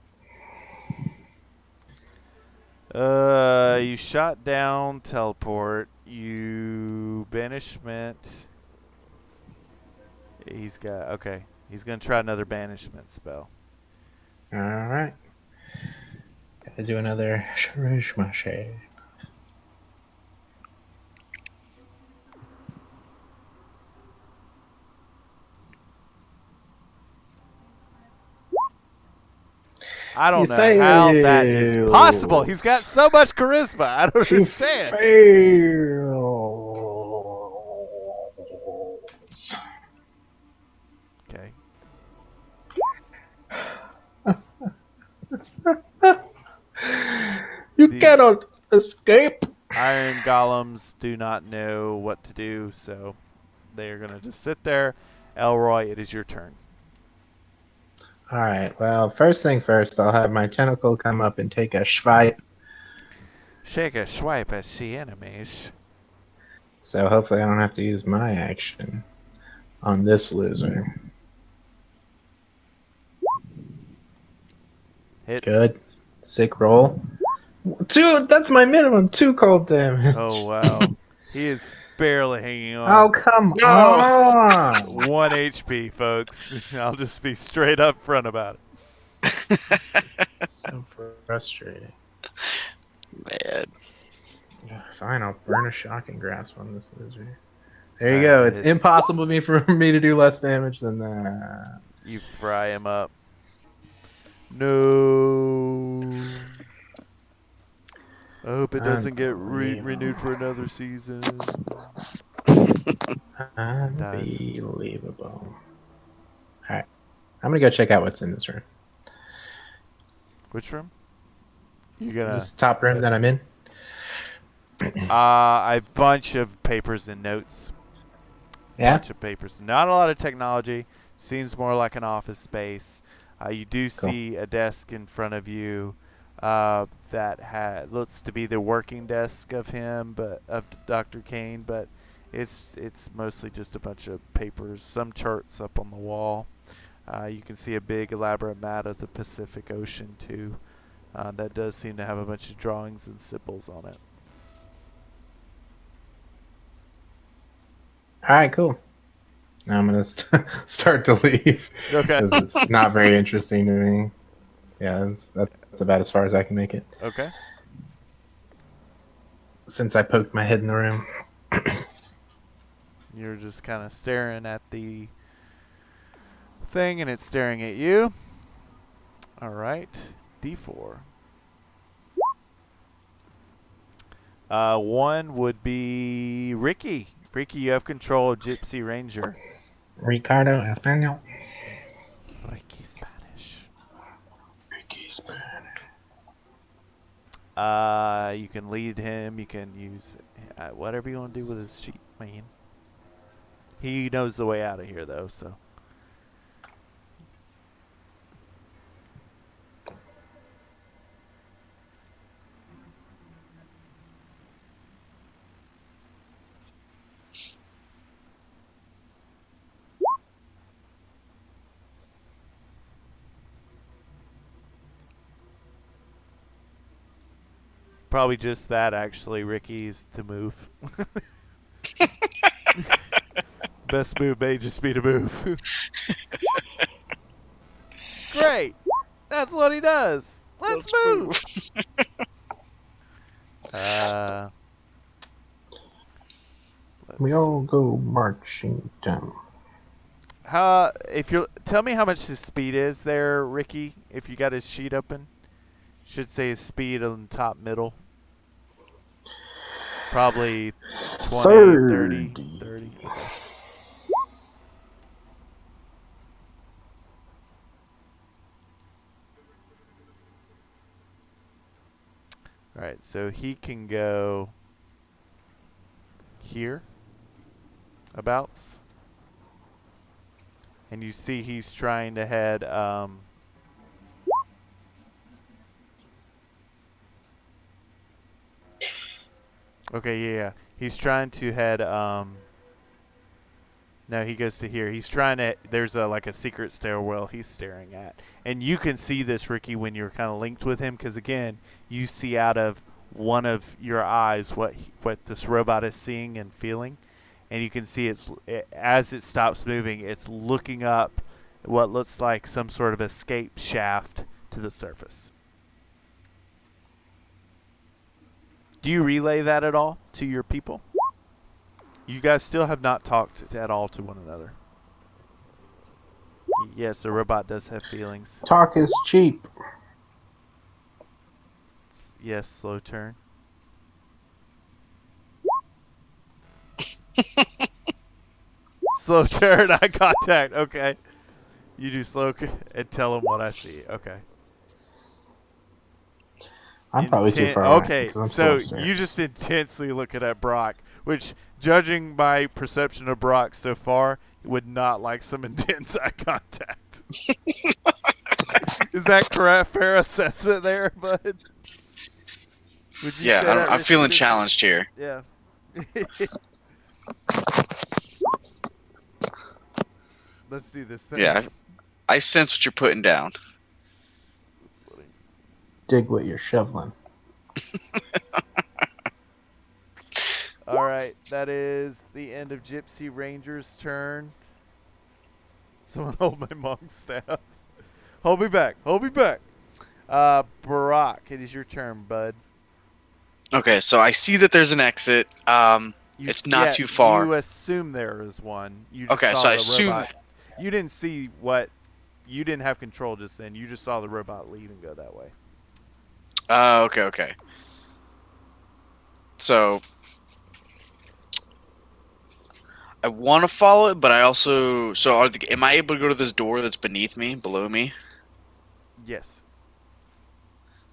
You shot down teleport. You banishment. He's got okay. He's gonna try another banishment spell. All right. Gotta do another charisma shade. I don't You know how that is failed. possible. He's got so much charisma. I don't You understand. fails. Okay. You cannot escape. Iron golems do not know what to do, so they are gonna just sit there. Elroy, it is your turn. All right. Well, first thing first, I'll have my tentacle come up and take a swipe. Shake a swipe at the enemies. So hopefully I don't have to use my action on this loser. Hits. Good. Sick roll. 2, that's my minimum. 2 cold damage. Oh wow. He is barely hanging on. Oh, come on. 1 HP, folks. I'll just be straight up front about it. So frustrating. Man. Fine, I'll burn a shocking grasp on this loser. There you That go. It's is- impossible for me to do less damage than that. You fry him up. No. I hope it doesn't get renewed for another season. Unbelievable. Alright. I'm gonna go check out what's in this room. Which room? You gonna This top room that I'm in. a bunch of papers and notes. Yeah? Bunch of papers. Not a lot of technology. Seems more like an office space. You do see a desk in front of you that looks to be the working desk of him, but of Dr. Kane, but it's mostly just a bunch of papers, some charts up on the wall. You can see a big elaborate map of the Pacific Ocean too. That does seem to have a bunch of drawings and symbols on it. right, cool. Now I'm gonna start to leave Okay. because it's not very interesting to me. Yeah, that's about as far as I can make it Okay. since I poked my head in the room. You're just kind of staring at the thing, and it's staring at you. All right. D4. One would be Ricky. Ricky, you have control of Gypsy Ranger. Ricardo Espanol. Ricky Spanish. Ricky Spanish. You can lead him. You can use whatever you want to do with his sheep, man. He knows the way out of here, though, so. Probably just that, actually, Ricky's to move. Best move may just be to move. Great. That's what he does. Let's move. We all go marching down. If you tell me how much his speed is there, Ricky, if you got his sheet open. Should say his speed on top middle. Probably 20, 30. Okay. All right, so he can go here, abouts. And you see he's trying to head okay, yeah. He's trying to head no, he goes to here. He's trying to there's like a secret stairwell he's staring at. And you can see this, Ricky, when you're kind of linked with him cuz again, you see out of one of your eyes what this robot is seeing and feeling. And you can see as it stops moving, it's looking up what looks like some sort of escape shaft to the surface. Do you relay that at all to your people? You guys still have not talked at all to one another. Yes, a robot does have feelings. Talk is cheap. Yes, slow turn. Slow turn, eye contact. Okay. You do slow and tell him what I see. Okay. I'm probably too far away. Okay, I'm so still you just intensely looking at Brock, which, judging my perception of Brock so far, would not like some intense eye contact. Is that correct? Fair assessment there, bud? Would you say that I'm feeling repeatedly? challenged here. Yeah. Let's do this thing. Yeah, I sense what you're putting down. That's funny. dig what you're shoveling. All right, that is the end of Gypsy Ranger's turn. Someone hold my monk staff. Hold me back. Hold me back. Barack, it is your turn, bud. Okay, so I see that there's an exit. It's not too far. You assume there is one. You just Okay, saw so I the assume. robot. You didn't see what. You didn't have control just then. You just saw the robot leave and go that way. Okay. So I want to follow it, but I also am I able to go to this door that's beneath me, below me? Yes.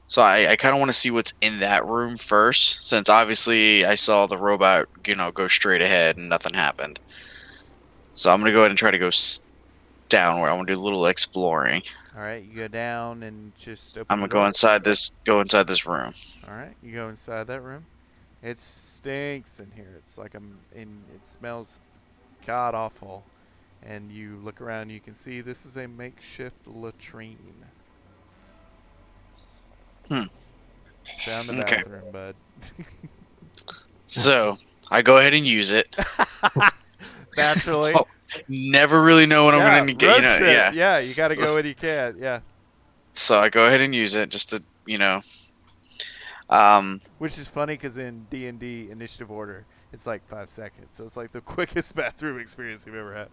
So I kind of want to see what's in that room first, since obviously I saw the robot, go straight ahead and nothing happened. So I'm gonna go ahead and try to go down where I want to do a little exploring. All right, you go down and just open. I'm gonna go inside this room. All right, you go inside that room. It stinks in here. It's like it smells god awful. And you look around, you can see this is a makeshift latrine. Down the Okay. bathroom, bud. So I go ahead and use it. naturally. Oh, never really know when I'm Yeah, going to get. road You know, trip. yeah. Yeah, you got to go when you can. Yeah. So I go ahead and use it just to, Which is funny because in D&D initiative order, it's like 5 seconds. So it's like the quickest bathroom experience we've ever had.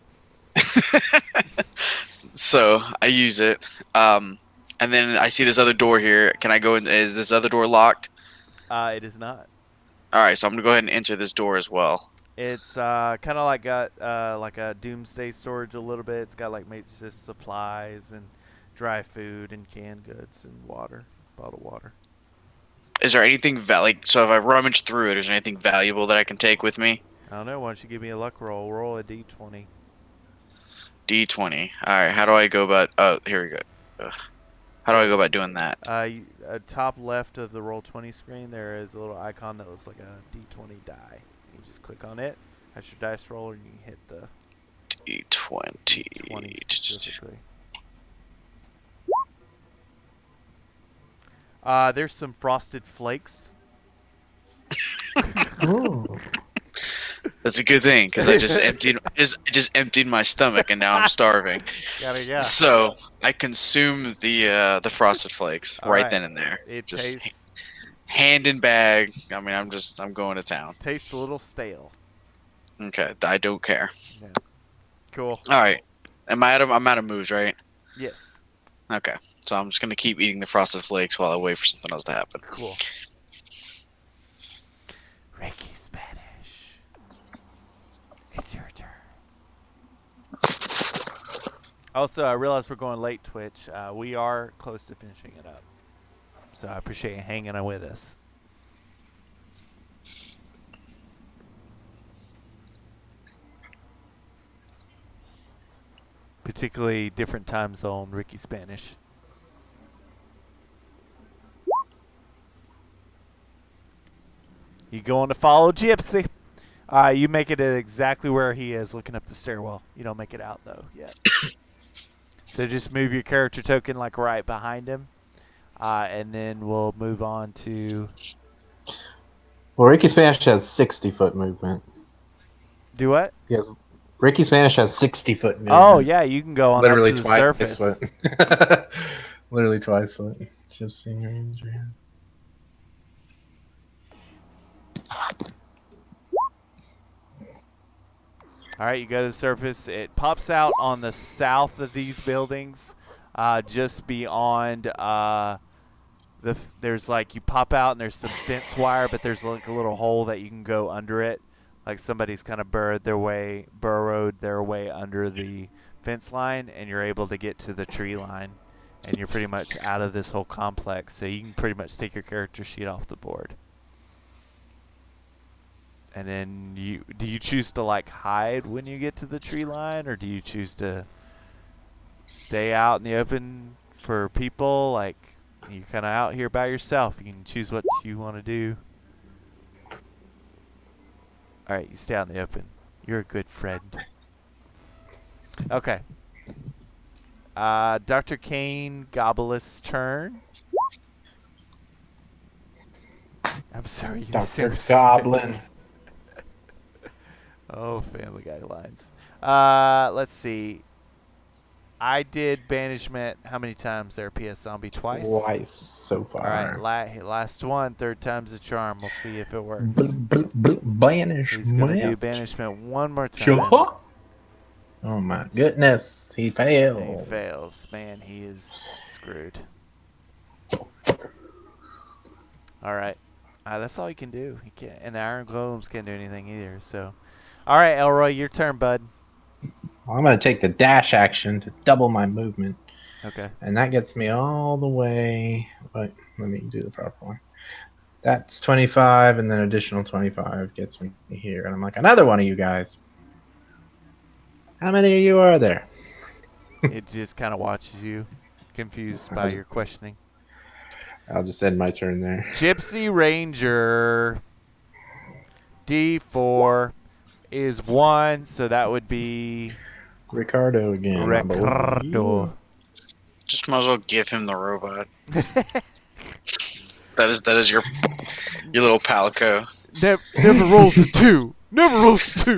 So I use it. And then I see this other door here. Can I go in? Is this other door locked? It is not. All right, so I'm gonna go ahead and enter this door as well. It's kind of like got like a doomsday storage a little bit. It's got like makeshift supplies and dry food and canned goods and water, bottled water. Is there anything so if I rummage through it, is there anything valuable that I can take with me? I don't know. Why don't you give me a luck roll? Roll a d20. D20. All right, how do I go about? Oh, here we go. Ugh. How do I go about doing that? Top left of the Roll20 screen, there is a little icon that looks like a d20 die. You just click on it. That's your dice roller, and you can hit the D20. 20 specifically. There's some frosted flakes. Ooh. That's a good thing because I just emptied my stomach and now I'm starving. Yeah. So I consume the frosted flakes All right then and there. It Just tastes hand in bag. I mean, I'm going to town. tastes a little stale. Okay, I don't care. Yeah. Cool. All right, I'm out of moves, right? Yes. Okay, so I'm just gonna keep eating the frosted flakes while I wait for something else to happen. Cool. Reiki Spanish. It's your turn. Also, I realize we're going late, Twitch. We are close to finishing it up. So I appreciate you hanging with us. Particularly different time zone, Ricky Spanish. You going to follow Gypsy. You make it at exactly where he is, looking up the stairwell. You don't make it out, though, yet. So just move your character token, like, right behind him. And then we'll move on to... Well, Ricky Spanish has 60-foot movement. Do what? Yes. Ricky Spanish has 60-foot movement. Oh, yeah, you can go on Literally up to the twice surface. foot. Literally twice foot. Gypsy Ranger has. All right, you go to the surface. It pops out on the south of these buildings, just beyond there's like you pop out and there's some fence wire, but there's like a little hole that you can go under it. Like somebody's kind of burrowed their way under the fence line, and you're able to get to the tree line, and you're pretty much out of this whole complex. So you can pretty much take your character sheet off the board. And then do you choose to like hide when you get to the tree line, or do you choose to stay out in the open for people? Like you're kind of out here by yourself. You can choose what you want to do. All right, you stay out in the open. You're a good friend. Okay. Dr. Kane Gobble's turn. I'm sorry, you Dr. Goblin. Oh, Family Guy lines. Let's see. I did banishment how many times there, PS Zombie? Twice? Twice so far. All right, last one. Third time's a charm. We'll see if it works. Banishment. He's going to do banishment one more time. Sure. Oh my goodness. He failed. He fails. Man, he is screwed. All right. That's all he can do. He can't, and the Iron Golems can't do anything either. So, all right, Elroy, your turn, bud. I'm going to take the dash action to double my movement. Okay. And that gets me all the way. Wait, let me do the proper one. That's 25, and then additional 25 gets me here. And I'm like, another one of you guys. How many of you are there? It just kind of watches you, confused by your questioning. I'll just end my turn there. Gypsy Ranger D4 is 1, so that would be Ricardo again. Ricardo. Just might as well give him the robot. that is your little palico. Never rolls a 2. Never rolls a 2.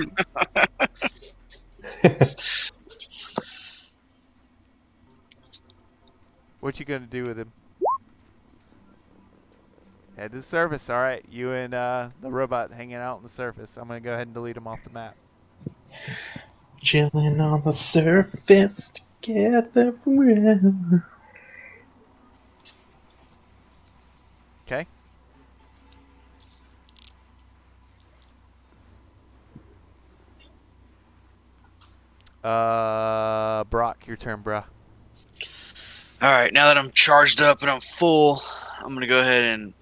What you gonna do with him? Head to the surface. All right, you and the robot hanging out on the surface. I'm gonna go ahead and delete him off the map. Chilling on the surface together forever. Okay. Brock, your turn, bruh. All right, now that I'm charged up and I'm full, I'm gonna go ahead and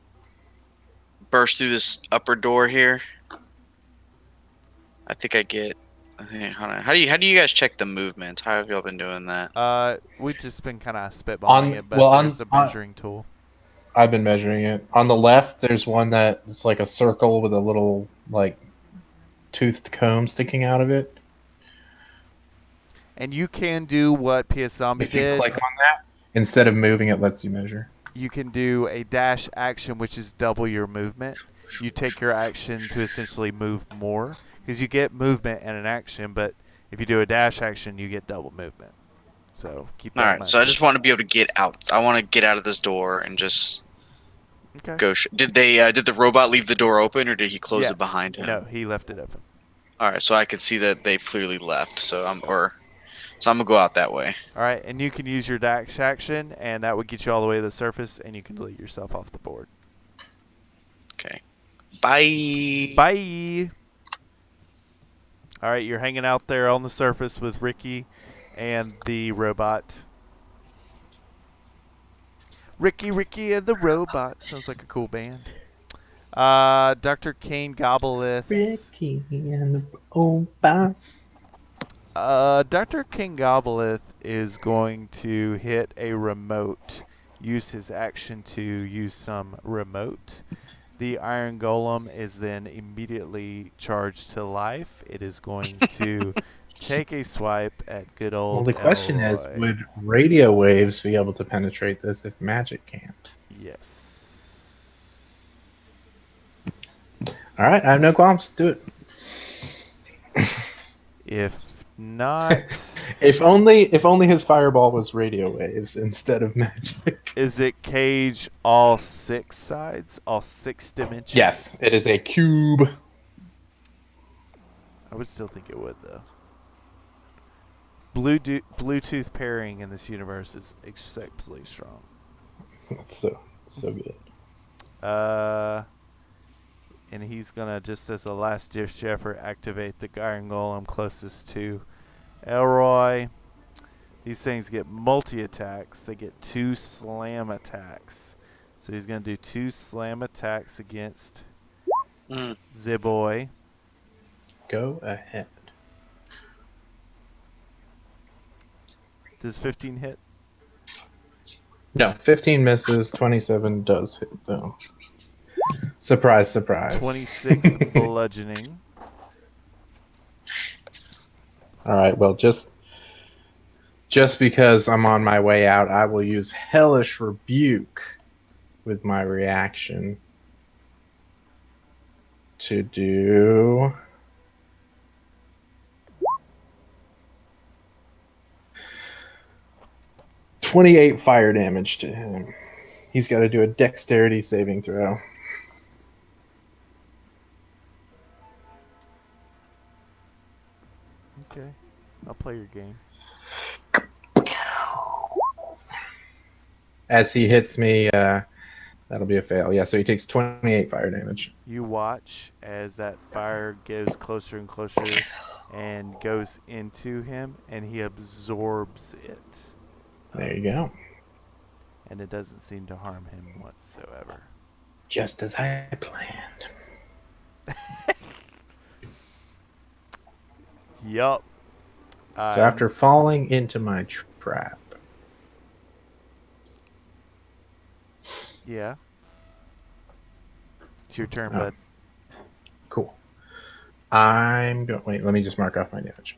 burst through this upper door here. I think I get. I think. Hold on. How do you guys check the movement? How have y'all been doing that? We've just been kind of spitballing it, but there's a measuring tool. I've been measuring it. On the left, there's one that's like a circle with a little like toothed comb sticking out of it. And you can do what PS Zombie If you did. click on that, instead of moving, it lets you measure. You can do a dash action, which is double your movement. You take your action to essentially move more, because you get movement and an action, but if you do a dash action, you get double movement. So keep that All in right. mind. So I just want to be able to get out. I want to get out of this door and just Okay. go. Did the robot leave the door open, or did he close Yeah. it behind him? No, he left it open. All right. So I could see that they clearly left. So I'm gonna go out that way. All right, and you can use your dash action, and that would get you all the way to the surface, and you can delete yourself off the board. Okay. Bye. Bye. All right, you're hanging out there on the surface with Ricky and the robot. Ricky and the robot. Sounds like a cool band. Dr. Kane Gobbleth. Ricky and the robots. Dr. King Gobbleth is going to hit a remote, use his action to use some remote. The Iron Golem is then immediately charged to life. It is going to take a swipe at good old Well, the question is, Elroy. would radio waves be able to penetrate this if magic can't? Yes. All right, I have no qualms. Do it. If not, If only his fireball was radio waves instead of magic. is it cage all 6 sides, all 6 dimensions? Yes, it is a cube. I would still think it would, though. Bluetooth pairing in this universe is exceptionally strong. That's so good. And he's gonna, just as a last ditch effort, activate the Iron Golem closest to Elroy. These things get multi-attacks. They get 2 slam attacks. So he's gonna do 2 slam attacks against Ziboy. Go ahead. Does 15 hit? No, 15 misses, 27 does hit though. Surprise, surprise. 26 bludgeoning. All right, well, just because I'm on my way out, I will use Hellish Rebuke with my reaction to do 28 fire damage to him. He's got to do a dexterity saving throw. Okay. I'll play your game. As he hits me, that'll be a fail. Yeah, so he takes 28 fire damage. You watch as that fire goes closer and closer and goes into him, and he absorbs it. There you go. And it doesn't seem to harm him whatsoever. Just as I planned. Yup. So after falling into my trap. Yeah. It's your turn, Oh. bud. Cool. I'm going. Wait, let me just mark off my damage.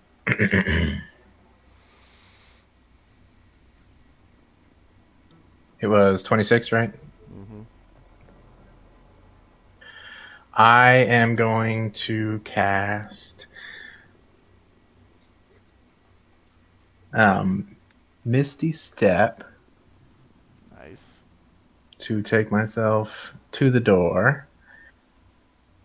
It was 26, right? Mm-hmm. I am going to cast Misty Step Nice. to take myself to the door.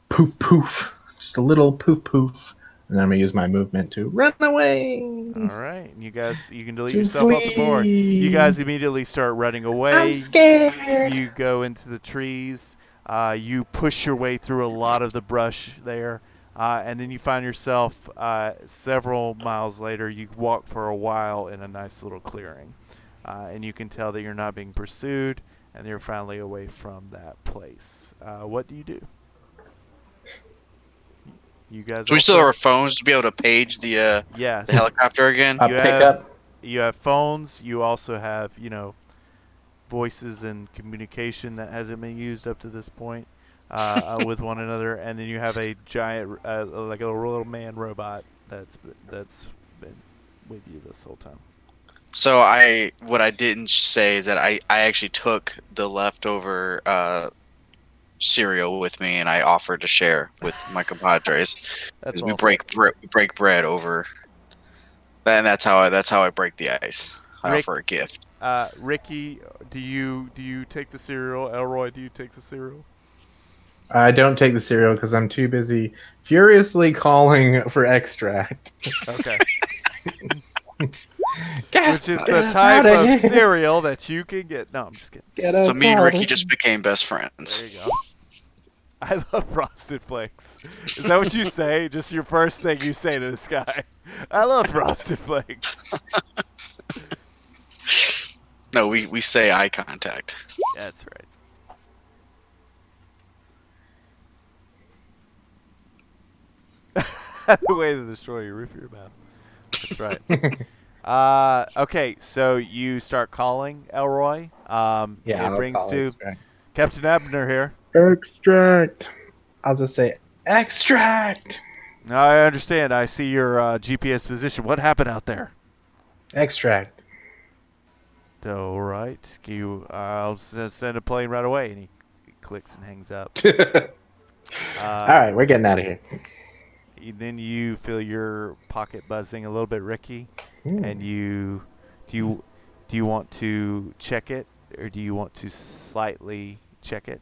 Poof, poof. Just a little poof, poof. And then I'm going to use my movement to run away. All right. And you guys, you can delete To yourself off the board. You guys flee. immediately start running I'm away. scared. You go into the trees. You push your way through a lot of the brush there. And then you find yourself several miles later. You walk for a while in a nice little clearing. And you can tell that you're not being pursued. And you're finally away from that place. What do you do? You guys So we still also- have our phones to be able to page the Yes. helicopter again. A You pickup. You have phones. You also have, voices and communication that hasn't been used up to this point with one another. And then you have a giant, like a little man robot that's been with you this whole time. So what I didn't say is that I actually took the leftover cereal with me and I offered to share with my compadres. That's we awesome. break bread over, and that's how I break the ice. I Rick- offer a gift. Ricky, do you take the cereal? Elroy, do you take the cereal? I don't take the cereal because I'm too busy furiously calling for extract. Okay. Gas, Which is get the us type outta of here. cereal that you can get. No, I'm just kidding. Get So us me and outta Ricky here. just became best friends. There you go. I love Frosted Flakes. Is that what you say? Just your first thing you say to this guy? I love Frosted Flakes. No, we say eye contact. That's right. The way to destroy your roof of your mouth. That's right. Okay, so you start calling Elroy. Yeah, it I'll brings call to extract. Captain Abner here. Extract. I'll just say extract. Now I understand. I see your GPS position. What happened out there? Extract. All right. I'll send a plane right away. And he clicks and hangs up. All right, we're getting out of here. Then you feel your pocket buzzing a little bit, Ricky. And do you want to check it, or do you want to slightly check it?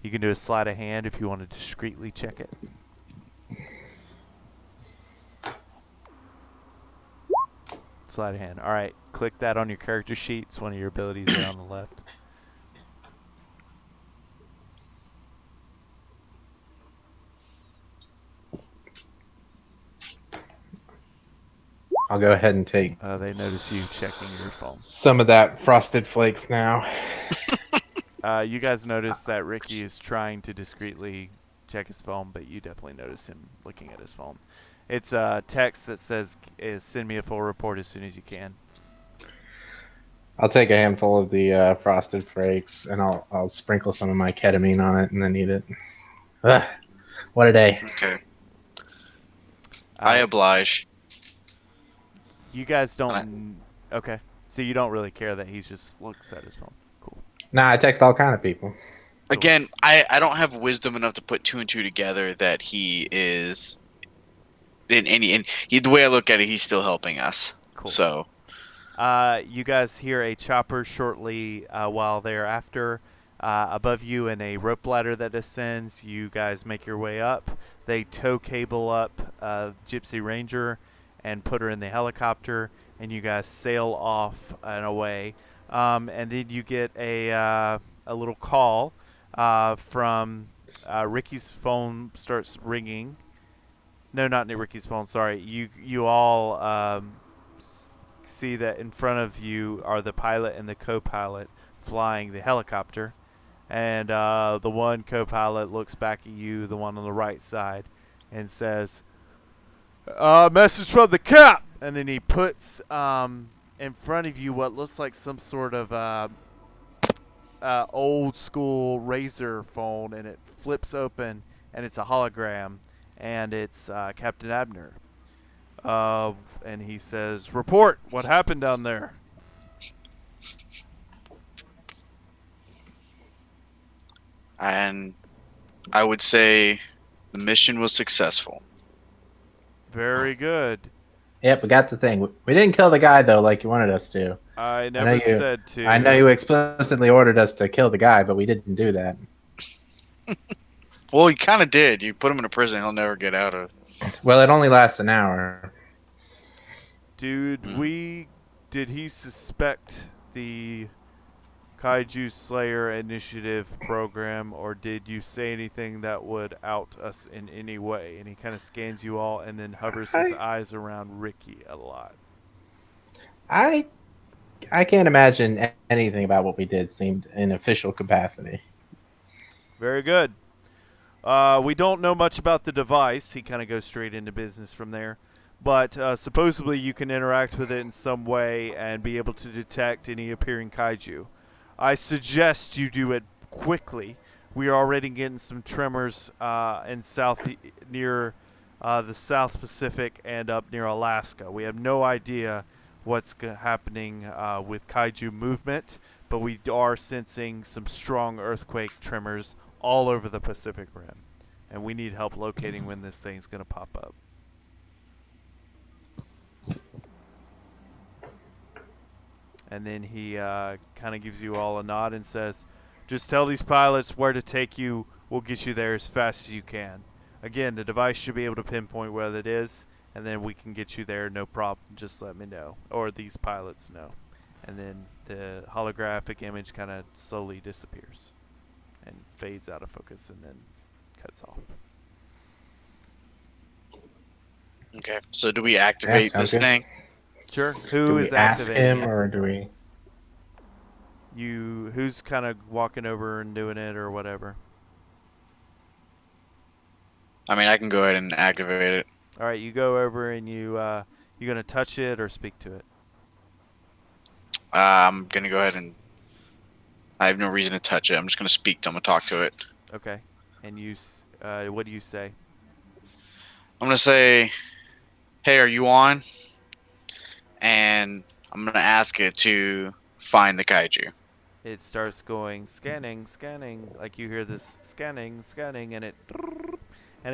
You can do a sleight of hand if you want to discreetly check it. Sleight of hand. All right. Click that on your character sheet. It's one of your abilities there on the left. I'll go ahead and take They notice you checking your phone. some of that Frosted Flakes now. You guys notice that Ricky is trying to discreetly check his phone, but you definitely notice him looking at his phone. It's a text that says, send me a full report as soon as you can. I'll take a handful of the Frosted Flakes and I'll sprinkle some of my ketamine on it and then eat it. Ugh, what a day. Okay. I oblige. You guys don't... Okay. So you don't really care that he just looks at his phone. Cool. Nah, I text all kind of people. Again, I don't have wisdom enough to put two and two together that he is the way I look at it, he's still helping us. Cool. So you guys hear a chopper shortly while thereafter. Above you in a rope ladder that descends. You guys make your way up. They tow cable up Gypsy Ranger and put her in the helicopter, and you guys sail off and away. And then you get a little call from Ricky's phone starts ringing. No, not Ricky's phone. Sorry. You all see that in front of you are the pilot and the co-pilot flying the helicopter. And the one co-pilot looks back at you, the one on the right side, and says, message from the cap! And then he puts in front of you what looks like some sort of old school Razor phone, and it flips open, and it's a hologram, and it's Captain Abner. And he says, report, what happened down there? and I would say the mission was successful. Very good. Yep, we got the thing. We didn't kill the guy though, like you wanted us to. I know never you- said to. I know you explicitly ordered us to kill the guy, but we didn't do that. Well, you kind of did. You put him in a prison he'll never get out of. Well, it only lasts an hour. Dude, did he suspect the Kaiju Slayer Initiative program, or did you say anything that would out us in any way? And he kind of scans you all and then hovers his eyes around Ricky a lot. I can't imagine anything about what we did seemed in official capacity. Very good. We don't know much about the device. He kind of goes straight into business from there. But supposedly you can interact with it in some way and be able to detect any appearing kaiju. I suggest you do it quickly. We are already getting some tremors in near the South Pacific and up near Alaska. We have no idea what's happening with kaiju movement, but we are sensing some strong earthquake tremors all over the Pacific Rim, and we need help locating when this thing's going to pop up. And then he kind of gives you all a nod and says, just tell these pilots where to take you. We'll get you there as fast as you can. Again, the device should be able to pinpoint where it is, and then we can get you there, no problem. Just let me know, or these pilots know. And then the holographic image kind of slowly disappears and fades out of focus and then cuts off. Okay. So do we activate sounds this good. thing? Sure. Do Who we is ask activating him, it? or do we? Who's kind of walking over and doing it or whatever? I mean, I can go ahead and activate it. All right, you go over and you gonna touch it or speak to it? I'm gonna go ahead and. I have no reason to touch it. I'm just gonna speak to him and talk to it. Okay. And what do you say? I'm gonna say, "Hey, are you on?" And I'm gonna ask it to find the kaiju. It starts going scanning, like you hear this scanning, and it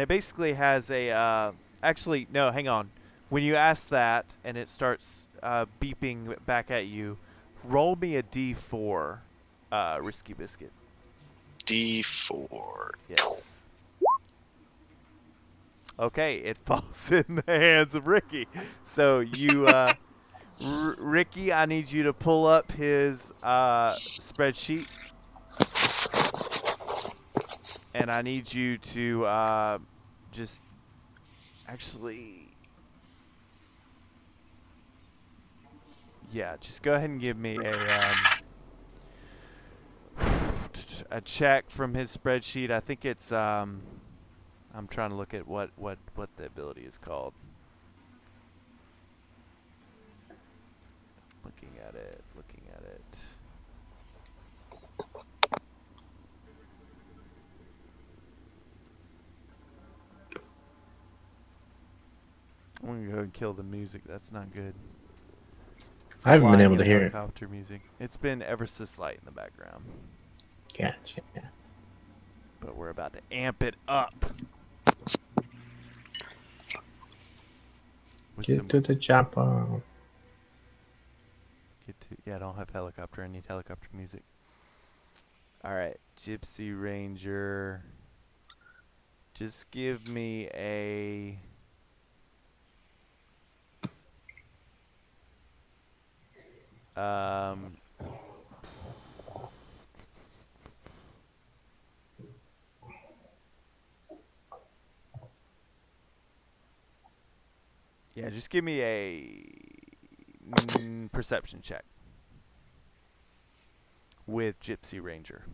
basically has a actually no, hang on. When you ask that and it starts beeping back at you, roll me a D4, Risky Biscuit. D4. Yes. Okay, it falls in the hands of Ricky. So you Ricky, I need you to pull up his spreadsheet, and I need you to just actually, just go ahead and give me a check from his spreadsheet. I think it's I'm trying to look at what the ability is called. Looking at it. I'm gonna go and kill the music. That's not good. I haven't been Flying able to in hear it. helicopter music. It's been ever so slight in the background, Gotcha. but we're about to amp it up. With Get to the chopper. I don't have helicopter. I need helicopter music. All right, Gypsy Ranger. Just give me a. Just give me a perception check with Gypsy Ranger.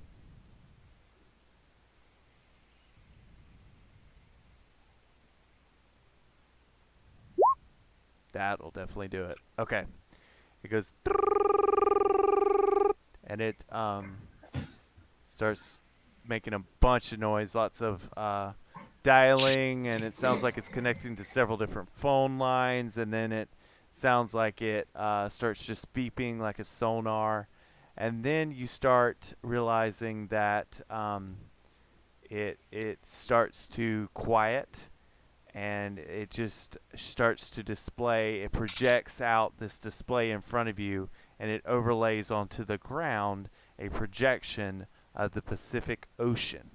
That'll definitely do it. Okay. It goes and it starts making a bunch of noise, lots of dialing, and it sounds like it's connecting to several different phone lines, and then it sounds like it starts just beeping like a sonar, and then you start realizing that it starts to quiet, and it just starts to display. It projects out this display in front of you, and it overlays onto the ground a projection of the Pacific Ocean.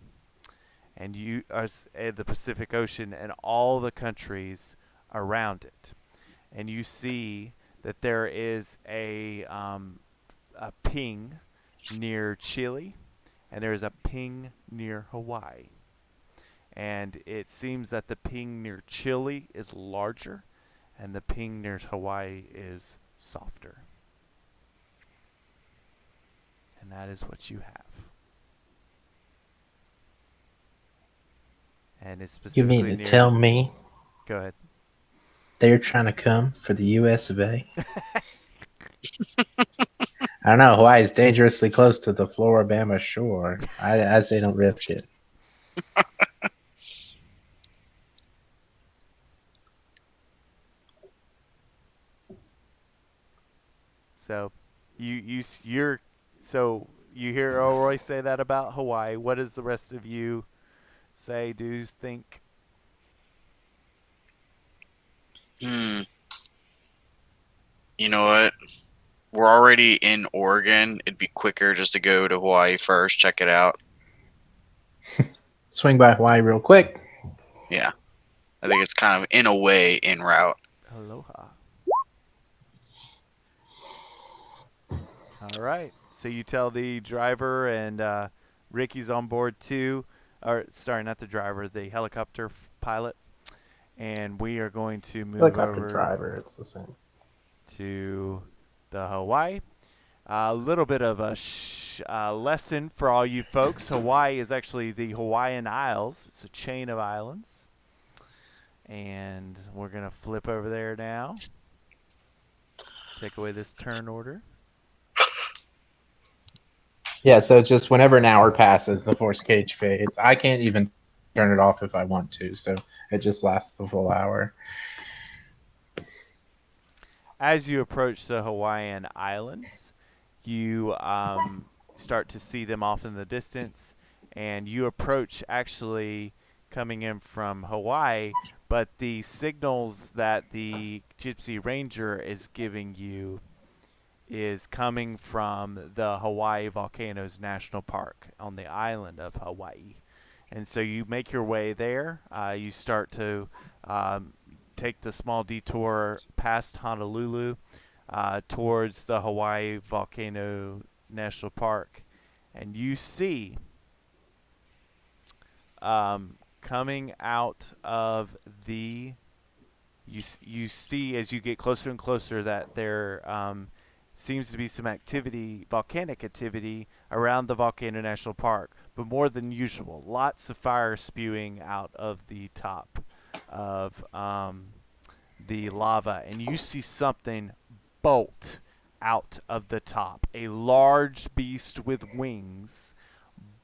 And you are the Pacific Ocean and all the countries around it. And you see that there is a ping near Chile, and there is a ping near Hawaii. And it seems that the ping near Chile is larger, and the ping near Hawaii is softer. And that is what you have. And it's You specifically mean to near. tell me Go ahead. they're trying to come for the U.S. of A.? I don't know. Hawaii is dangerously close to the Floribama shore. I say don't risk it. So, you hear Elroy say that about Hawaii. What does the rest of you say? Do think? You know what? We're already in Oregon. It'd be quicker just to go to Hawaii first, check it out. Swing by Hawaii real quick. Yeah. I think it's kind of, in a way, en route. Aloha. All right. So you tell the driver, and Ricky's on board too. Or sorry, not the driver, the helicopter pilot. And we are going to move Helicopter over driver, it's the same. to the Hawaii. A little bit of a lesson for all you folks. Hawaii is actually the Hawaiian Isles. It's a chain of islands. And we're going to flip over there now. Take away this turn order. Yeah, so it's just whenever an hour passes, the force cage fades. I can't even turn it off if I want to, so it just lasts the full hour. As you approach the Hawaiian Islands, you start to see them off in the distance, and you approach actually coming in from Hawaii, but the signals that the Gypsy Ranger is giving you is coming from the Hawaii Volcanoes National Park on the island of Hawaii. And so you make your way there. You start to take the small detour past Honolulu towards the Hawaii Volcano National Park. And you see coming out of the you see as you get closer and closer that there seems to be some activity, volcanic activity, around the Volcano National Park, but more than usual. Lots of fire spewing out of the top of the lava, and you see something bolt out of the top. A large beast with wings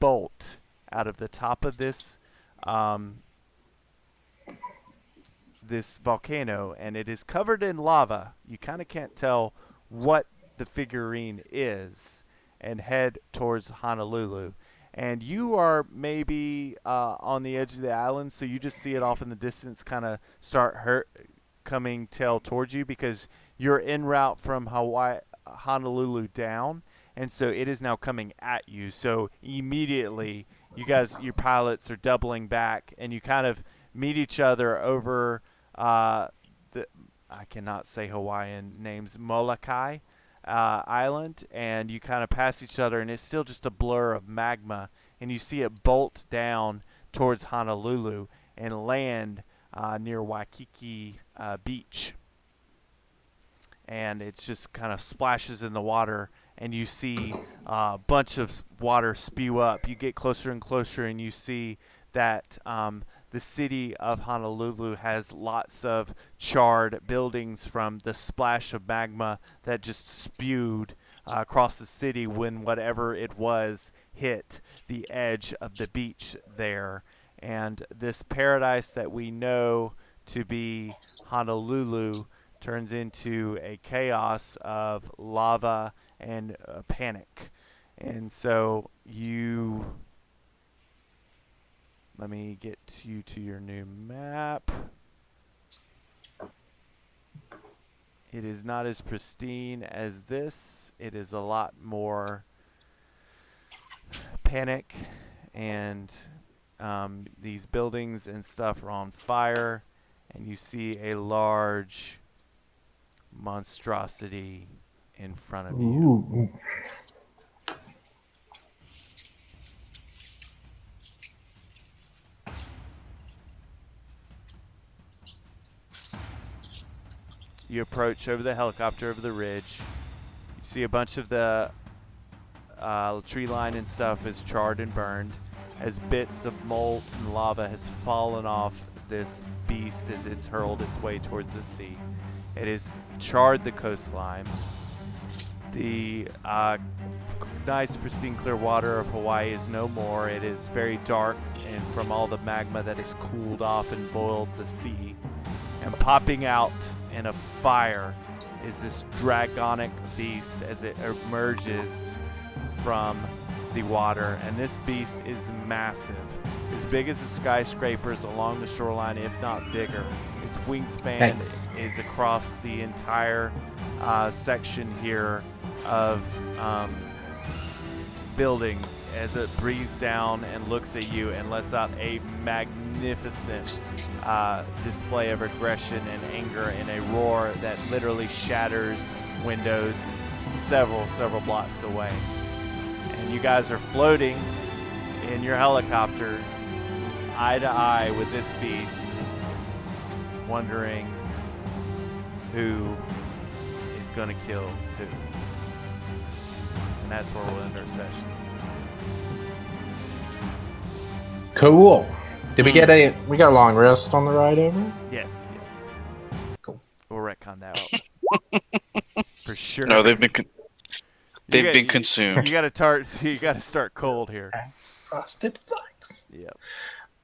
bolt out of the top of this this volcano, and it is covered in lava. You kind of can't tell what the figurine is, and head towards Honolulu. And you are maybe on the edge of the island, so you just see it off in the distance kind of start coming tail towards you, because you're en route from Honolulu down, and so it is now coming at you. So immediately your pilots are doubling back, and you kind of meet each other over I cannot say Hawaiian names, Molokai Island, and you kind of pass each other, and it's still just a blur of magma, and you see it bolt down towards Honolulu and land near Waikiki Beach. And it just kind of splashes in the water, and you see a bunch of water spew up. You get closer and closer, and you see that the city of Honolulu has lots of charred buildings from the splash of magma that just spewed across the city when whatever it was hit the edge of the beach there. And this paradise that we know to be Honolulu turns into a chaos of lava and panic. And so let me get you to your new map. It is not as pristine as this. It is a lot more panic, and these buildings and stuff are on fire, and you see a large monstrosity in front of you. Ooh. You approach over the helicopter over the ridge. You see a bunch of the tree line and stuff is charred and burned, as bits of molten lava has fallen off this beast as it's hurled its way towards the sea. It has charred the coastline. The nice, pristine, clear water of Hawaii is no more. It is very dark, and from all the magma that has cooled off and boiled the sea. And popping out in a fire is this dragonic beast as it emerges from the water. And this beast is massive, as big as the skyscrapers along the shoreline, if not bigger. Its wingspan Thanks. is across the entire section here of buildings as it breathes down and looks at you and lets out a magnificent display of aggression and anger in a roar that literally shatters windows several blocks away. And you guys are floating in your helicopter eye to eye with this beast, wondering who is going to kill who. And that's where we'll end our session. Cool. Did we get we got a long rest on the ride over? Yes. Cool. We'll retcon that out. For sure. No, they've been You got- consumed. You got to start cold here. Frosted Flakes. Yep.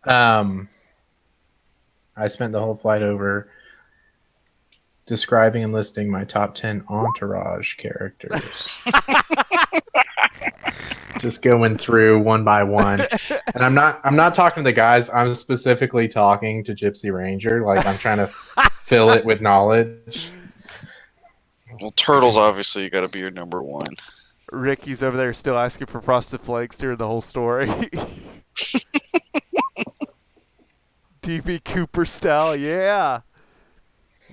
I spent the whole flight over describing and listing my top 10 entourage characters. Just going through one by one. And I'm not talking to the guys, I'm specifically talking to Gypsy Ranger. Like, I'm trying to fill it with knowledge. Well, turtles obviously got to be your number one. Ricky's over there still asking for Frosted Flakes during the whole story. DB Cooper style, yeah.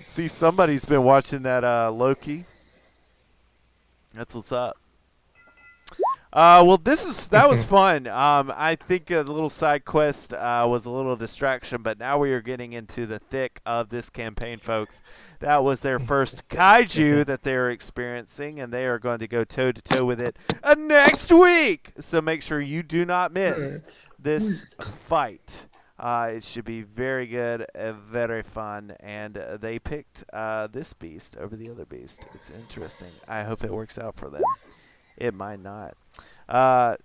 See, somebody's been watching that Loki. That's what's up. Well, that was fun. I think a little side quest was a little distraction, but now we are getting into the thick of this campaign, folks. That was their first kaiju that they're experiencing, and they are going to go toe to toe with it next week. So make sure you do not miss this fight. It should be very good, very fun, and they picked this beast over the other beast. It's interesting. I hope it works out for them. It might not.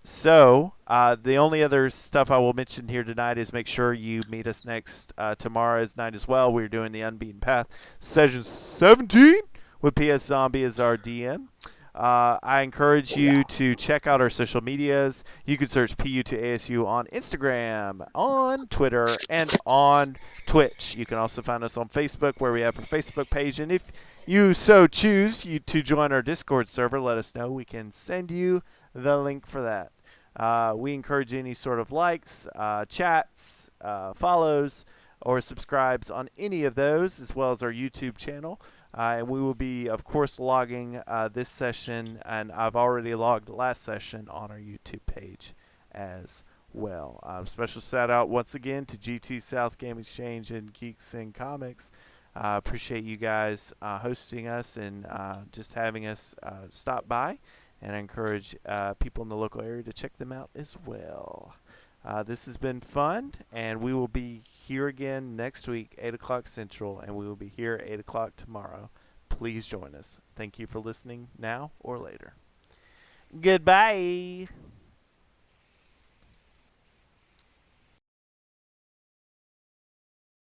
So the only other stuff I will mention here tonight is make sure you meet us next tomorrow's night as well. We're doing the Unbeaten Path Session 17 with PS Zombie as our DM. I encourage you to check out our social medias. You can search PU2ASU on Instagram, on Twitter, and on Twitch. You can also find us on Facebook, where we have a Facebook page. And if you so choose to join our Discord server, let us know. We can send you the link for that. We encourage any sort of likes, chats, follows, or subscribes on any of those, as well as our YouTube channel. And we will be, of course, logging this session, and I've already logged last session on our YouTube page as well. Special shout out once again to GT South Game Exchange and Geeks and Comics. Appreciate you guys hosting us and just having us stop by, and I encourage people in the local area to check them out as well. This has been fun, and we will be here again next week, 8 o'clock Central, and we will be here 8 o'clock tomorrow. Please join us. Thank you for listening now or later. Goodbye.